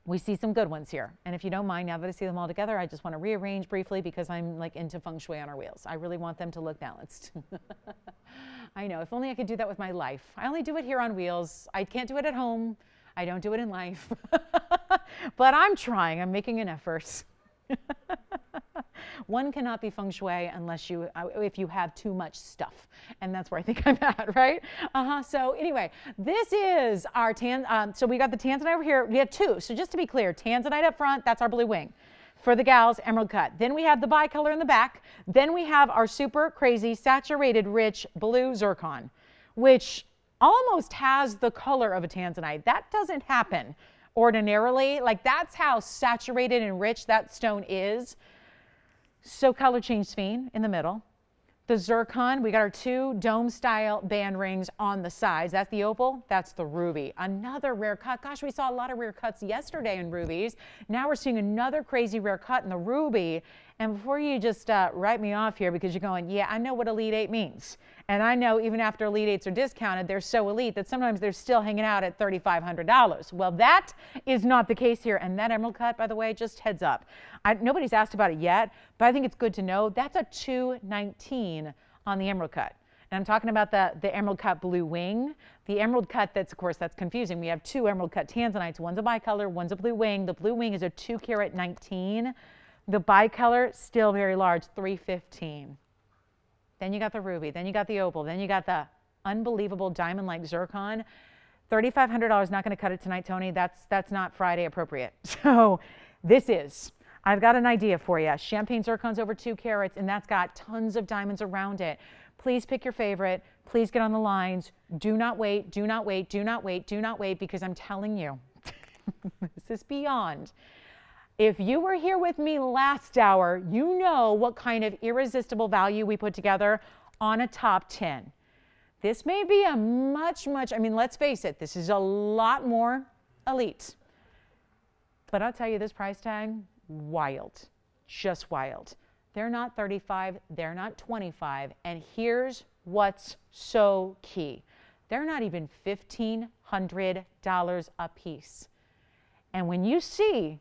we see some good ones here. And if you don't mind, now that I see them all together, I just want to rearrange briefly because I'm like into feng shui on our wheels. I really want them to look balanced. I know, if only I could do that with my life. I only do it here on wheels. I can't do it at home. I don't do it in life. But I'm trying. I'm making an effort. One cannot be feng shui unless if you have too much stuff. And that's where I think I'm at, right? So anyway, this is our so we got the tanzanite over here. We have two. So just to be clear, tanzanite up front, that's our blue wing. For the gals, emerald cut. Then we have the bicolor in the back. Then we have our super crazy saturated rich blue zircon, which almost has the color of a tanzanite. That doesn't happen ordinarily. Like that's how saturated and rich that stone is. So color change sphen in the middle. The zircon, we got our two dome style band rings on the sides. That's the opal, that's the ruby. Another rare cut. Gosh, we saw a lot of rare cuts yesterday in rubies. Now we're seeing another crazy rare cut in the ruby. And before you just write me off here because you're going, yeah, I know what Elite 8 means. And I know even after Elite 8s are discounted, they're so elite that sometimes they're still hanging out at $3,500. Well, that is not the case here. And that emerald cut, by the way, just heads up. Nobody's asked about it yet, but I think it's good to know. That's a $219 on the emerald cut. And I'm talking about the emerald cut blue wing. The emerald cut, that's, of course, that's confusing. We have two emerald cut tanzanites. One's a bicolor, one's a blue wing. The blue wing is a 2 carat 19. The bicolor, still very large, $315. Then you got the ruby, then you got the opal, then you got the unbelievable diamond-like zircon. $3,500, not going to cut it tonight, Tony. That's not Friday appropriate. So this is. I've got an idea for you. Champagne zircon's over 2 carats, and that's got tons of diamonds around it. Please pick your favorite. Please get on the lines. Do not wait, do not wait, do not wait, do not wait, because I'm telling you, this is beyond. If you were here with me last hour, you know what kind of irresistible value we put together on a top 10. This may be a much, I mean, let's face it, this is a lot more elite. But I'll tell you, this price tag, wild, just wild. They're not 35, they're not 25, and here's what's so key. They're not even $1,500 a piece. And when you see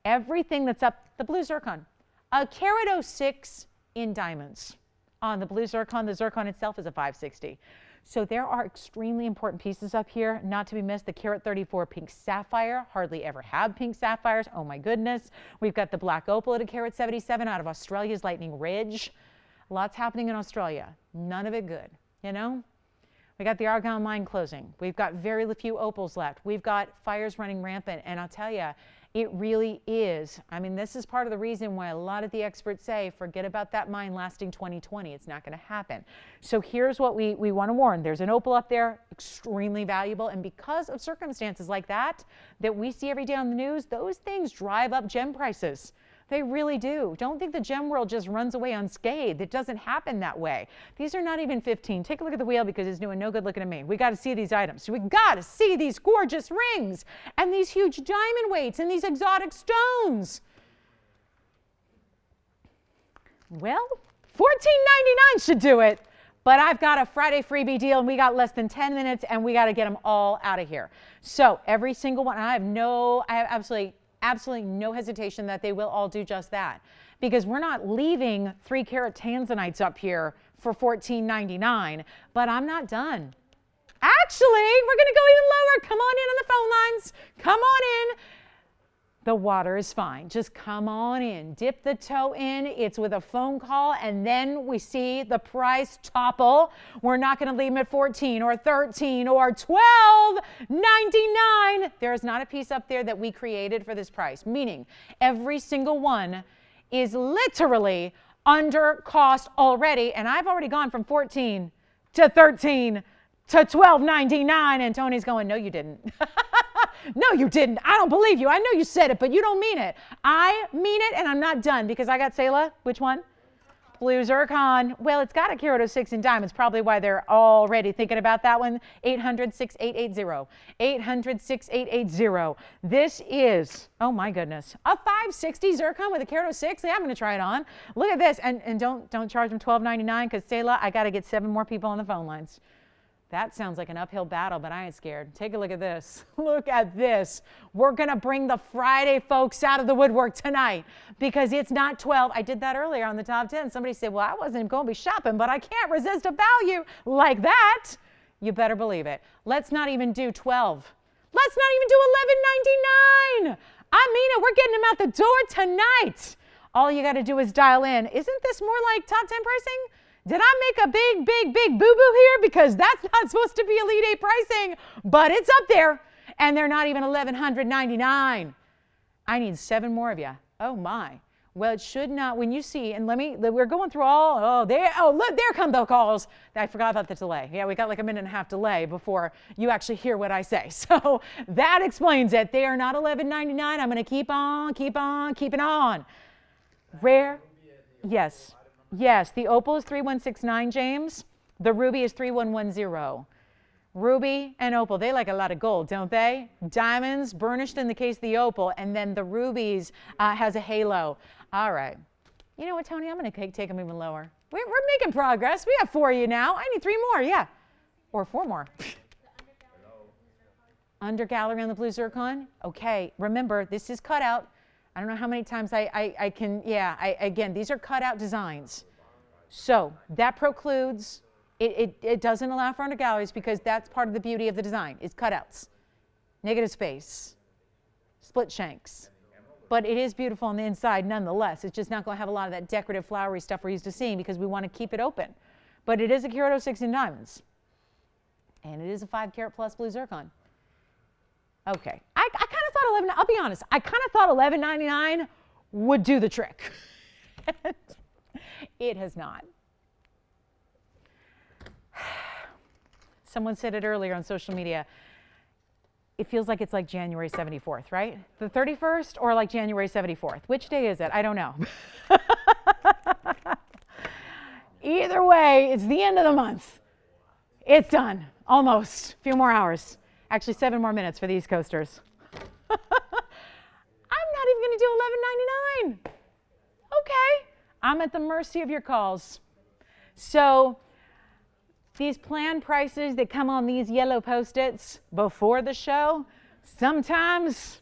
everything that's up, the blue zircon, a carat 06 in diamonds. On the blue zircon, the zircon itself is a 560. So there are extremely important pieces up here, not to be missed. The carat 34 pink sapphire, hardly ever have pink sapphires. Oh my goodness. We've got the black opal at a carat 77 out of Australia's Lightning Ridge. Lots happening in Australia. None of it good, you know? We got the Argyle mine closing. We've got very few opals left. We've got fires running rampant. And I'll tell you, it really is. I mean, this is part of the reason why a lot of the experts say, forget about that mine lasting 2020. It's not going to happen. So here's what we want to warn. There's an opal up there, extremely valuable. And because of circumstances like that we see every day on the news, those things drive up gem prices. They really do. Don't think the gem world just runs away unscathed. It doesn't happen that way. These are not even 15. Take a look at the wheel because it's doing no good looking at me. We got to see these items. We got to see these gorgeous rings and these huge diamond weights and these exotic stones. Well, $14.99 should do it. But I've got a Friday freebie deal, and we got less than 10 minutes, and we got to get them all out of here. So every single one, and I have absolutely no hesitation that they will all do just that, because we're not leaving 3 carat tanzanites up here for $14.99, but I'm not done. Actually, we're going to go even lower. Come on in on the phone lines. Come on in. The water is fine. Just come on in. Dip the toe in. It's with a phone call, and then we see the price topple. We're not going to leave them at 14 or 13 or $12.99. There's not a piece up there that we created for this price, meaning every single one is literally under cost already, and I've already gone from 14 to 13 to $12.99, and Tony's going, no, you didn't. No, you didn't. I don't believe you. I know you said it, but you don't mean it. I mean it, and I'm not done because I got Selah. Which one? Blue zircon. Well, it's got a carat 06 in diamonds, probably why they're already thinking about that one. 800-6880. 800-6880. This is, oh my goodness, a 560 zircon with a carat 06. Yeah, I'm going to try it on. Look at this, and don't charge them $12.99 because Selah, I got to get 7 more people on the phone lines. That sounds like an uphill battle, but I ain't scared. Take a look at this. Look at this. We're going to bring the Friday folks out of the woodwork tonight because it's not 12. I did that earlier on the top 10. Somebody said, well, I wasn't going to be shopping, but I can't resist a value like that. You better believe it. Let's not even do 12. Let's not even do $11.99. I mean it. We're getting them out the door tonight. All you got to do is dial in. Isn't this more like top 10 pricing? Did I make a big boo-boo here? Because that's not supposed to be Elite 8 pricing, but it's up there, and they're not even $1,199. I need 7 more of you. Oh, my. Well, it should not, when you see, and we're going through look, there come the calls. I forgot about the delay. Yeah, we got like a minute and a half delay before you actually hear what I say. So that explains it. They are not $11.99. I'm going to keep on keeping on. Rare, yes. Yes, the opal is 3169, James. The ruby is 3110. Ruby and opal, they like a lot of gold, don't they? Diamonds, burnished in the case of the opal, and then the rubies has a halo. All right. You know what, Tony? I'm going to take them even lower. We're making progress. We have 4 of you now. I need 3 more, yeah. Or 4 more. Under gallery on the blue zircon. Okay, remember, this is cut out. I don't know how many times I can, yeah, again, these are cut out designs. So that precludes, it doesn't allow for under galleries because that's part of the beauty of the design, is cutouts. Negative space, split shanks. But it is beautiful on the inside nonetheless. It's just not going to have a lot of that decorative flowery stuff we're used to seeing because we want to keep it open. But it is a carat 016 diamonds. And it is a 5 carat plus blue zircon. Okay, I kind of thought 11, I'll be honest, I kind of thought $11.99 would do the trick. It has not. Someone said it earlier on social media. It feels like it's like January 74th, right? The 31st or like January 74th? Which day is it? I don't know. Either way, it's the end of the month. It's done, almost. A few more hours. Actually, 7 more minutes for the East Coasters. I'm not even going to do $11.99. Okay. I'm at the mercy of your calls. So these plan prices that come on these yellow Post-its before the show, sometimes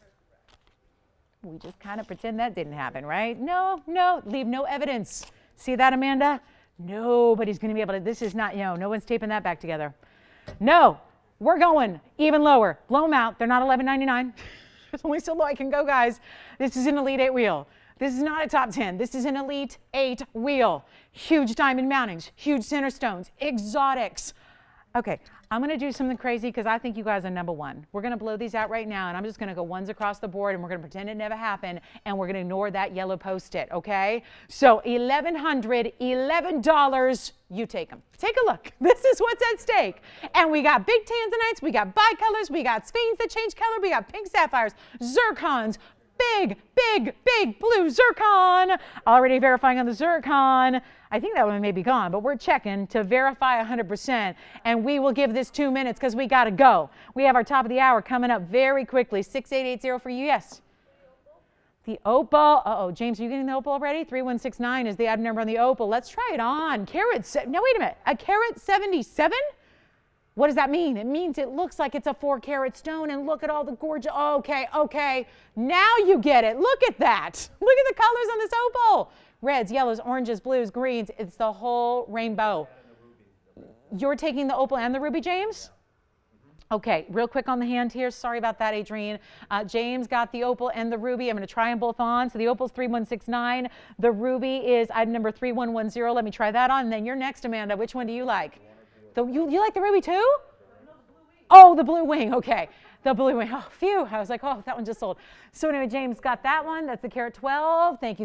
we just kind of pretend that didn't happen, right? No, leave no evidence. See that, Amanda? Nobody's going to be able to, this is not, no one's taping that back together. No. We're going even lower. Blow them out. They're not $11.99. There's only so low I can go, guys. This is an Elite 8 wheel. This is not a top 10. This is an Elite 8 wheel. Huge diamond mountings, huge center stones, exotics. Okay, I'm going to do something crazy because I think you guys are number one. We're going to blow these out right now, and I'm just going to go ones across the board, and we're going to pretend it never happened, and we're going to ignore that yellow Post-it, okay? So $1,111, you take them. Take a look. This is what's at stake. And we got big tanzanites, we got bicolors, we got sphines that change color, we got pink sapphires, zircons, big blue zircon. Already verifying on the zircon. I think that one may be gone, but we're checking to verify 100%. And we will give this 2 minutes because we got to go. We have our top of the hour coming up very quickly. 6880 for you. Yes. The opal. Uh-oh, James, are you getting the opal already? 3169 is the item number on the opal. Let's try it on. No, wait a minute. A carat 77? What does that mean? It means it looks like it's a 4 carat stone, and look at all the gorgeous, okay. Now you get it. Look at that. Look at the colors on this opal. Reds, yellows, oranges, blues, greens. It's the whole rainbow. You're taking the opal and the ruby, James? Okay, real quick on the hand here. Sorry about that, Adrienne. James got the opal and the ruby. I'm going to try them both on. So the opal's 3169. The ruby is item number 3110. Let me try that on. And then you're next, Amanda. Which one do you like? You like the ruby too? Oh, the blue wing. Okay. The blue wing. Oh, phew. I was like, oh, that one just sold. So anyway, James got that one. That's the carat 12. Thank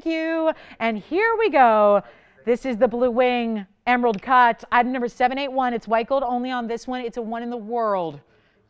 you. And here we go. This is the blue wing emerald cut. Item number 781. It's white gold only on this one. It's a one in the world.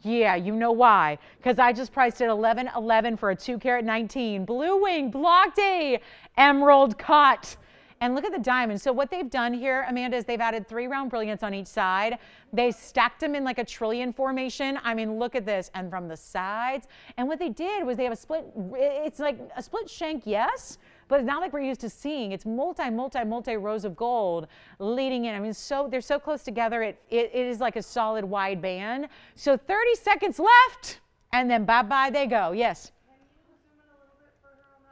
Yeah, you know why. Because I just priced it $11.11 for a 2 carat 19. Blue wing block day emerald cut. And look at the diamonds. So what they've done here, Amanda, is they've added 3 round brilliants on each side. They stacked them in like a trillion formation. I mean, look at this. And from the sides. And what they did was they have a split, it's like a split shank, yes, but it's not like we're used to seeing. It's multi rows of gold leading in. I mean, they're so close together. It is like a solid wide band. So 30 seconds left, and then bye-bye they go. Yes.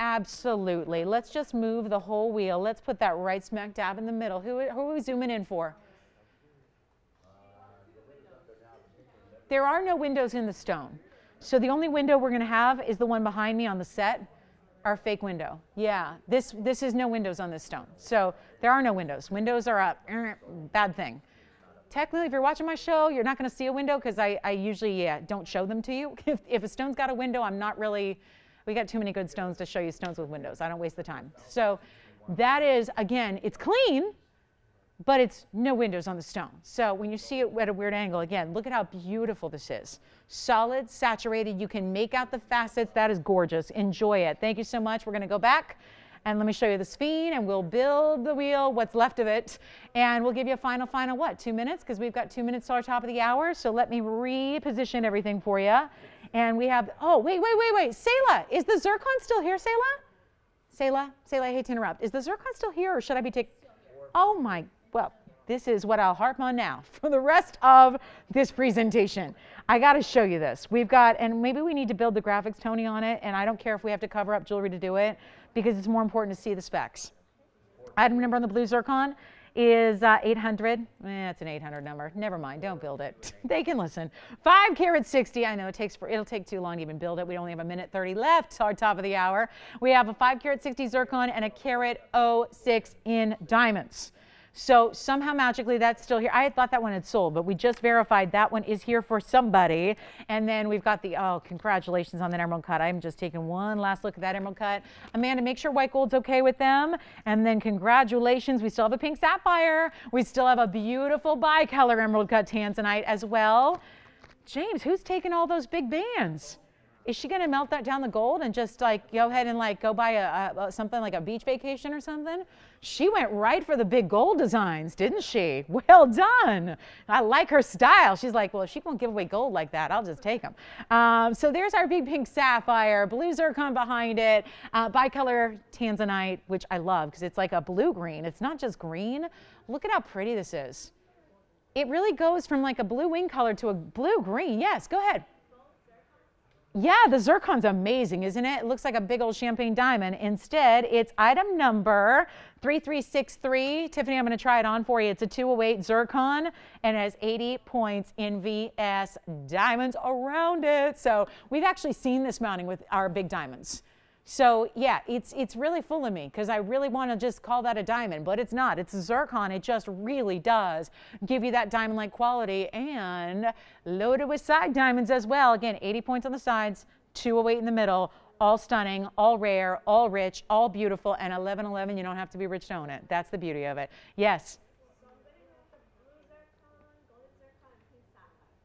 Absolutely. Let's just move the whole wheel. Let's put that right smack dab in the middle. Who are we zooming in for? There are no windows in the stone. So the only window we're going to have is the one behind me on the set, our fake window. Yeah, this is no windows on this stone. So there are no windows. Windows are a bad thing. Technically, if you're watching my show, you're not going to see a window because I usually don't show them to you. If a stone's got a window, I'm not really... We got too many good stones to show you stones with windows. I don't waste the time. So that is, again, it's clean, but it's no windows on the stone. So when you see it at a weird angle, again, look at how beautiful this is. Solid, saturated. You can make out the facets. That is gorgeous. Enjoy it. Thank you so much. We're going to go back and let me show you the sphene, and we'll build the wheel, what's left of it, and we'll give you a final, what, 2 minutes? Because we've got 2 minutes to our top of the hour. So let me reposition everything for you. And we have, oh, wait. Selah, is the zircon still here, Selah? Selah, I hate to interrupt. Is the zircon still here or should I be taking? Oh my, well, this is what I'll harp on now for the rest of this presentation. I got to show you this. We've got, and maybe we need to build the graphics, Tony, on it. And I don't care if we have to cover up jewelry to do it because it's more important to see the specs. Item number on the blue zircon is 800. It's an 800 number. Never mind. Don't build it. They can listen. 5 carat 60. I know it'll take too long to even build it. We only have 1:30 left. Our top of the hour. We have a 5 carat 60 zircon and a carat 06 in diamonds. So somehow magically that's still here. I had thought that one had sold, but we just verified that one is here for somebody. And then we've got the, oh, congratulations on that emerald cut. I'm just taking one last look at that emerald cut. Amanda, make sure white gold's okay with them. And then congratulations, we still have a pink sapphire. We still have a beautiful bicolor emerald cut tanzanite as well. James, who's taking all those big bands? Is she going to melt that down the gold and just like go ahead and like go buy something like a beach vacation or something? She went right for the big gold designs, didn't she? Well done. I like her style. She's like, well, if she won't give away gold like that, I'll just take them. So there's our big pink sapphire, blue zircon behind it, bicolor tanzanite, which I love because it's like a blue-green. It's not just green. Look at how pretty this is. It really goes from like a blue wing color to a blue-green. Yes, go ahead. Yeah, the zircon's amazing, isn't it? It looks like a big old champagne diamond. Instead, it's item number 3363. Tiffany, I'm going to try it on for you. It's a 208 zircon and it has 80 points in VS diamonds around it. So we've actually seen this mounting with our big diamonds. So yeah, it's really fooling me because I really want to just call that a diamond, but it's not. It's a zircon. It just really does give you that diamond-like quality and loaded with side diamonds as well. Again, 80 points on the sides, 208 in the middle, all stunning, all rare, all rich, all beautiful, and 1111, you don't have to be rich to own it. That's the beauty of it. Yes?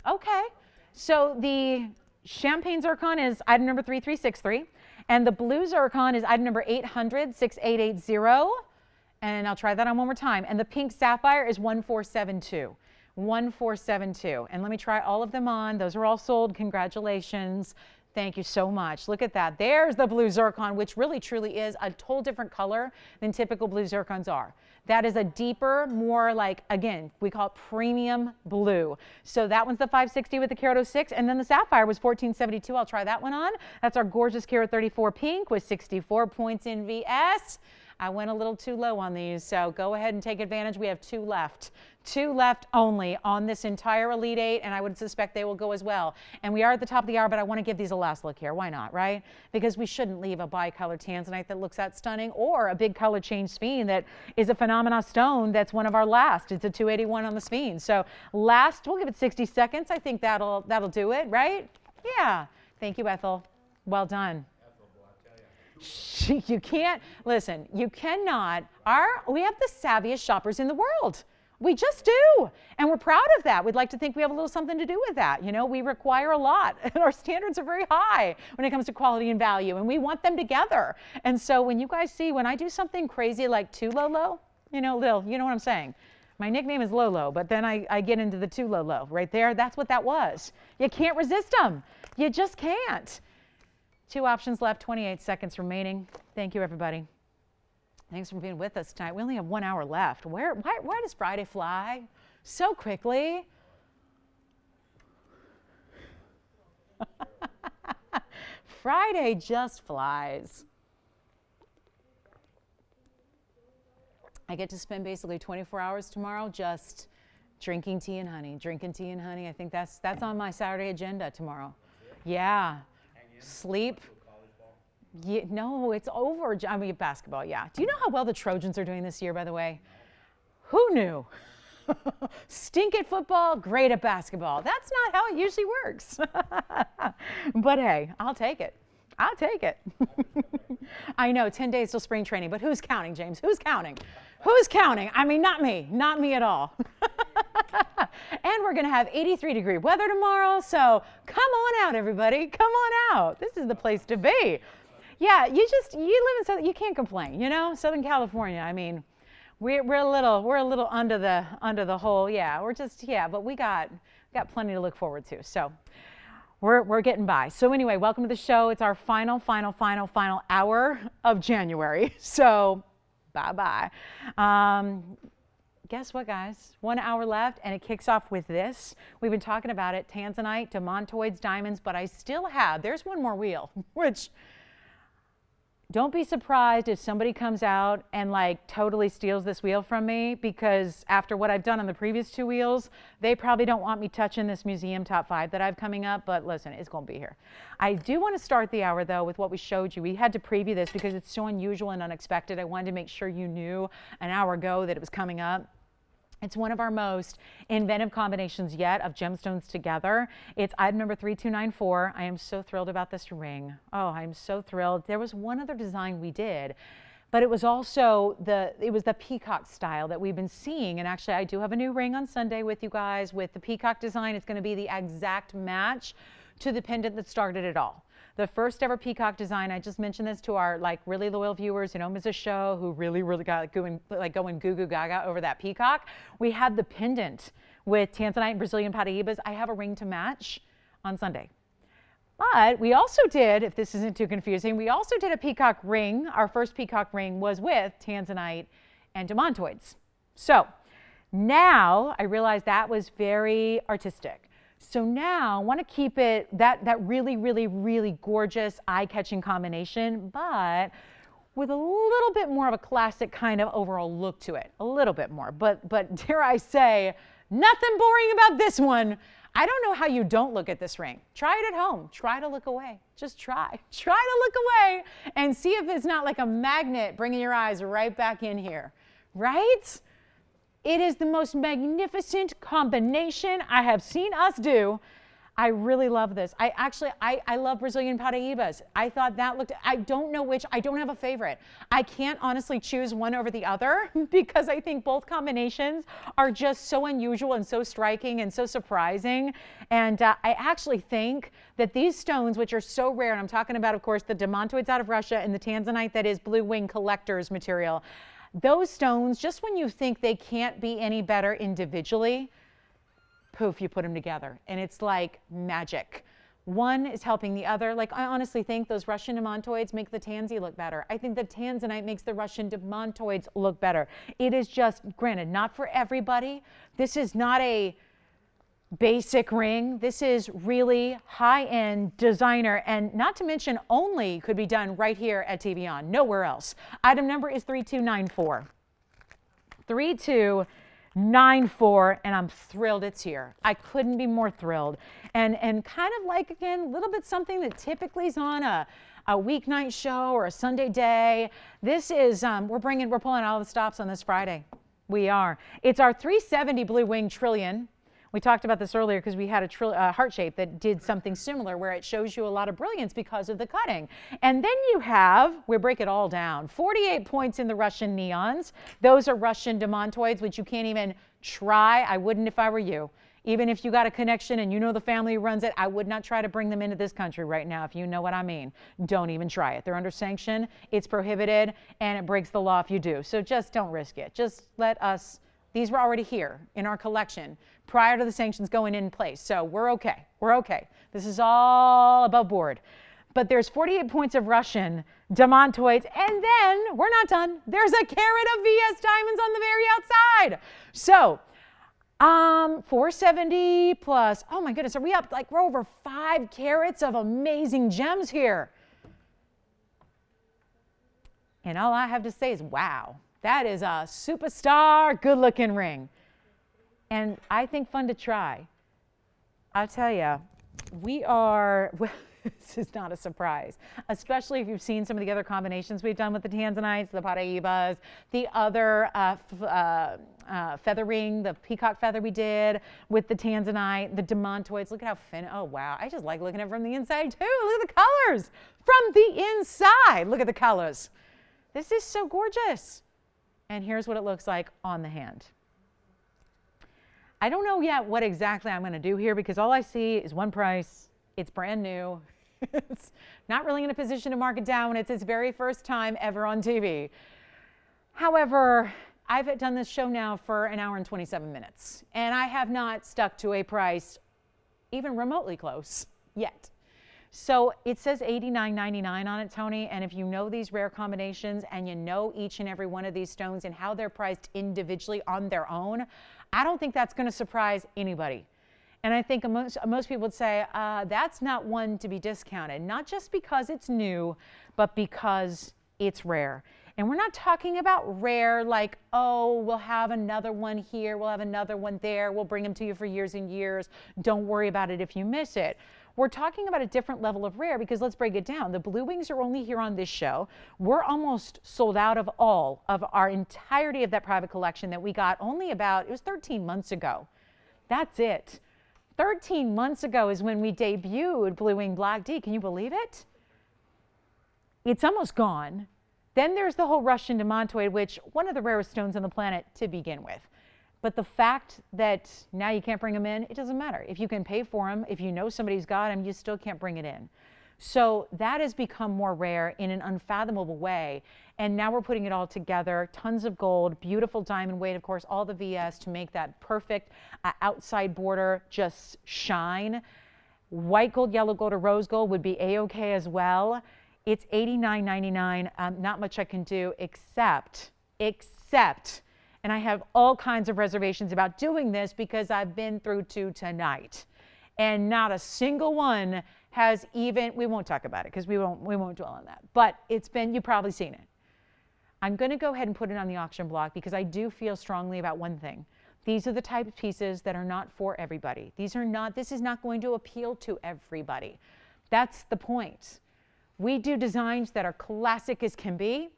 Okay, so the champagne zircon is item number 3363. And the blue zircon is item number 800-6880. And I'll try that on one more time. And the pink sapphire is 1472. 1472. And let me try all of them on. Those are all sold. Congratulations. Thank you so much. Look at that. There's the blue zircon, which really truly is a whole different color than typical blue zircons are. That is a deeper, more like, again, we call it premium blue. So that one's the 560 with the carat 06, and then the sapphire was 1472. I'll try that one on. That's our gorgeous carat 34 pink with 64 points in VS. I went a little too low on these, so go ahead and take advantage. We have 2 left. 2 left only on this entire Elite 8, and I would suspect they will go as well. And we are at the top of the hour, but I want to give these a last look here. Why not, right? Because we shouldn't leave a bicolor tanzanite that looks that stunning or a big color change sphene that is a phenomena stone that's one of our last. It's a 281 on the sphene. So last, we'll give it 60 seconds. I think that'll do it, right? Yeah. Thank you, Ethel. Well done. You can't, listen, you cannot, we have the savviest shoppers in the world. We just do. And we're proud of that. We'd like to think we have a little something to do with that. You know, we require a lot and our standards are very high when it comes to quality and value and we want them together. And so when you guys see, when I do something crazy like 2 Lolo, you know, Lil, you know what I'm saying? My nickname is Lolo, but then I get into the 2 Lolo right there. That's what that was. You can't resist them. You just can't. 2 options left, 28 seconds remaining. Thank you, everybody. Thanks for being with us tonight. We only have 1 hour left. Why does Friday fly so quickly? Friday just flies. I get to spend basically 24 hours tomorrow just drinking tea and honey, I think that's on my Saturday agenda tomorrow. Yeah. Sleep. Yeah, no, it's over. I mean, basketball, yeah. Do you know how well the Trojans are doing this year, by the way? Who knew? Stink at football, great at basketball. That's not how it usually works. But hey, I'll take it. I'll take it. I know, 10 days till spring training, but who's counting, James? Who's counting? Who's counting? I mean, not me at all. And we're going to have 83-degree weather tomorrow, so come on out, everybody. Come on out. This is the place to be. Yeah, you live in Southern, you can't complain, you know? Southern California, I mean, we're a little under the whole, yeah, but we got plenty to look forward to. So we're getting by. So anyway, welcome to the show. It's our final hour of January. So bye-bye. Guess what, guys? 1 hour left, and it kicks off with this. We've been talking about it, Tanzanite, demantoids, diamonds, but I still have, there's one more wheel, which don't be surprised if somebody comes out and like totally steals this wheel from me, because after what I've done on the previous 2 wheels, they probably don't want me touching this museum top 5 that I have coming up, but listen, it's going to be here. I do want to start the hour though with what we showed you. We had to preview this because it's so unusual and unexpected. I wanted to make sure you knew an hour ago that it was coming up. It's one of our most inventive combinations yet of gemstones together. It's item number 3294. I am so thrilled about this ring. Oh, I'm so thrilled. There was one other design we did, but it was also the peacock style that we've been seeing. And actually, I do have a new ring on Sunday with you guys with the peacock design. It's going to be the exact match to the pendant that started it all. The first ever peacock design, I just mentioned this to our like really loyal viewers, you know, Mrs. Show, who really got going goo goo gaga over that peacock. We had the pendant with Tanzanite and Brazilian Paraíbas. I have a ring to match on Sunday. But we also did, if this isn't too confusing, we also did a peacock ring. Our first peacock ring was with Tanzanite and demantoids. So now I realize that was very artistic. So now I want to keep it that really gorgeous, eye-catching combination, but with a little bit more of a classic kind of overall look to it. A little bit more, but dare I say, nothing boring about this one. I don't know how you don't look at this ring. Try it at home. Try to look away. Just try. Try to look away and see if it's not like a magnet bringing your eyes right back in here, right? It is the most magnificent combination I have seen us do. I really love this. I love Brazilian Paraíbas. I thought that looked, I don't know which, I don't have a favorite. I can't honestly choose one over the other because I think both combinations are just so unusual and so striking and so surprising. And I actually think that these stones, which are so rare, and I'm talking about, of course, the demantoids out of Russia and the Tanzanite that is blue wing collector's material, those stones, just when you think they can't be any better individually, poof, you put them together. And it's like magic. One is helping the other. Like, I honestly think those Russian demantoids make the Tanzy look better. I think the Tanzanite makes the Russian demantoids look better. It is just, granted, not for everybody. This is not a basic ring. This is really high-end designer, and not to mention only could be done right here at TVON, nowhere else. Item number is 3294. 3294, and I'm thrilled it's here. I couldn't be more thrilled. And kind of like, again, a little bit something that typically is on a weeknight show or a Sunday day. This is, we're pulling all the stops on this Friday. We are. It's our 370 Blue Wing Trillion. We talked about this earlier because we had a heart shape that did something similar where it shows you a lot of brilliance because of the cutting. And then you have, we break it all down, 48 points in the Russian neons. Those are Russian demantoids, which you can't even try. I wouldn't if I were you. Even if you got a connection and you know the family who runs it, I would not try to bring them into this country right now, if you know what I mean. Don't even try it. They're under sanction, it's prohibited, and it breaks the law if you do. So just don't risk it. Just let us. These were already here in our collection prior to the sanctions going in place. So we're okay. We're okay. This is all above board. But there's 48 points of Russian demantoids. And then we're not done. There's a carat of VS diamonds on the very outside. So 470 plus, oh my goodness, are we up? Like we're over 5 carats of amazing gems here. And all I have to say is, wow. That is a superstar, good-looking ring. And I think fun to try. I'll tell you, we are, well, this is not a surprise, especially if you've seen some of the other combinations we've done with the Tanzanites, the Paraíbas, the other feather ring, the peacock feather we did with the Tanzanite, the demantoids. Look at how thin, oh wow, I just like looking at it from the inside too. Look at the colors from the inside. Look at the colors. This is so gorgeous. And here's what it looks like on the hand. I don't know yet what exactly I'm going to do here because all I see is one price. It's brand new. It's not really in a position to mark it down. It's its very first time ever on TV. However, I've done this show now for an hour and 27 minutes, and I have not stuck to a price even remotely close yet. So it says $89.99 on it, Tony, and if you know these rare combinations and you know each and every one of these stones and how they're priced individually on their own, I don't think that's going to surprise anybody. And I think most people would say, that's not one to be discounted, not just because it's new, but because it's rare. And we're not talking about rare like, oh, we'll have another one here, we'll have another one there, we'll bring them to you for years and years. Don't worry about it if you miss it. We're talking about a different level of rare because let's break it down. The blue wings are only here on this show. We're almost sold out of all of our entirety of that private collection that we got only about, it was 13 months ago. That's it. 13 months ago is when we debuted Blue Wing Black D. Can you believe it? It's almost gone. Then there's the whole rush into Montoid, which one of the rarest stones on the planet to begin with. But the fact that now you can't bring them in, it doesn't matter. If you can pay for them, if you know somebody's got them, you still can't bring it in. So that has become more rare in an unfathomable way. And now we're putting it all together. Tons of gold, beautiful diamond weight, of course, all the VS to make that perfect outside border just shine. White gold, yellow gold, or rose gold would be A-okay as well. It's $89.99. Not much I can do except, and I have all kinds of reservations about doing this because I've been through two tonight. And not a single one has even, we won't talk about it because we won't dwell on that. But it's been, you've probably seen it. I'm going to go ahead and put it on the auction block because I do feel strongly about one thing. These are the type of pieces that are not for everybody. This is not going to appeal to everybody. That's the point. We do designs that are classic as can be.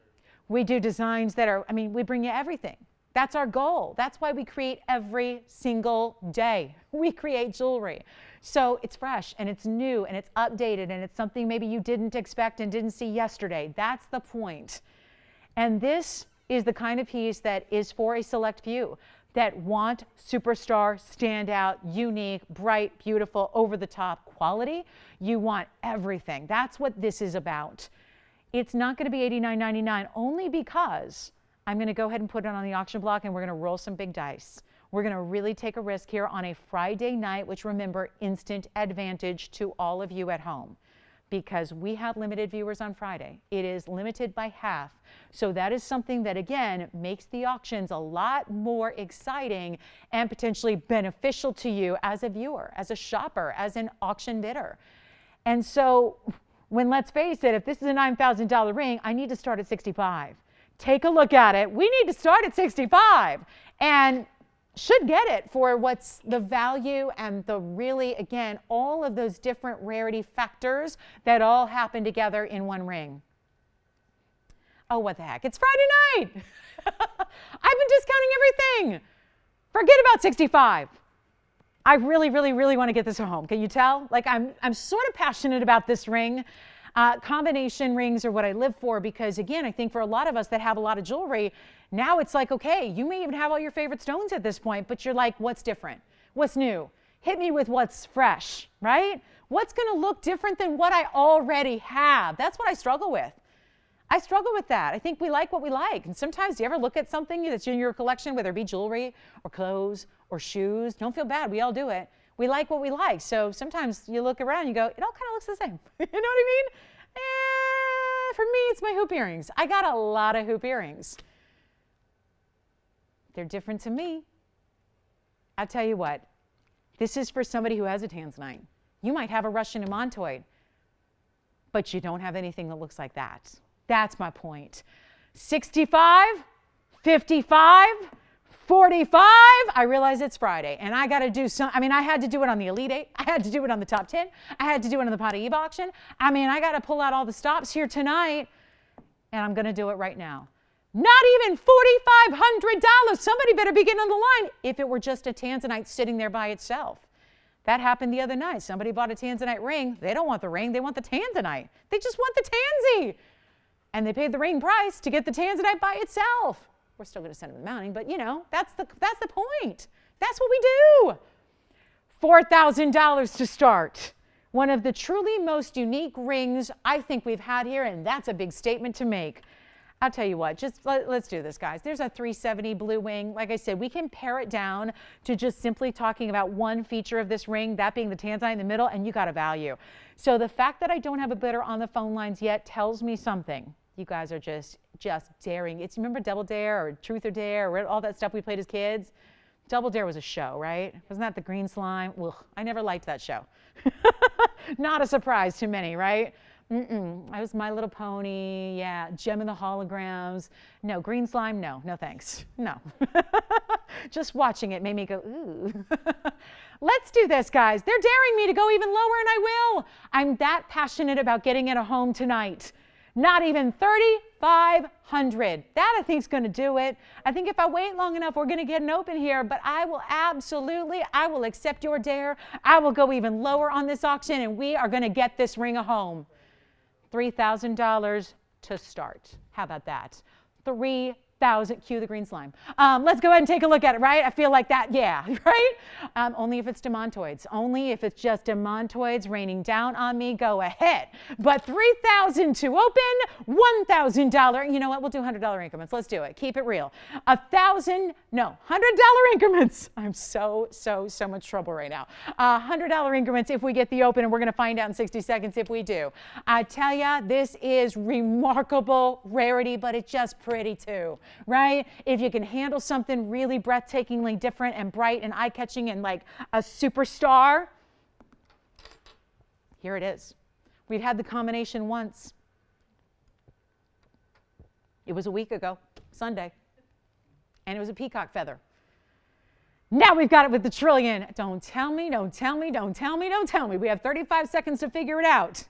We do designs that are, we bring you everything. That's our goal. That's why we create every single day. We create jewelry. So it's fresh and it's new and it's updated and it's something maybe you didn't expect and didn't see yesterday. That's the point. And this is the kind of piece that is for a select few that want superstar, standout, unique, bright, beautiful, over-the-top quality. You want everything. That's what this is about. It's not going to be $89.99 only because I'm going to go ahead and put it on the auction block and we're going to roll some big dice. We're going to really take a risk here on a Friday night, which remember, instant advantage to all of you at home because we have limited viewers on Friday. It is limited by half. So that is something that, again, makes the auctions a lot more exciting and potentially beneficial to you as a viewer, as a shopper, as an auction bidder. And so when, let's face it, if this is a $9,000 ring, I need to start at $65. Take a look at it. We need to start at $65 and should get it for what's the value and the really, again, all of those different rarity factors that all happen together in one ring. Oh, what the heck. It's Friday night. I've been discounting everything. Forget about 65. I really, really, really want to get this home. Can you tell? Like I'm sort of passionate about this ring. Combination rings are what I live for because, again, I think for a lot of us that have a lot of jewelry, now it's like, okay, you may even have all your favorite stones at this point, but you're like, what's different? What's new? Hit me with what's fresh, right? What's going to look different than what I already have? That's what I struggle with. I struggle with that. I think we like what we like. And sometimes, do you ever look at something that's in your collection, whether it be jewelry or clothes or shoes? Don't feel bad. We all do it. We like what we like. So sometimes you look around and you go, it all kind of looks the same. You know what I mean? For me, it's my hoop earrings. I got a lot of hoop earrings. They're different to me. I'll tell you what, this is for somebody who has a Tanzanite. You might have a Russian and Montoid, but you don't have anything that looks like that. That's my point. 65, 55, 45, I realize it's Friday and I got to do some, I had to do it on the Elite 8. I had to do it on the top 10. I had to do it on the Pot of Eve auction. I got to pull out all the stops here tonight and I'm going to do it right now. Not even $4,500. Somebody better be getting on the line if it were just a Tanzanite sitting there by itself. That happened the other night. Somebody bought a Tanzanite ring. They don't want the ring. They want the Tanzanite. They just want the Tanzy. And they paid the ring price to get the Tanzanite by itself. We're still going to send them the mounting, but that's the point. That's what we do. $4,000 to start. One of the truly most unique rings I think we've had here, and that's a big statement to make. I'll tell you what, just let's do this, guys. There's a 370 blue wing. Like I said, we can pare it down to just simply talking about one feature of this ring, that being the tanzanite in the middle, and you got a value. So the fact that I don't have a bidder on the phone lines yet tells me something. You guys are just daring. It's, remember Double Dare or Truth or Dare or all that stuff we played as kids? Double Dare was a show, right? Wasn't that the green slime? Ugh, I never liked that show. Not a surprise to many, right? I was My Little Pony, yeah, Gem and the Holograms. No, green slime, no thanks, no. Just watching it made me go, ooh. Let's do this, guys. They're daring me to go even lower, and I will. I'm that passionate about getting it a home tonight. Not even 3,500. That I think is going to do it. I think if I wait long enough, we're going to get an open here, but I will accept your dare. I will go even lower on this auction, and we are going to get this ring a home. $3,000 to start. How about that? 3,000, cue the green slime. Let's go ahead and take a look at it, right? I feel like that, yeah, right? Only if it's demontoids. Only if it's just demontoids raining down on me, go ahead. But 3,000 to open, $1,000. You know what? We'll do $100 increments. Let's do it. Keep it real. $100 increments. I'm so much trouble right now. $100 increments if we get the open, and we're going to find out in 60 seconds if we do. I tell ya, this is remarkable rarity, but it's just pretty too, right? If you can handle something really breathtakingly different and bright and eye-catching and like a superstar, here it is. We've had the combination once. It was a week ago, Sunday, and it was a peacock feather. Now we've got it with the trillion. Don't tell me, don't tell me, don't tell me, don't tell me. We have 35 seconds to figure it out.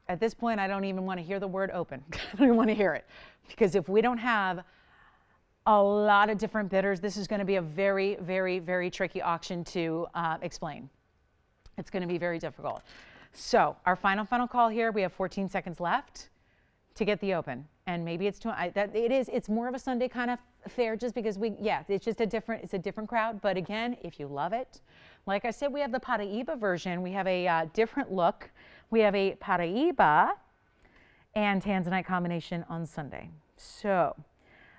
At this point, I don't even want to hear the word open. I don't even want to hear it. Because if we don't have a lot of different bidders, this is going to be a very, very, very tricky auction to explain. It's going to be very difficult. So our final call here, we have 14 seconds left to get the open. And maybe it's it's more of a Sunday kind of affair just because it's just a different crowd. But again, if you love it, like I said, we have the Paraíba version. We have a different look. We have a Paraíba and Tanzanite combination on Sunday. So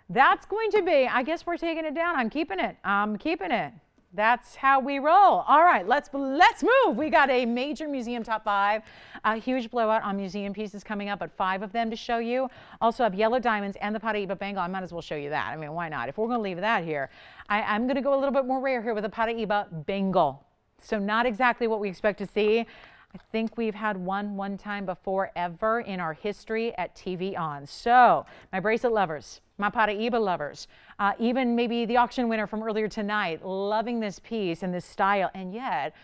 that's going to be, I guess we're taking it down. I'm keeping it. That's how we roll. All right, let's move. We got a major museum top 5, a huge blowout on museum pieces coming up, but 5 of them to show you. Also have yellow diamonds and the Paraíba Bangle. I might as well show you that. I mean, why not? If we're going to leave that here, I'm going to go a little bit more rare here with the Paraíba Bangle. So not exactly what we expect to see. I think we've had one time before ever in our history at TVON. So my bracelet lovers, my Paraíba lovers, even maybe the auction winner from earlier tonight, loving this piece and this style. And yet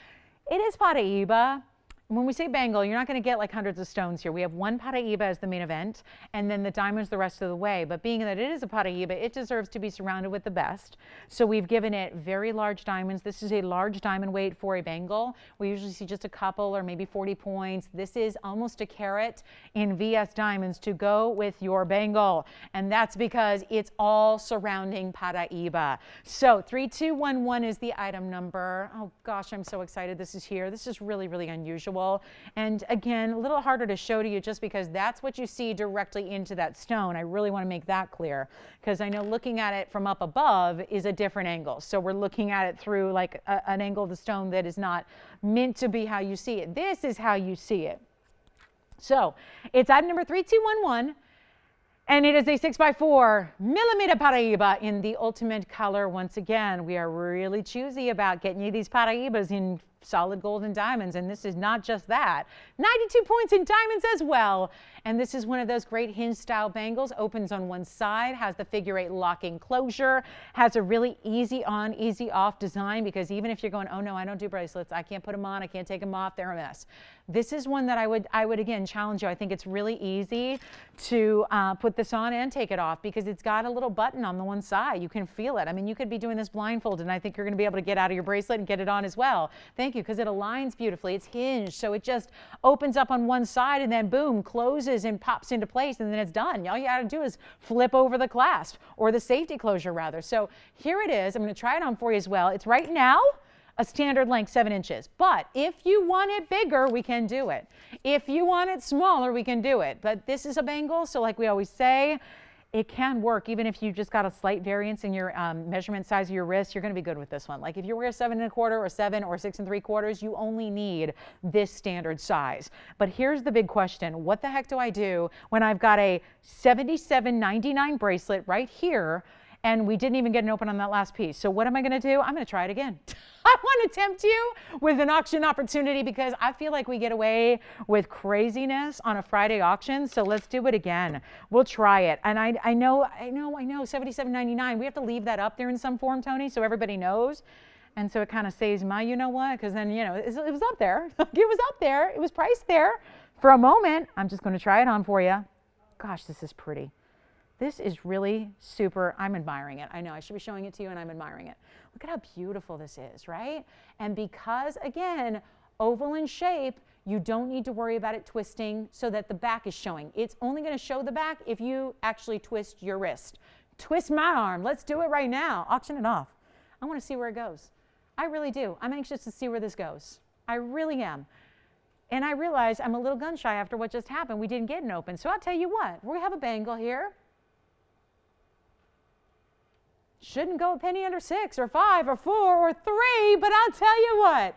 it is Paraíba. When we say Bangle, you're not going to get like hundreds of stones here. We have one Paraíba as the main event, and then the diamonds the rest of the way. But being that it is a Paraíba, it deserves to be surrounded with the best. So we've given it very large diamonds. This is a large diamond weight for a Bangle. We usually see just a couple or maybe 40 points. This is almost a carat in VS diamonds to go with your Bangle. And that's because it's all surrounding Paraíba. So 3211 is the item number. Oh gosh, I'm so excited this is here. This is really, really unusual. And again, a little harder to show to you just because that's what you see directly into that stone. I really want to make that clear because I know looking at it from up above is a different angle. So we're looking at it through like an angle of the stone that is not meant to be how you see it. This is how you see it. So it's item number 3211. And it is a 6x4 millimeter Paraíba in the ultimate color. Once again, we are really choosy about getting you these Paraíbas in solid gold and diamonds, and this is not just that. 92 points in diamonds as well. And this is one of those great hinge style bangles. Opens on one side, has the figure 8 locking closure, has a really easy on, easy off design because even if you're going, oh no, I don't do bracelets, I can't put them on, I can't take them off, they're a mess. This is one that I would again challenge you. I think it's really easy to put this on and take it off because it's got a little button on the one side. You can feel it. I mean, you could be doing this blindfolded and I think you're going to be able to get out of your bracelet and get it on as well. Thank you, because it aligns beautifully. It's hinged, so it just opens up on one side and then boom, closes and pops into place and then it's done. All you got to do is flip over the clasp or the safety closure rather. So here it is. I'm going to try it on for you as well. It's right now a standard length 7 inches. But if you want it bigger, we can do it. If you want it smaller, we can do it. But this is a bangle, so like we always say, it can work even if you just got a slight variance in your measurement size of your wrist. You're going to be good with this one. Like if you wear 7 1/4 or 7 or 6 3/4, you only need this standard size. But here's the big question. What the heck do I do when I've got a $77.99 bracelet right here and we didn't even get an open on that last piece? So what am I going to do? I'm going to try it again. I want to tempt you with an auction opportunity because I feel like we get away with craziness on a Friday auction. So let's do it again. We'll try it. And I know, $77.99. We have to leave that up there in some form, Tony, so everybody knows. And so it kind of saves my, you know what? Because then, you know, it was up there. It was up there. It was priced there for a moment. I'm just going to try it on for you. Gosh, this is pretty. This is really super. I'm admiring it. I know I should be showing it to you and I'm admiring it. Look at how beautiful this is, right? And because, again, oval in shape, you don't need to worry about it twisting so that the back is showing. It's only going to show the back if you actually twist your wrist. Twist my arm. Let's do it right now. Auction it off. I want to see where it goes. I really do. I'm anxious to see where this goes. I really am. And I realize I'm a little gun shy after what just happened. We didn't get an open. So I'll tell you what. We have a bangle here. Shouldn't go a penny under 6 or 5 or 4 or 3, but I'll tell you what,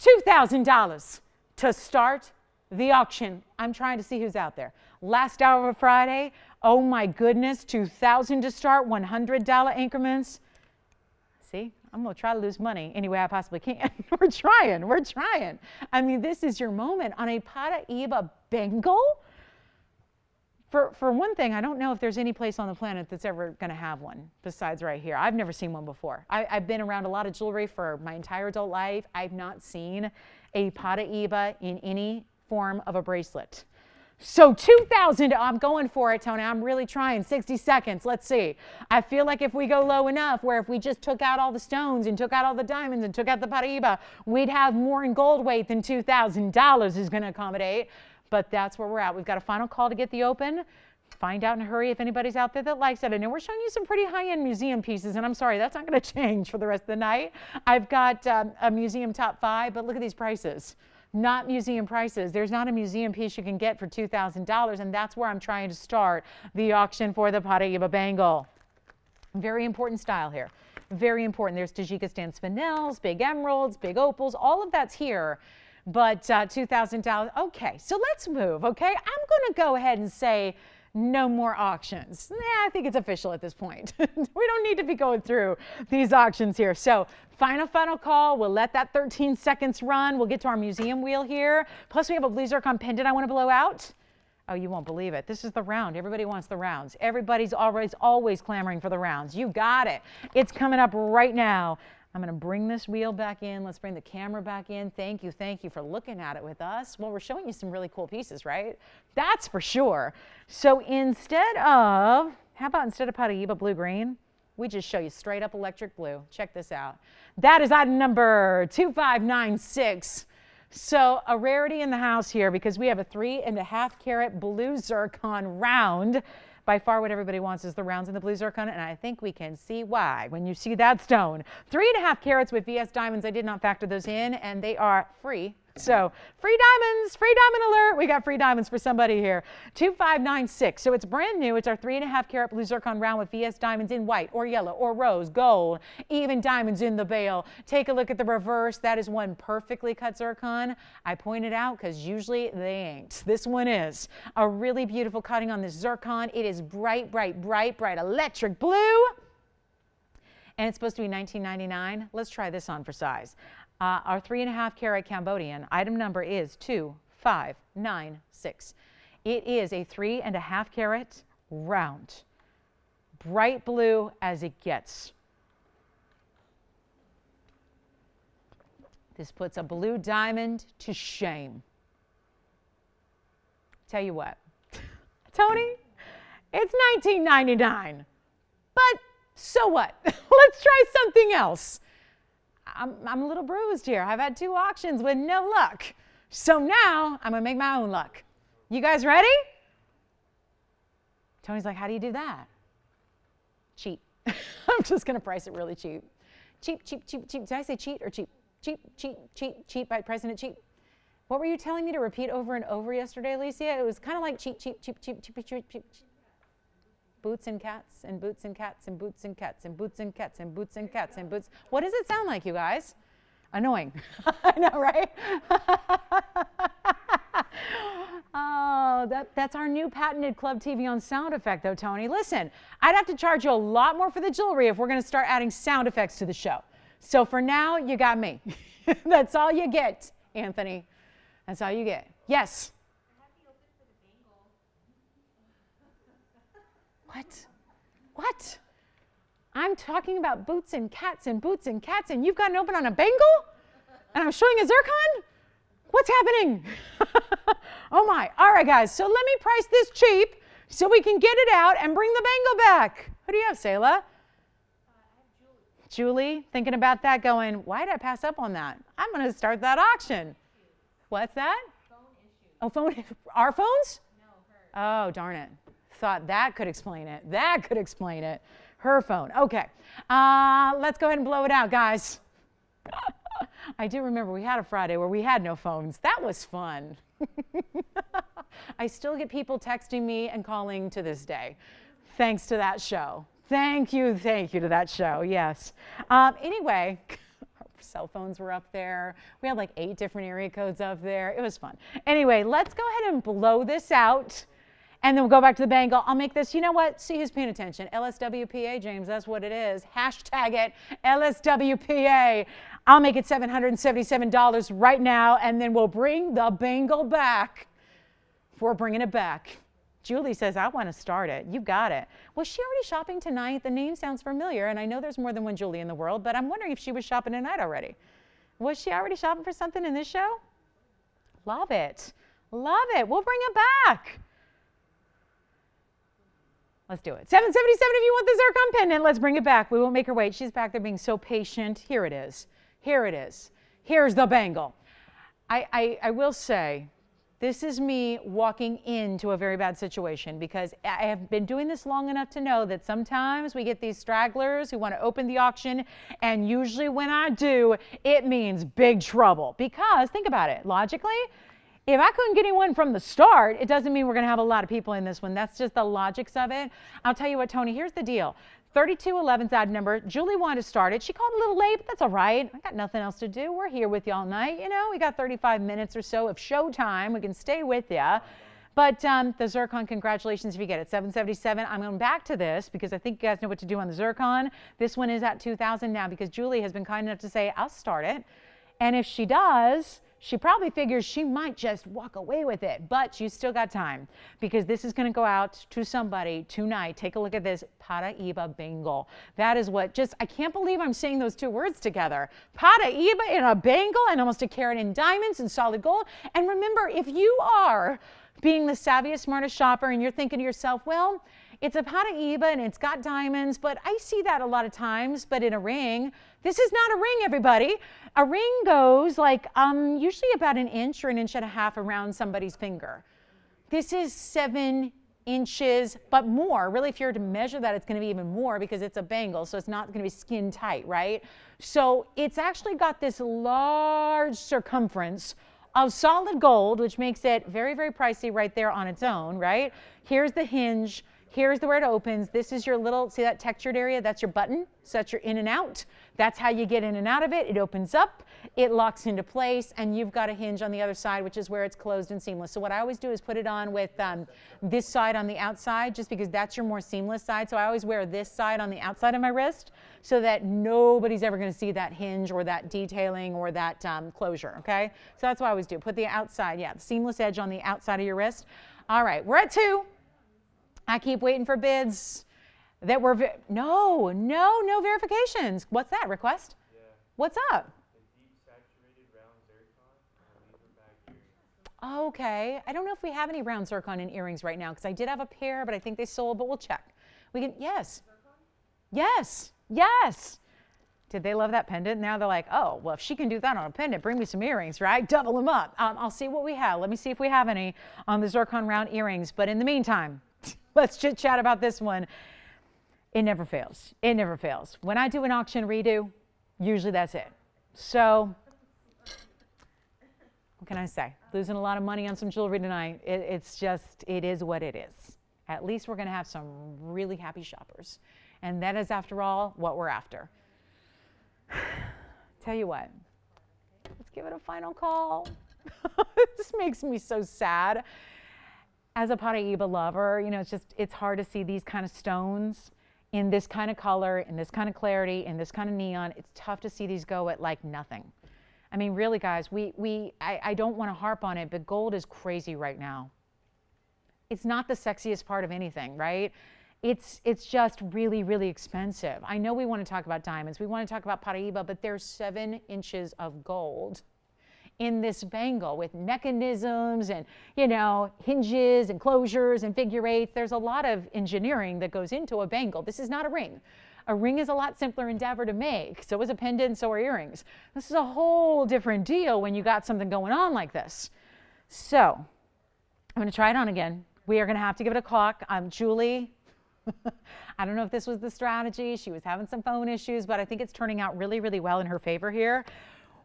$2,000 to start the auction. I'm trying to see who's out there. Last hour of Friday, oh my goodness, $2,000 to start, $100 increments. See, I'm going to try to lose money any way I possibly can. We're trying. I mean, this is your moment on a Paraíba bangle. For one thing, I don't know if there's any place on the planet that's ever going to have one besides right here. I've never seen one before. I've been around a lot of jewelry for my entire adult life. I've not seen a Paraíba in any form of a bracelet. So $2,000, I'm going for it, Tony. I'm really trying. 60 seconds. Let's see. I feel like if we go low enough, where if we just took out all the stones and took out all the diamonds and took out the Paraíba, we'd have more in gold weight than $2,000 is going to accommodate. But that's where we're at. We've got a final call to get the open. Find out in a hurry if anybody's out there that likes it. I know we're showing you some pretty high-end museum pieces, and I'm sorry, that's not going to change for the rest of the night. I've got a museum top 5, but look at these prices. Not museum prices. There's not a museum piece you can get for $2,000, and that's where I'm trying to start the auction for the Paraíba bangle. Very important style here. Very important. There's Tajikistan spinels, big emeralds, big opals. All of that's here. But $2,000. Okay, so let's move, okay? I'm going to go ahead and say no more auctions. I think it's official at this point. We don't need to be going through these auctions here. So final call. We'll let that 13 seconds run. We'll get to our museum wheel here. Plus, we have a blue zircon pendant I want to blow out. Oh, you won't believe it. This is the round. Everybody wants the rounds. Everybody's always clamoring for the rounds. You got it. It's coming up right now. I'm going to bring this wheel back in. Let's bring the camera back in. Thank you for looking at it with us. Well, we're showing you some really cool pieces, right? That's for sure. So instead of Paraíba blue-green, we just show you straight up electric blue. Check this out. That is item number 2596. So a rarity in the house here because we have a 3.5 carat blue zircon round. By far what everybody wants is the rounds in the blue zircon, and I think we can see why when you see that stone. 3.5 carats with VS diamonds. I did not factor those in, and they are free. So free diamonds, free diamond alert. We got free diamonds for somebody here. 2596. So it's brand new. It's our 3.5 carat blue zircon round with VS diamonds in white or yellow or rose, gold, even diamonds in the bail. Take a look at the reverse. That is one perfectly cut zircon. I pointed out because usually they ain't. This one is a really beautiful cutting on this zircon. It is bright electric blue. And it's supposed to be $19.99. Let's try this on for size. Our 3.5 carat Cambodian item number is 2596. It is a 3.5 carat round, bright blue as it gets. This puts a blue diamond to shame. Tell you what, Tony, it's $19.99, but so what? Let's try something else. I'm a little bruised here. I've had 2 auctions with no luck. So now I'm going to make my own luck. You guys ready? Tony's like, how do you do that? Cheap. I'm just going to price it really cheap. Cheap. Did I say cheat or cheap? cheap by President Cheap. What were you telling me to repeat over and over yesterday, Alicia? It was kind of like cheap. Boots and cats and boots and cats and boots and cats and boots and cats and boots and cats and boots. What does it sound like, you guys? Annoying. I know, right? Oh, that's our new patented Club TVON sound effect, though, Tony. Listen, I'd have to charge you a lot more for the jewelry if we're going to start adding sound effects to the show. So for now, you got me. That's all you get, Anthony. That's all you get. Yes? I have the open for the bangle. What? What? I'm talking about boots and cats and boots and cats, and you've got an open on a bangle? And I'm showing a zircon? What's happening? Oh my. All right, guys. So let me price this cheap so we can get it out and bring the bangle back. Who do you have, Selah? I have Julie. Julie, thinking about that, going, why did I pass up on that? I'm going to start that auction. What's that? Phone issue. Oh, phone. Our phones? No, her. Oh, darn it. Thought that could explain it. That could explain it. Her phone. Okay. Let's go ahead and blow it out, guys. I do remember we had a Friday where we had no phones. That was fun. I still get people texting me and calling to this day, thanks to that show. Thank you to that show, yes. Anyway, our cell phones were up there. We had like 8 different area codes up there. It was fun. Anyway, let's go ahead and blow this out. And then we'll go back to the bangle. I'll make this, you know what? See who's paying attention. LSWPA, James, that's what it is. Hashtag it, LSWPA. I'll make it $777 right now, and then we'll bring the bangle back. We're bringing it back. Julie says, I want to start it. You got it. Was she already shopping tonight? The name sounds familiar, and I know there's more than one Julie in the world, but I'm wondering if she was shopping tonight already. Was she already shopping for something in this show? Love it. Love it. We'll bring it back. Let's do it. $777 if you want the zircon pendant. Let's bring it back. We won't make her wait. She's back there being so patient. Here it is. Here it is. Here's the bangle. I will say, this is me walking into a very bad situation because I have been doing this long enough to know that sometimes we get these stragglers who want to open the auction, and usually when I do, it means big trouble. Because, think about it, logically, if I couldn't get anyone from the start, it doesn't mean we're going to have a lot of people in this one. That's just the logics of it. I'll tell you what, Tony, here's the deal. 3211's odd number. Julie wanted to start it. She called a little late, but that's all right. I got nothing else to do. We're here with you all night. You know, we got 35 minutes or so of show time. We can stay with you. But the zircon, congratulations if you get it. $777. I'm going back to this because I think you guys know what to do on the zircon. This one is at $2,000 now because Julie has been kind enough to say, I'll start it. And if she does, she probably figures she might just walk away with it, but you still got time because this is going to go out to somebody tonight. Take a look at this Paraiba bangle. That is what I can't believe I'm saying those two words together. Paraiba in a bangle and almost a carat in diamonds and solid gold. And remember, if you are being the savviest, smartest shopper and you're thinking to yourself, well, it's a Paraiba and it's got diamonds, but I see that a lot of times, but in a ring. This is not a ring, everybody. A ring goes like usually about 1 inch or 1.5 inches around somebody's finger. This is 7 inches, but more. Really, if you're to measure that, it's going to be even more because it's a bangle, so it's not going to be skin tight, right? So it's actually got this large circumference of solid gold, which makes it very, very pricey right there on its own, right? Here's the hinge. Here's where it opens. This is your little, see that textured area? That's your button. So that's your in and out. That's how you get in and out of it. It opens up, it locks into place, and you've got a hinge on the other side, which is where it's closed and seamless. So what I always do is put it on with this side on the outside, just because that's your more seamless side. So I always wear this side on the outside of my wrist so that nobody's ever going to see that hinge or that detailing or that closure, okay? So that's what I always do. Put the outside, the seamless edge on the outside of your wrist. All right, we're at 2. I keep waiting for bids that were, no verifications. What's that, request? Yeah. What's up? The deep saturated round zircon and a lever bag earring. Okay, I don't know if we have any round zircon in earrings right now because I did have a pair, but I think they sold, but we'll check. We can, yes. Yes, yes. Did they love that pendant? Now they're like, oh, well, if she can do that on a pendant, bring me some earrings, right? Double them up. I'll see what we have. Let me see if we have any on the zircon round earrings. But in the meantime, let's chit chat about this one. It never fails. It never fails. When I do an auction redo, usually that's it. So What can I say? Losing a lot of money on some jewelry tonight. It's just, it is what it is. At least we're going to have some really happy shoppers. And that is, after all, what we're after. Tell you what, let's give it a final call. This makes me so sad. As a Paraíba lover, you know, it's hard to see these kind of stones in this kind of color, in this kind of clarity, in this kind of neon. It's tough to see these go at like nothing. I mean, really, guys, I don't want to harp on it, but gold is crazy right now. It's not the sexiest part of anything, right? It's just really, really expensive. I know we want to talk about diamonds. We want to talk about Paraíba, but there's 7 inches of gold in this bangle with mechanisms and, you know, hinges and closures and figure eights. There's a lot of engineering that goes into a bangle. This is not a ring. A ring is a lot simpler endeavor to make. So is a pendant, so are earrings. This is a whole different deal when you got something going on like this. So I'm going to try it on again. We are going to have to give it a clock. Julie, I don't know if this was the strategy. She was having some phone issues, but I think it's turning out really, really well in her favor here.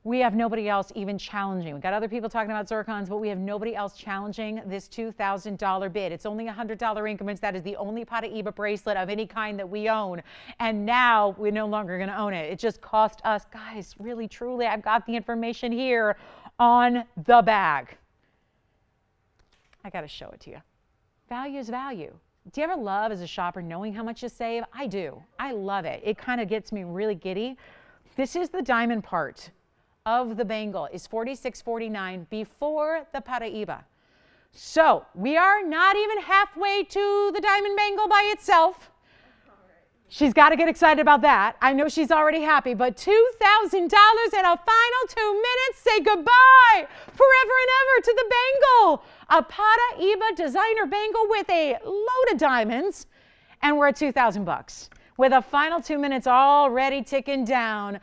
We have nobody else even challenging. We've got other people talking about zircons, but we have nobody else challenging this $2,000 bid. It's only $100 increments. That is the only Paraíba bracelet of any kind that we own. And now we're no longer going to own it. It just cost us, guys, really, truly, I've got the information here on the bag. I got to show it to you. Value is value. Do you ever love, as a shopper, knowing how much you save? I do. I love it. It kind of gets me really giddy. This is the diamond part of the bangle, is $46.49 before the Paraíba. So we are not even halfway to the diamond bangle by itself. She's got to get excited about that. I know she's already happy, but $2,000 in a final 2 minutes. Say goodbye forever and ever to the bangle. A Paraíba designer bangle with a load of diamonds, and we're at $2,000 with a final 2 minutes already ticking down.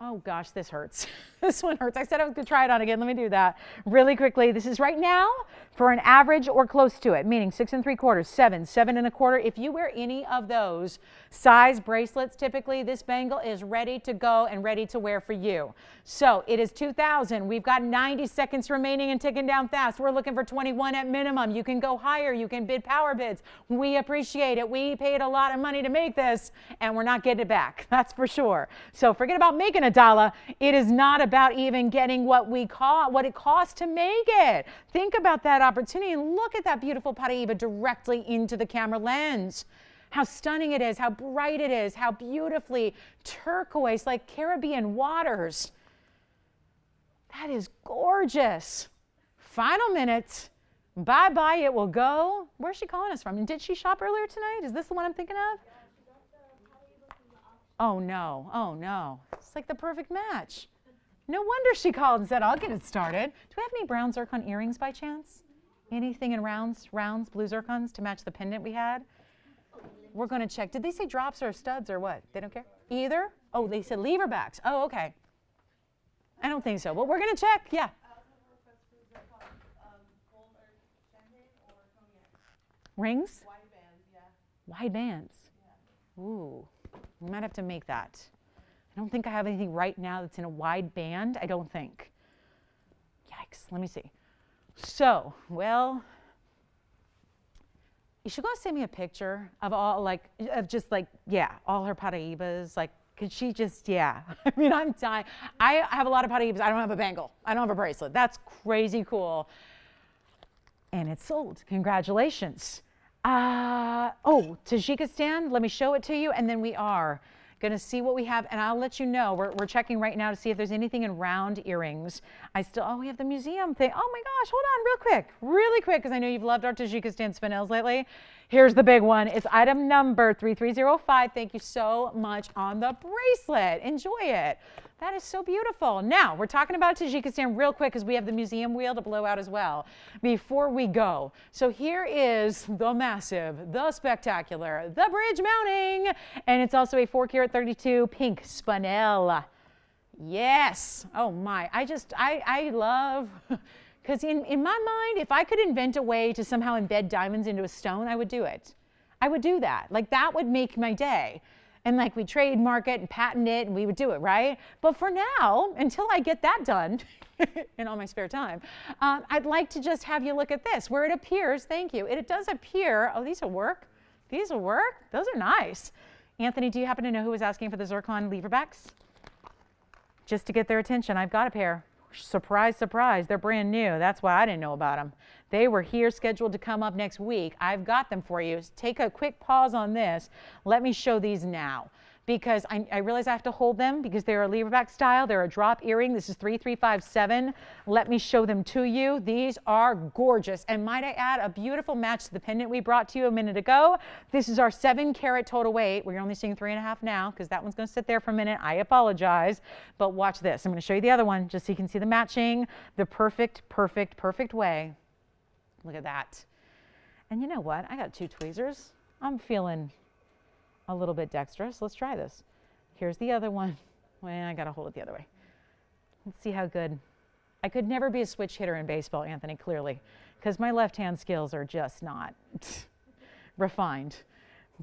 Oh gosh, this hurts. This one hurts. I said I was going to try it on again. Let me do that really quickly. This is right now for an average or close to it, meaning 6 3/4, 7, 7 1/4. If you wear any of those size bracelets, typically this bangle is ready to go and ready to wear for you. So it is 2,000. We've got 90 seconds remaining and ticking down fast. We're looking for 21 at minimum. You can go higher. You can bid power bids. We appreciate it. We paid a lot of money to make this, and we're not getting it back. That's for sure. So forget about making $1. It is not about even getting what it costs to make it. Think about that opportunity and look at that beautiful Paraíba directly into the camera lens. How stunning it is, how bright it is, how beautifully turquoise, like Caribbean waters. That is gorgeous. Final minute. Bye-bye, it will go. Where's she calling us from? And did she shop earlier tonight? Is this the one I'm thinking of? Oh no, oh no. It's like the perfect match. No wonder she called and said, I'll get it started. Do we have any brown zircon earrings by chance? Anything in rounds, blue zircons to match the pendant we had? We're going to check. Did they say drops or studs or what? They don't care? Either? Oh, they said lever backs. Oh, okay. I don't think so, but we're going to check. Yeah. Rings? Wide bands, yeah. Wide bands. Yeah. Ooh, we might have to make that. I don't think I have anything right now that's in a wide band. I don't think. Yikes, let me see. So, well, you should go send me a picture of all, like, of just like, yeah, all her Paraíbas. Like, could she just, yeah. I mean, I'm dying. I have a lot of Paraíbas. I don't have a bangle. I don't have a bracelet. That's crazy cool. And it's sold. Congratulations. Oh, Tajikistan, let me show it to you, and then we are going to see what we have, and I'll let you know. We're checking right now to see if there's anything in round earrings. Oh, we have the museum thing. Oh my gosh, hold on really quick, because I know you've loved our Tajikistan spinels lately. Here's the big one. It's item number 3305. Thank you so much on the bracelet. Enjoy it. That is so beautiful. Now, we're talking about Tajikistan real quick because we have the museum wheel to blow out as well before we go. So here is the massive, the spectacular, the bridge mounting, and it's also a 4 karat 32 pink spinel. Yes. Oh my. I love, because in my mind, if I could invent a way to somehow embed diamonds into a stone, I would do it. I would do that. Like, that would make my day. and like we trademark it and patent it and we would do it, right? But for now, until I get that done in all my spare time, I'd like to just have you look at this where it appears, thank you, it does appear, oh, these will work. These will work. Those are nice. Anthony, do you happen to know who was asking for the zircon leverbacks? Just to get their attention, I've got a pair. Surprise, surprise, they're brand new. That's why I didn't know about them. They were here scheduled to come up next week. I've got them for you. Take a quick pause on this. Let me show these now because I realize I have to hold them because they're a leverback style. They're a drop earring. This is 3357. Let me show them to you. These are gorgeous. And might I add a beautiful match to the pendant we brought to you a minute ago. This is our 7-carat total weight. We're only seeing 3.5 now because that one's going to sit there for a minute. I apologize. But watch this. I'm going to show you the other one just so you can see the matching the perfect, perfect, perfect way. Look at that. And you know what? I got 2 tweezers. I'm feeling a little bit dexterous. Let's try this. Here's the other one. Well, I got to hold it the other way. Let's see how good. I could never be a switch hitter in baseball, Anthony, clearly, because my left-hand skills are just not refined.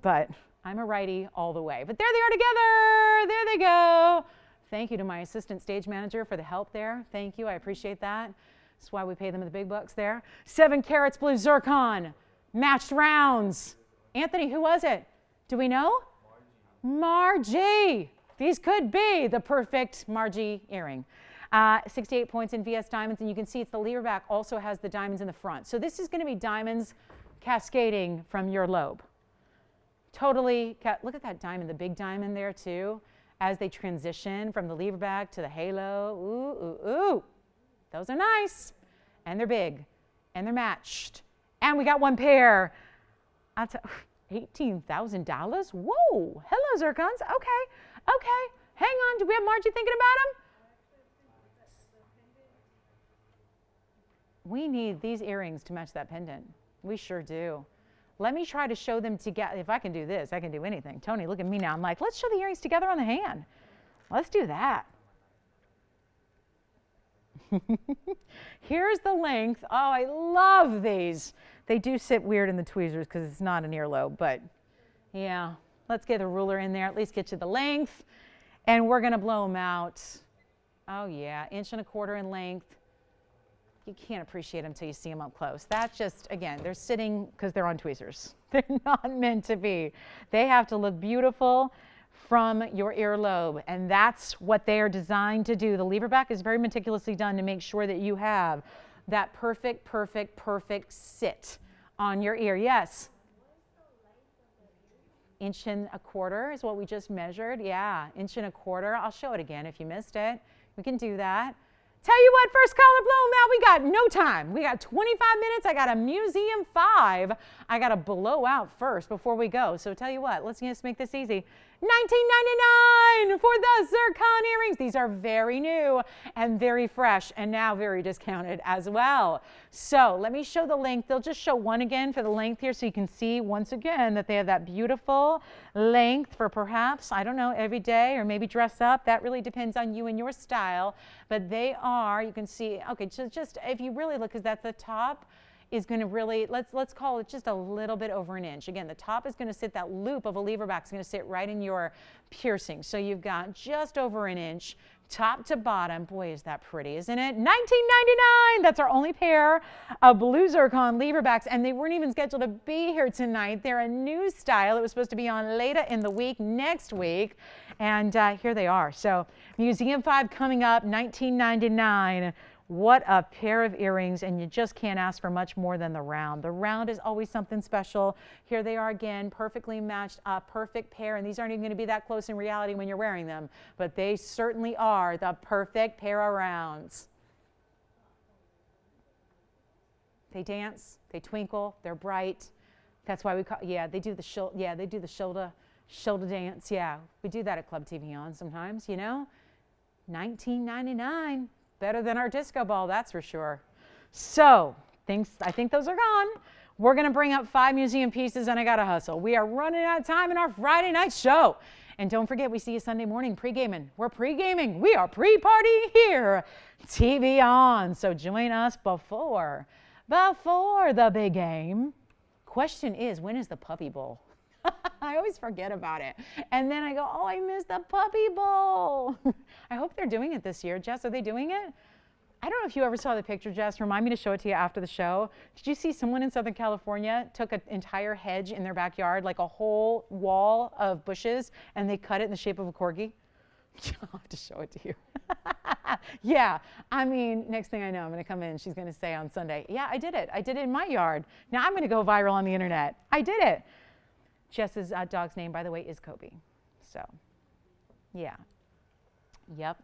But I'm a righty all the way. But there they are together. There they go. Thank you to my assistant stage manager for the help there. Thank you. I appreciate that. That's why we pay them the big bucks there. 7 carats blue zircon. Matched rounds. Anthony, who was it? Do we know? Margie. These could be the perfect Margie earring. 68 points in VS diamonds, and you can see it's the leverback also has the diamonds in the front. So this is going to be diamonds cascading from your lobe. Totally, look at that diamond, the big diamond there too, as they transition from the leverback to the halo. Ooh, ooh, ooh. Those are nice, and they're big, and they're matched. And we got one pair. $18,000? Whoa, hello, zircons. Okay, okay. Hang on, do we have Margie thinking about them? We need these earrings to match that pendant. We sure do. Let me try to show them together. If I can do this, I can do anything. Tony, look at me now. I'm like, let's show the earrings together on the hand. Let's do that. Here's the length. Oh, I love these. They do sit weird in the tweezers because it's not an earlobe, but yeah. Let's get a ruler in there, at least get you the length. And we're going to blow them out. Oh, yeah, 1.25 inches in length. You can't appreciate them until you see them up close. That's just, again, they're sitting because they're on tweezers. They're not meant to be. They have to look beautiful from your earlobe, and that's what they are designed to do. The leverback is very meticulously done to make sure that you have that perfect, perfect, perfect sit on your ear. Yes? 1.25 inches is what we just measured. Yeah, 1.25 inches. I'll show it again if you missed it. We can do that. Tell you what, first color blow them out. We got no time. We got 25 minutes. I got a museum 5. I got to blow out first before we go. So tell you what, let's just make this easy. $19.99 for the zircon earrings. These are very new and very fresh and now very discounted as well. So let me show the length. They'll just show one again for the length here so you can see once again that they have that beautiful length for perhaps, I don't know, every day or maybe dress up. That really depends on you and your style. But they are, you can see, okay, just if you really look, because that's the top, is going to really, let's call it just a little bit over 1 inch. Again, the top is going to sit, that loop of a leverback is going to sit right in your piercing. So you've got just over 1 inch, top to bottom. Boy, is that pretty, isn't it? $19.99. That's our only pair of blue zircon leverbacks, and they weren't even scheduled to be here tonight. They're a new style. It was supposed to be on later in the week, next week, and here they are. So Museum 5 coming up, $19.99. What a pair of earrings, and you just can't ask for much more than the round. The round is always something special. Here they are again, perfectly matched, a perfect pair, and these aren't even going to be that close in reality when you're wearing them, but they certainly are the perfect pair of rounds. They dance, they twinkle, they're bright. That's why we call, yeah, they do the shoulder dance. Yeah, we do that at Club TVON sometimes, you know. $19.99. Better than our disco ball, that's for sure. So, I think those are gone. We're going to bring up 5 museum pieces, and I got to hustle. We are running out of time in our Friday night show. And don't forget, we see you Sunday morning pre-gaming. We're pre-gaming. We are pre-partying here. TV on. So join us before the big game. Question is, when is the Puppy Bowl? I always forget about it. And then I go, oh, I missed the puppy bowl. I hope they're doing it this year. Jess, are they doing it? I don't know if you ever saw the picture, Jess. Remind me to show it to you after the show. Did you see someone in Southern California took an entire hedge in their backyard, like a whole wall of bushes, and they cut it in the shape of a corgi? I'll have to show it to you. Yeah, I mean, next thing I know, I'm going to come in. She's going to say on Sunday, yeah, I did it. I did it in my yard. Now I'm going to go viral on the internet. I did it. Jess's dog's name, by the way, is Kobe. So, yeah. Yep.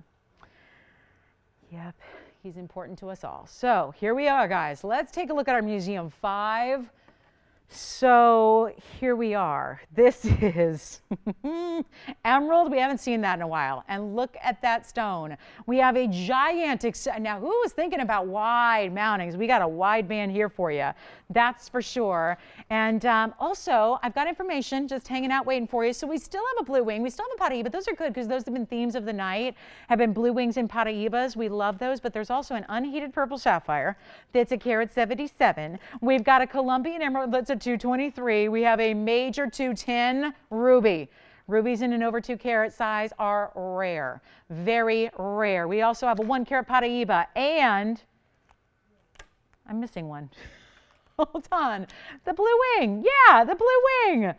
Yep. He's important to us all. So here we are, guys. Let's take a look at our Museum 5. So here we are. This is emerald. We haven't seen that in a while. And look at that stone. We have a gigantic, now who was thinking about wide mountings? We got a wide band here for you. That's for sure. And also, I've got information just hanging out waiting for you. So we still have a blue wing. We still have a Paraíba. Those are good because those have been themes of the night, have been blue wings and Paraíbas. We love those. But there's also an unheated purple sapphire that's a carat 77. We've got a Colombian emerald that's a 223. We have a major 210 ruby. Rubies in an over 2 carat size are rare, very rare. We also have a 1 carat Paraíba, and I'm missing one. Hold on. The blue wing. Yeah, the blue wing.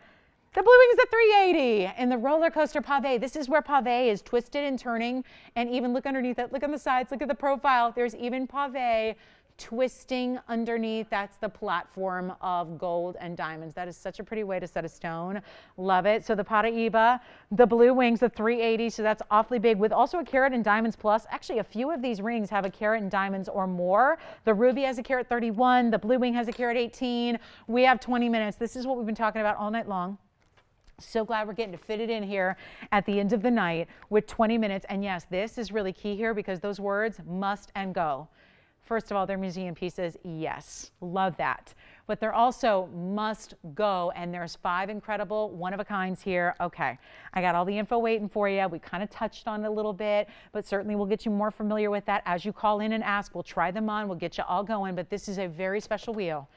The blue wing is a 380. And the roller coaster pave. This is where pave is twisted and turning. And even look underneath it. Look on the sides. Look at the profile. There's even pave twisting underneath. That's the platform of gold and diamonds. That is such a pretty way to set a stone. Love it. So the Paraíba, the blue wings, the 380. So that's awfully big with also a carat in diamonds plus. Actually, a few of these rings have a carat in diamonds or more. The ruby has a carat 31. The blue wing has a carat 18. We have 20 minutes. This is what we've been talking about all night long. So glad we're getting to fit it in here at the end of the night with 20 minutes. And yes, this is really key here because those words must and go. First of all, they're museum pieces. Yes, love that. But they're also must go. And there's 5 incredible one-of-a-kinds here. Okay, I got all the info waiting for you. We kind of touched on it a little bit, but certainly we'll get you more familiar with that as you call in and ask. We'll try them on. We'll get you all going. But this is a very special wheel.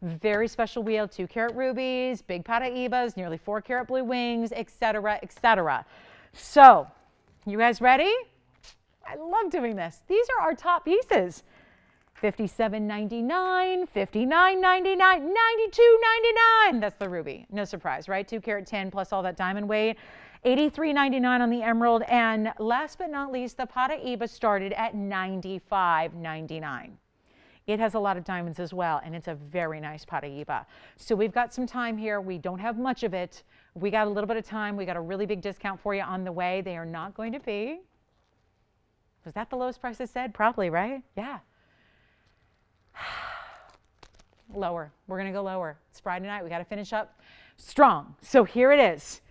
Very special wheel. 2 carat rubies, big Paraíbas, nearly 4 carat blue wings, etc., etc. So, you guys ready? I love doing this. These are our top pieces. $57.99, $59.99, $92.99. That's the ruby. No surprise, right? 2 carat 10 plus all that diamond weight. $83.99 on the emerald. And last but not least, the Paraíba started at $95.99. It has a lot of diamonds as well, and it's a very nice Paraíba. So we've got some time here. We don't have much of it. We got a little bit of time. We got a really big discount for you on the way. They are not going to be. Was that the lowest price I said? Probably, right? Yeah. Lower. We're going to go lower. It's Friday night. We got to finish up strong. So here it is.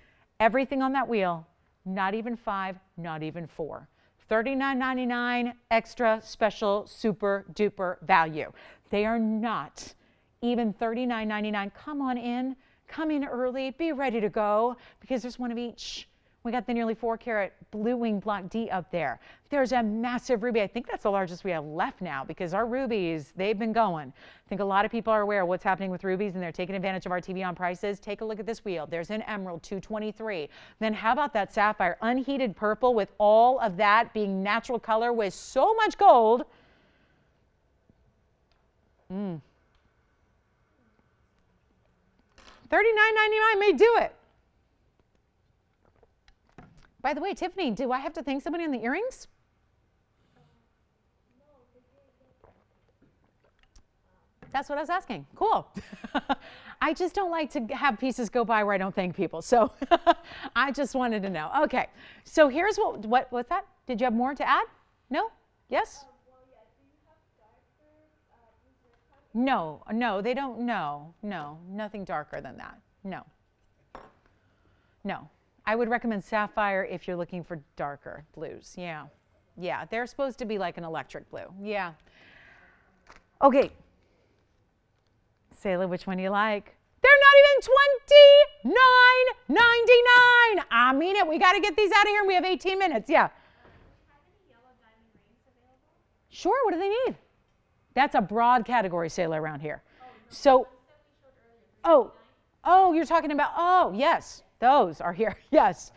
Everything on that wheel, not even 5, not even 4. $39.99 extra special super duper value. They are not even $39.99. Come on in. Come in early. Be ready to go because there's one of each. We got the nearly 4 carat blue wing block D up there. There's a massive ruby. I think that's the largest we have left now because our rubies, they've been going. I think a lot of people are aware of what's happening with rubies and they're taking advantage of our TVON prices. Take a look at this wheel. There's an emerald 223. Then how about that sapphire? Unheated purple with all of that being natural color with so much gold. $39.99 may do it. By the way, Tiffany, do I have to thank somebody on the earrings? That's what I was asking. Cool. I just don't like to have pieces go by where I don't thank people. So I just wanted to know. Okay. So here's what's that? Did you have more to add? No? Yes? Well, yeah. Do you have darker No, they don't. No, nothing darker than that. No. I would recommend sapphire if you're looking for darker blues. Yeah, they're supposed to be like an electric blue. Yeah. Okay. Sayla, which one do you like? They're not even $29.99. I mean it. We got to get these out of here and we have 18 minutes. Yeah. have any yellow diamond rings available? Sure. What do they need? That's a broad category, Sayla, around here. So, oh, you're talking about, yes. Those are here, yes.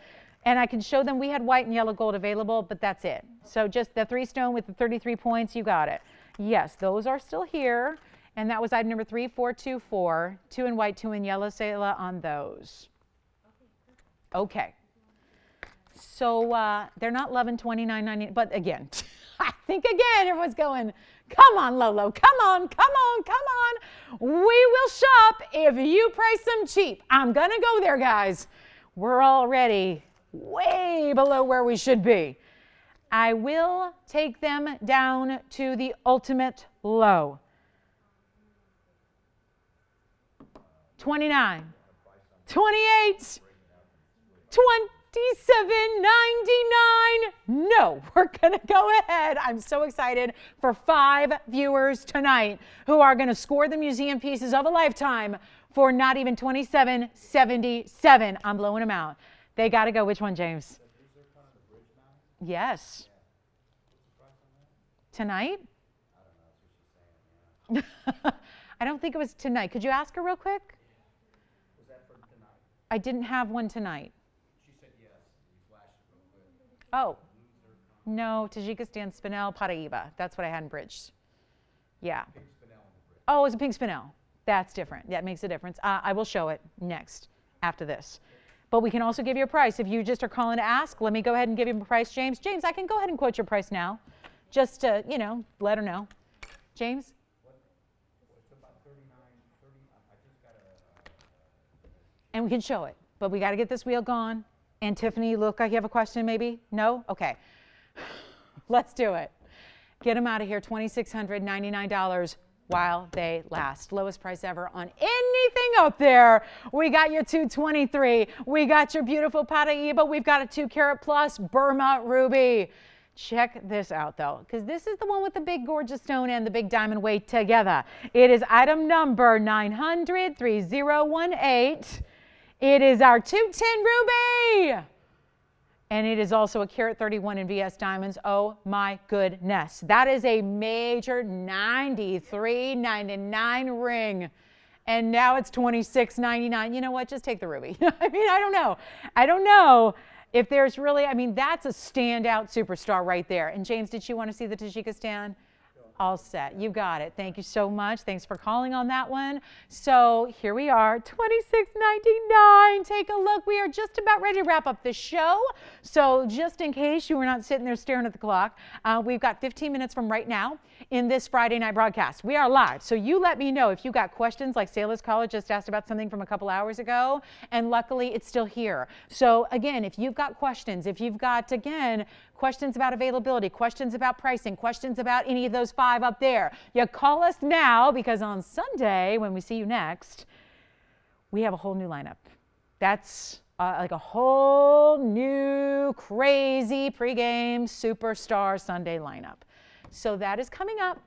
And I can show them, we had white and yellow gold available, but that's it. So just the 3 stone with the 33 points, you got it. Yes, those are still here. And that was item number 3424, 2 in white, 2 in yellow, Selah, on those. Okay. So they're not loving $29.99, but again, I think again, everyone's going, come on, Lolo, come on, come on, come on. We will shop if you price them cheap. I'm going to go there, guys. We're already way below where we should be. I will take them down to the ultimate low. 29, 28, 27.99. No, we're gonna go ahead. I'm so excited for 5 viewers tonight who are gonna score the museum pieces of a lifetime for not even $27.77. I'm blowing them out. They gotta go. Which one, James? Yes. Tonight? I don't think it was tonight. Could you ask her real quick? Was that for tonight? I didn't have one tonight. She said yes. You flashed it real quick. Oh, no, Tajikistan Spinel Paraiba. That's what I had in bridge. Yeah. Pink spinel in the bridge. Oh, it's a pink spinel. That's different. That makes a difference. I will show it next after this. But we can also give you a price. If you just are calling to ask, let me go ahead and give you a price, James. James, I can go ahead and quote your price now, just to, you know, let her know. James? It's about 39, 30. I just got And we can show it, but we got to get this wheel gone. And Tiffany, you look like you have a question maybe? No? Okay. Let's do it. Get them out of here, $2,699 while they last. Lowest price ever on anything up there. We got your 223. We got your beautiful Paraiba. We've got a 2-carat plus Burma ruby. Check this out though, because this is the one with the big gorgeous stone and the big diamond weight together. It is item number 900-3018. It is our 210 ruby. And it is also a carat 31 in VS diamonds. Oh my goodness. That is a major $93.99 ring. And now it's $26.99. You know what? Just take the ruby. I mean, I don't know. I don't know if there's really, I mean, that's a standout superstar right there. And James, did you want to see the Tajikistan? All set. You got it. Thank you so much. Thanks for calling on that one. So here we are, $26.99. Take a look. We are just about ready to wrap up the show. So just in case you were not sitting there staring at the clock, we've got 15 minutes from right now in this Friday night broadcast. We are live. So you let me know if you got questions, like Salah's College just asked about something from a couple hours ago. And luckily it's still here. So again, if you've got questions, if you've got, again, questions about availability, questions about pricing, questions about any of those 5 up there, you call us now, because on Sunday, when we see you next, we have a whole new lineup. That's like a whole new crazy pregame superstar Sunday lineup. So that is coming up.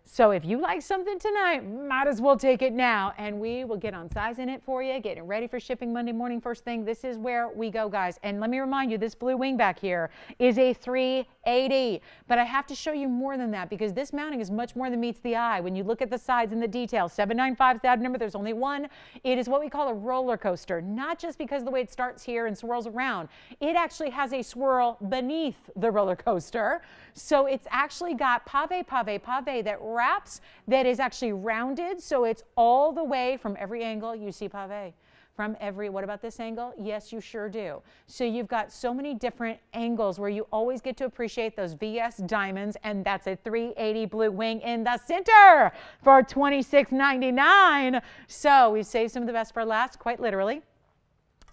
So if you like something tonight, might as well take it now. And we will get on sizing it for you, getting ready for shipping Monday morning first thing. This is where we go, guys. And let me remind you, this blue wing back here is a 380. But I have to show you more than that, because this mounting is much more than meets the eye. When you look at the sides and the details, 795 is the item number. There's only one. It is what we call a roller coaster, not just because of the way it starts here and swirls around. It actually has a swirl beneath the roller coaster. So it's actually got pave, pave, pave that wraps, that is actually rounded. So it's all the way from every angle. You see pave from every, what about this angle? Yes, you sure do. So you've got so many different angles where you always get to appreciate those VS diamonds. And that's a 380 blue wing in the center for $26.99. So we've saved some of the best for last, quite literally.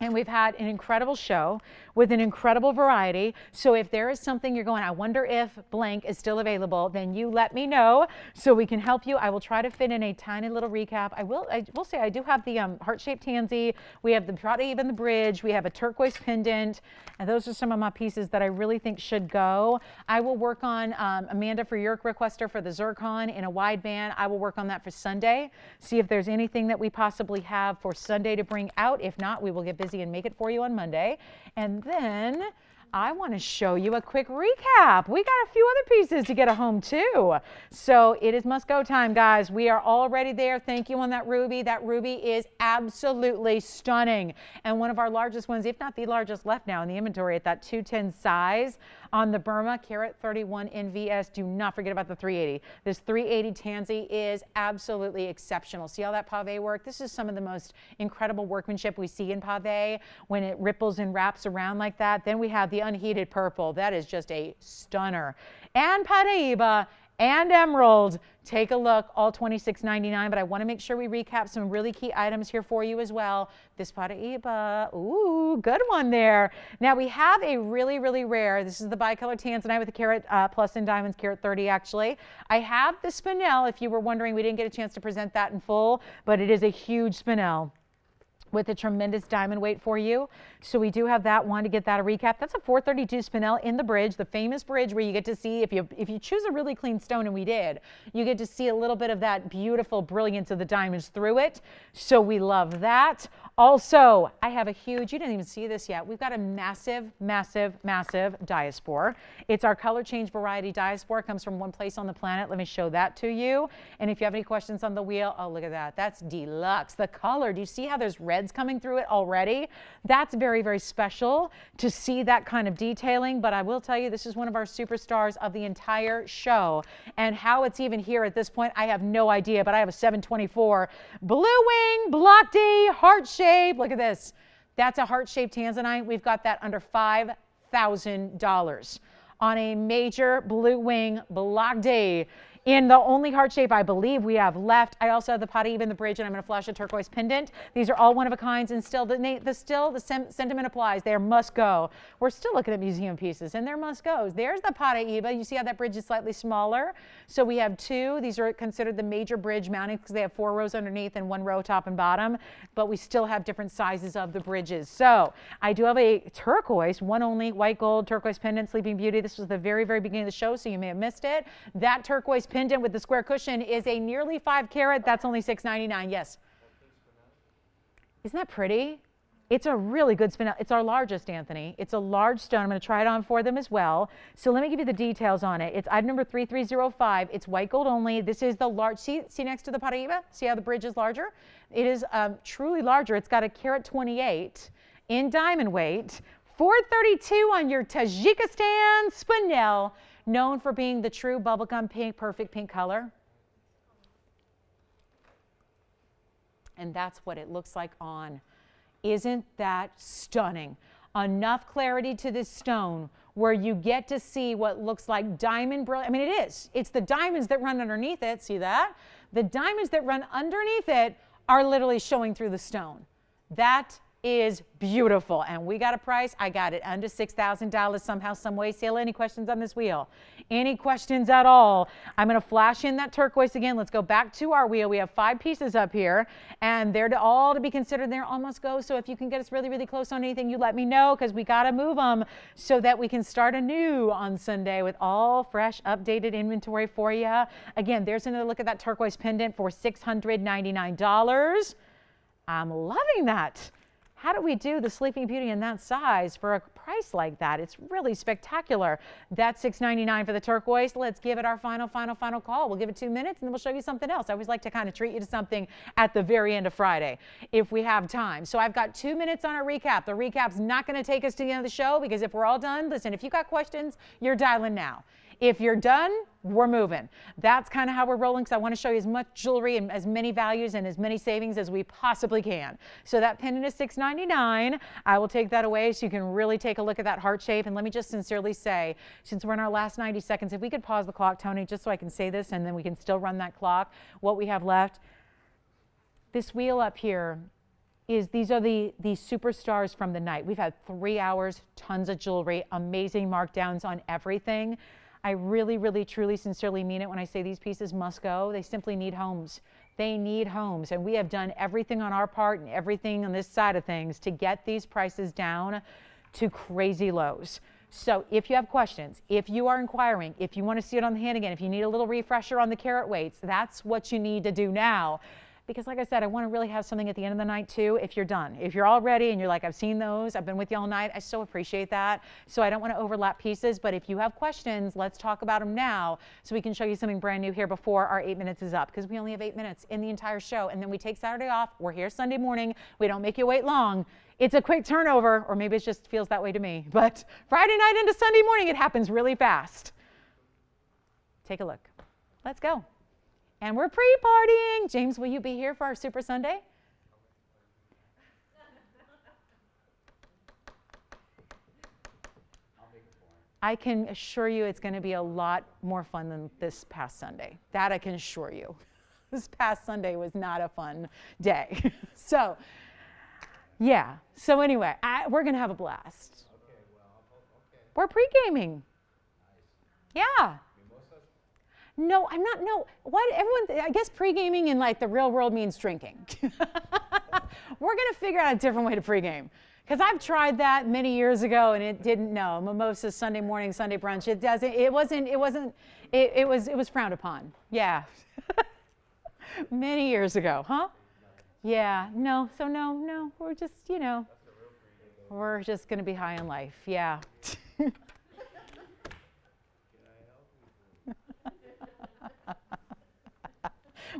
And we've had an incredible show with an incredible variety. So if there is something you're going, I wonder if blank is still available, then you let me know so we can help you. I will try to fit in a tiny little recap. I will say I do have the heart-shaped tansy. We have the Prada and the bridge. We have a turquoise pendant. And those are some of my pieces that I really think should go. I will work on, Amanda, for your requester for the zircon in a wide band. I will work on that for Sunday. See if there's anything that we possibly have for Sunday to bring out. If not, we will get busy and make it for you on Monday. And then I want to show you a quick recap. We got a few other pieces to get a home too. So it is must go time, guys. We are already there. Thank you on that ruby. That ruby is absolutely stunning. And one of our largest ones, if not the largest left now in the inventory at that 210 size on the Burma, carat 31 NVS. Do not forget about the 380. This 380 Tansy is absolutely exceptional. See all that pave work? This is some of the most incredible workmanship we see in pave when it ripples and wraps around like that. Then we have the unheated purple. That is just a stunner. And Paraiba and emerald. Take a look, all $26.99, but I want to make sure we recap some really key items here for you as well. This Paraiba, ooh, good one there. Now we have a really, really rare, this is the Bicolor Tanzanite with a carat plus in diamonds, carat 30 actually. I have the spinel, if you were wondering, we didn't get a chance to present that in full, but it is a huge spinel with a tremendous diamond weight for you. So we do have that one to get that a recap. That's a 432 spinel in the bridge, the famous bridge where you get to see, if you choose a really clean stone, and we did, you get to see a little bit of that beautiful brilliance of the diamonds through it. So we love that. Also, I have a huge, you didn't even see this yet, we've got a massive, massive, massive diaspore. It's our color change variety diaspore. It comes from one place on the planet. Let me show that to you. And if you have any questions on the wheel, oh, look at that. That's deluxe. The color, do you see how there's reds coming through it already? That's very, very special to see that kind of detailing. But I will tell you, this is one of our superstars of the entire show. And how it's even here at this point, I have no idea. But I have a 724 Blue Wing Block D heart shape. Look at this. That's a heart-shaped Tanzanite. We've got that under $5,000 on a major Blue Wing Block D in the only heart shape I believe we have left. I also have the Paraiba in the bridge, and I'm going to flash a turquoise pendant. These are all one of a kinds, and still the sentiment applies. They're must go. We're still looking at museum pieces, and they're must goes. There's the Paraiba. You see how that bridge is slightly smaller? So we have two. These are considered the major bridge mounting because they have 4 rows underneath and 1 row top and bottom, but we still have different sizes of the bridges. So I do have a turquoise, one only, white gold turquoise pendant, Sleeping Beauty. This was the very, very beginning of the show, so you may have missed it. That turquoise pendant with the square cushion is a nearly 5 carat. That's only $6.99. Yes. Isn't that pretty? It's a really good spinel. It's our largest, Anthony. It's a large stone. I'm going to try it on for them as well. So let me give you the details on it. It's item number 3305. It's white gold only. This is the large. See next to the Paraiba? See how the bridge is larger? It is truly larger. It's got a carat 28 in diamond weight. 432 on your Tajikistan spinel, known for being the true bubblegum pink, perfect pink color. And that's what it looks like on. Isn't that stunning? Enough clarity to this stone where you get to see what looks like diamond brilliant. I mean, it is. It's the diamonds that run underneath it. See that? The diamonds that run underneath it are literally showing through the stone. That is beautiful. And we got a price. I got it under $6,000 somehow, some way. Sale, any questions on this wheel? Any questions at all? I'm going to flash in that turquoise again. Let's go back to our wheel. We have 5 pieces up here, and they're all to be considered. They're almost go. So if you can get us really, really close on anything, you let me know, because we got to move them so that we can start anew on Sunday with all fresh, updated inventory for you. Again, there's another look at that turquoise pendant for $699. I'm loving that. How do we do the Sleeping Beauty in that size for a price like that? It's really spectacular. That's $699 for the turquoise. Let's give it our final call. We'll give it 2 minutes, and then we'll show you something else. I always like to kind of treat you to something at the very end of Friday if we have time. So I've got 2 minutes on our recap. The recap's not going to take us to the end of the show, because if we're all done, listen, if you got questions, you're dialing now. If you're done, we're moving. That's kind of how we're rolling, because I want to show you as much jewelry and as many values and as many savings as we possibly can. So that pendant is $699. I will take that away so you can really take a look at that heart shape. And let me just sincerely say, since we're in our last 90 seconds, if we could pause the clock, Tony, just so I can say this, and then we can still run that clock, what we have left. This wheel up here is, these are the superstars from the night. We've had 3 hours, tons of jewelry, amazing markdowns on everything. I really, really, truly, sincerely mean it when I say these pieces must go. They simply need homes. They need homes. And we have done everything on our part and everything on this side of things to get these prices down to crazy lows. So if you have questions, if you are inquiring, if you want to see it on the hand again, if you need a little refresher on the carat weights, that's what you need to do now. because like I said, I want to really have something at the end of the night too if you're done. If you're all ready and you're like, I've seen those, I've been with you all night, I so appreciate that. So I don't want to overlap pieces, but if you have questions, let's talk about them now so we can show you something brand new here before our 8 minutes is up, because we only have 8 minutes in the entire show, and then we take Saturday off. We're here Sunday morning. We don't make you wait long. It's a quick turnover, or maybe it just feels that way to me, but Friday night into Sunday morning, it happens really fast. Take a look. Let's go. And we're pre-partying. James, will you be here for our Super Sunday? I can assure you it's going to be a lot more fun than this past Sunday. That I can assure you. This past Sunday was not a fun day. So, yeah. So anyway, we're going to have a blast. Okay, well, okay. We're pre-gaming. Nice. Yeah. Mimosas? No, I'm not. No. What? Everyone, I guess pre-gaming in like the real world means drinking. We're going to figure out a different way to pre-game. Because I've tried that many years ago and it didn't know. Mimosas, Sunday morning, Sunday brunch. It was frowned upon. Yeah. Many years ago, huh? Yeah, no, so no, we're just, we're just going to be high in life. Yeah.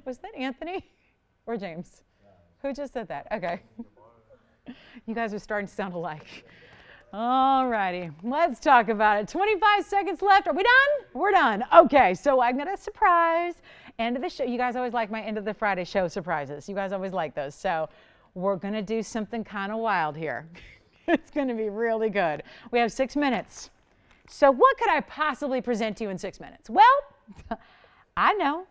Was that Anthony or James? Who just said that? Okay. You guys are starting to sound alike. All righty, let's talk about it. 25 seconds left. Are we done? We're done. Okay, so I'm going to surprise. End of the show. You guys always like my end of the Friday show surprises. You guys always like those. So we're going to do something kind of wild here. It's going to be really good. We have 6 minutes. So what could I possibly present to you in 6 minutes? Well, I know.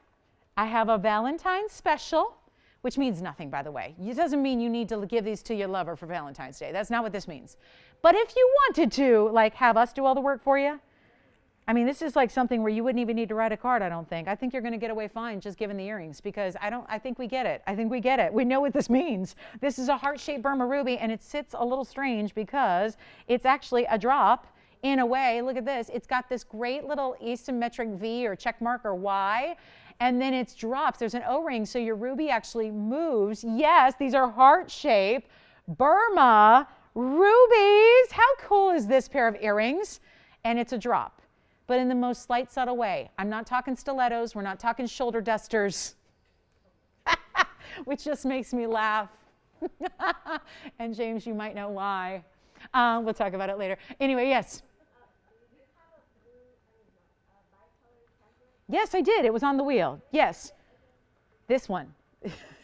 I have a Valentine's special, which means nothing, by the way. It doesn't mean you need to give these to your lover for Valentine's Day. That's not what this means. But if you wanted to, like, have us do all the work for you, I mean, this is like something where you wouldn't even need to write a card, I don't think. I think you're going to get away fine just giving the earrings, because I think we get it. I think we get it. We know what this means. This is a heart-shaped Burma ruby, and it sits a little strange because it's actually a drop in a way. Look at this. It's got this great little asymmetric V or check mark or Y, and then it's drops. There's an O-ring, so your ruby actually moves. Yes, these are heart-shaped Burma rubies. How cool is this pair of earrings? And it's a drop, but in the most slight, subtle way. I'm not talking stilettos. We're not talking shoulder dusters, which just makes me laugh. And James, you might know why. We'll talk about it later. Anyway, yes. Yes, I did. It was on the wheel. Yes. This one.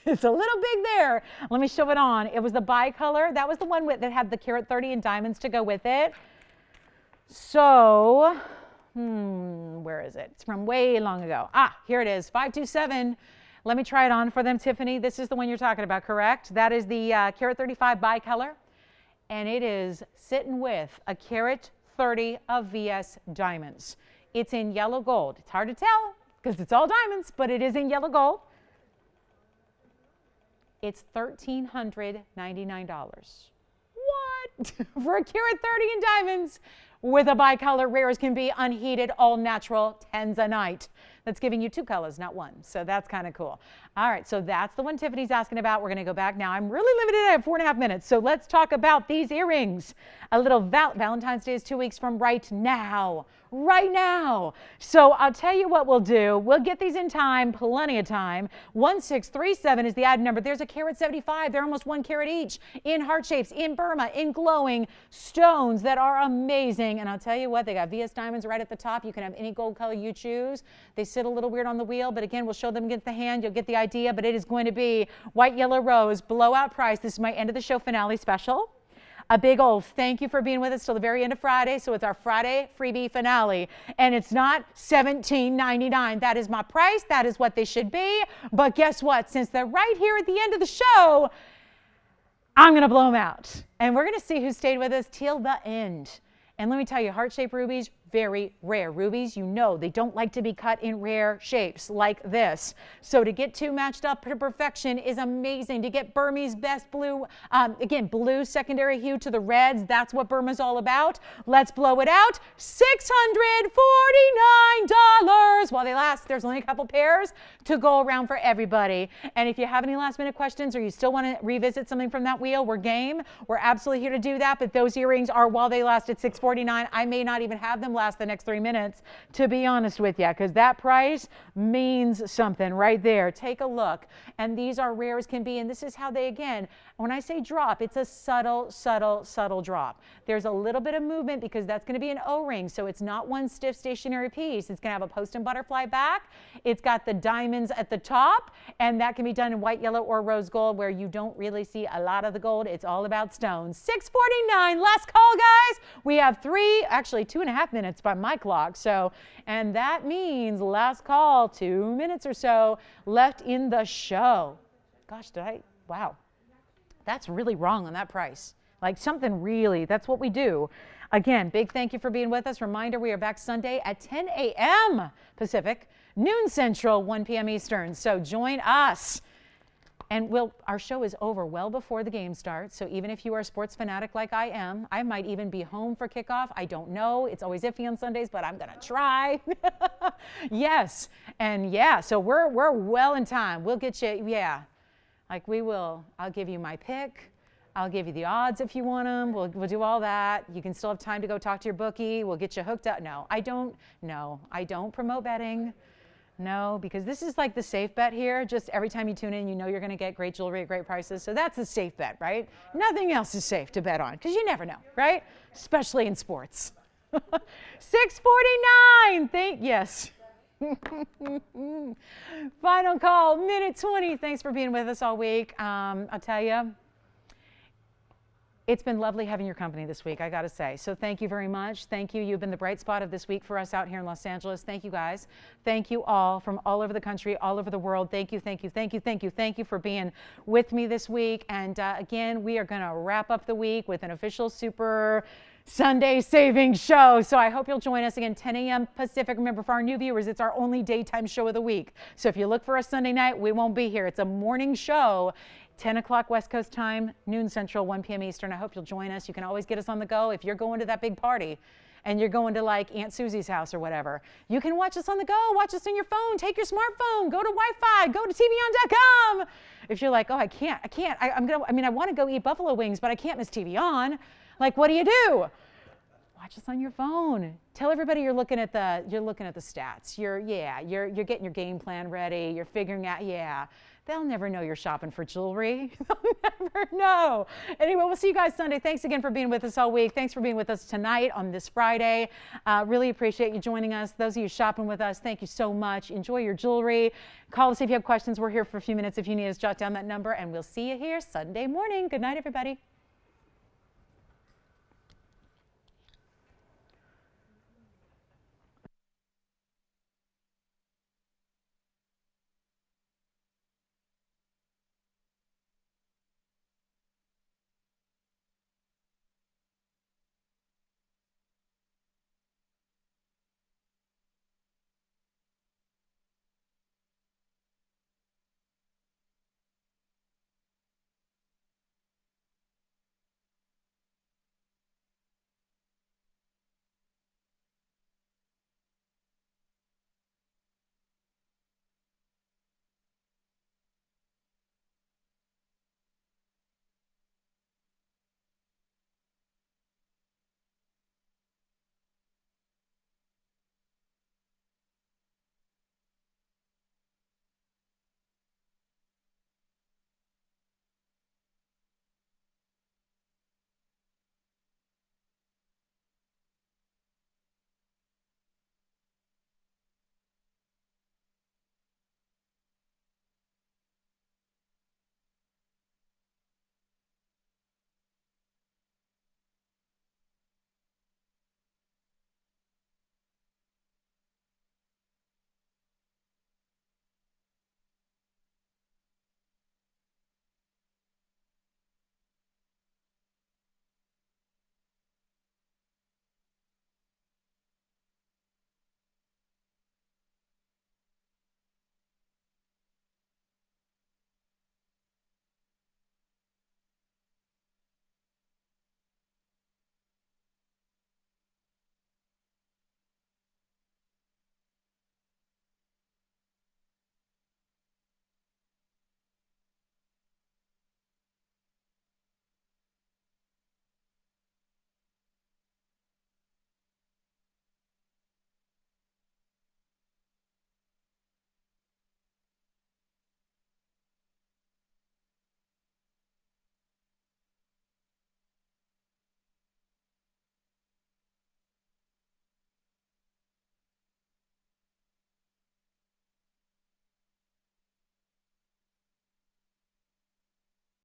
It's a little big there. Let me show it on. It was the bicolor. That was the one that had the carat 30 and diamonds to go with it. So, where is it? It's from way long ago. Here it is, 527. Let me try it on for them, Tiffany. This is the one you're talking about, correct? That is the carat 35 bicolor. And it is sitting with a carat 30 of VS diamonds. It's in yellow gold. It's hard to tell because it's all diamonds, but it is in yellow gold. It's $1,399. What? For a carat 30 in diamonds with a bicolor, rare as can be, unheated, all natural Tanzanite. That's giving you 2 colors, not 1. So that's kind of cool. All right, so that's the one Tiffany's asking about. We're going to go back now. I'm really limited. I have 4.5 minutes. So let's talk about these earrings. A little Valentine's Day is 2 weeks from right now. Right now. So I'll tell you what we'll do. We'll get these in time, plenty of time. 1637 is the item number. There's a carat 75. They're almost 1 carat each in heart shapes, in Burma, in glowing stones that are amazing. And I'll tell you what, they got VS diamonds right at the top. You can have any gold color you choose. They sit a little weird on the wheel, but again, we'll show them against the hand. You'll get the idea, but it is going to be white, yellow, rose, blowout price. This is my end of the show finale special. A big old thank you for being with us till the very end of Friday. So it's our Friday freebie finale. And it's not $17.99. That is my price. That is what they should be. But guess what? Since they're right here at the end of the show, I'm going to blow them out. And we're going to see who stayed with us till the end. And let me tell you, heart-shaped rubies, very rare. Rubies, you know, they don't like to be cut in rare shapes like this. So to get two matched up to perfection is amazing. To get Burmese best blue, again, blue secondary hue to the reds, that's what Burma's all about. Let's blow it out. $649 while they last. There's only a couple pairs to go around for everybody. And if you have any last minute questions or you still want to revisit something from that wheel, we're game. We're absolutely here to do that. But those earrings are while they last at $649. I may not even have them last the next 3 minutes, to be honest with you, because that price means something right there. Take a look. And these are rare as can be. And this is how they, again, when I say drop, it's a subtle, subtle, subtle drop. There's a little bit of movement because that's going to be an O-ring. So it's not one stiff stationary piece. It's going to have a post and butterfly back. It's got the diamonds at the top. And that can be done in white, yellow, or rose gold, where you don't really see a lot of the gold. It's all about stones. $649. Last call, guys. We have 2.5 minutes by my clock. So, and that means last call, 2 minutes or so left in the show. Gosh, wow. That's really wrong on that price. Like something really, that's what we do. Again, big thank you for being with us. Reminder, we are back Sunday at 10 a.m. Pacific, noon Central, 1 p.m. Eastern. So join us. And our show is over well before the game starts. So even if you are a sports fanatic like I am, I might even be home for kickoff. I don't know. It's always iffy on Sundays, but I'm going to try. Yes. And yeah, so we're well in time. We'll get you, yeah. Like we will. I'll give you my pick. I'll give you the odds if you want them. We'll do all that. You can still have time to go talk to your bookie. We'll get you hooked up. No, I don't promote betting. No, because this is like the safe bet here. Just every time you tune in, you know you're going to get great jewelry at great prices. So that's a safe bet, right? Nothing else is safe to bet on because you never know, right? Especially in sports. $649. Yes. Final call, minute 20. Thanks for being with us all week. I'll tell you, it's been lovely having your company this week, I got to say. So thank you very much. Thank you. You've been the bright spot of this week for us out here in Los Angeles. Thank you, guys. Thank you all from all over the country, all over the world. Thank you, thank you, thank you, thank you, thank you for being with me this week. And again, we are going to wrap up the week with an official Super Sunday Savings show. So I hope you'll join us again, 10 a.m. Pacific. Remember, for our new viewers, it's our only daytime show of the week. So if you look for us Sunday night, we won't be here. It's a morning show. 10 o'clock West Coast time, noon Central, 1 p.m. Eastern. I hope you'll join us. You can always get us on the go. If you're going to that big party and you're going to like Aunt Susie's house or whatever, you can watch us on the go. Watch us on your phone. Take your smartphone. Go to Wi-Fi. Go to TVON.com. If you're like, oh, I can't. I want to go eat buffalo wings, but I can't miss TVON. Like, what do? Watch us on your phone. Tell everybody you're looking at the stats. You're getting your game plan ready. You're figuring out, they'll never know you're shopping for jewelry. They'll never know. Anyway, we'll see you guys Sunday. Thanks again for being with us all week. Thanks for being with us tonight on this Friday. Really appreciate you joining us. Those of you shopping with us, thank you so much. Enjoy your jewelry. Call us if you have questions. We're here for a few minutes. If you need us, jot down that number, and we'll see you here Sunday morning. Good night, everybody.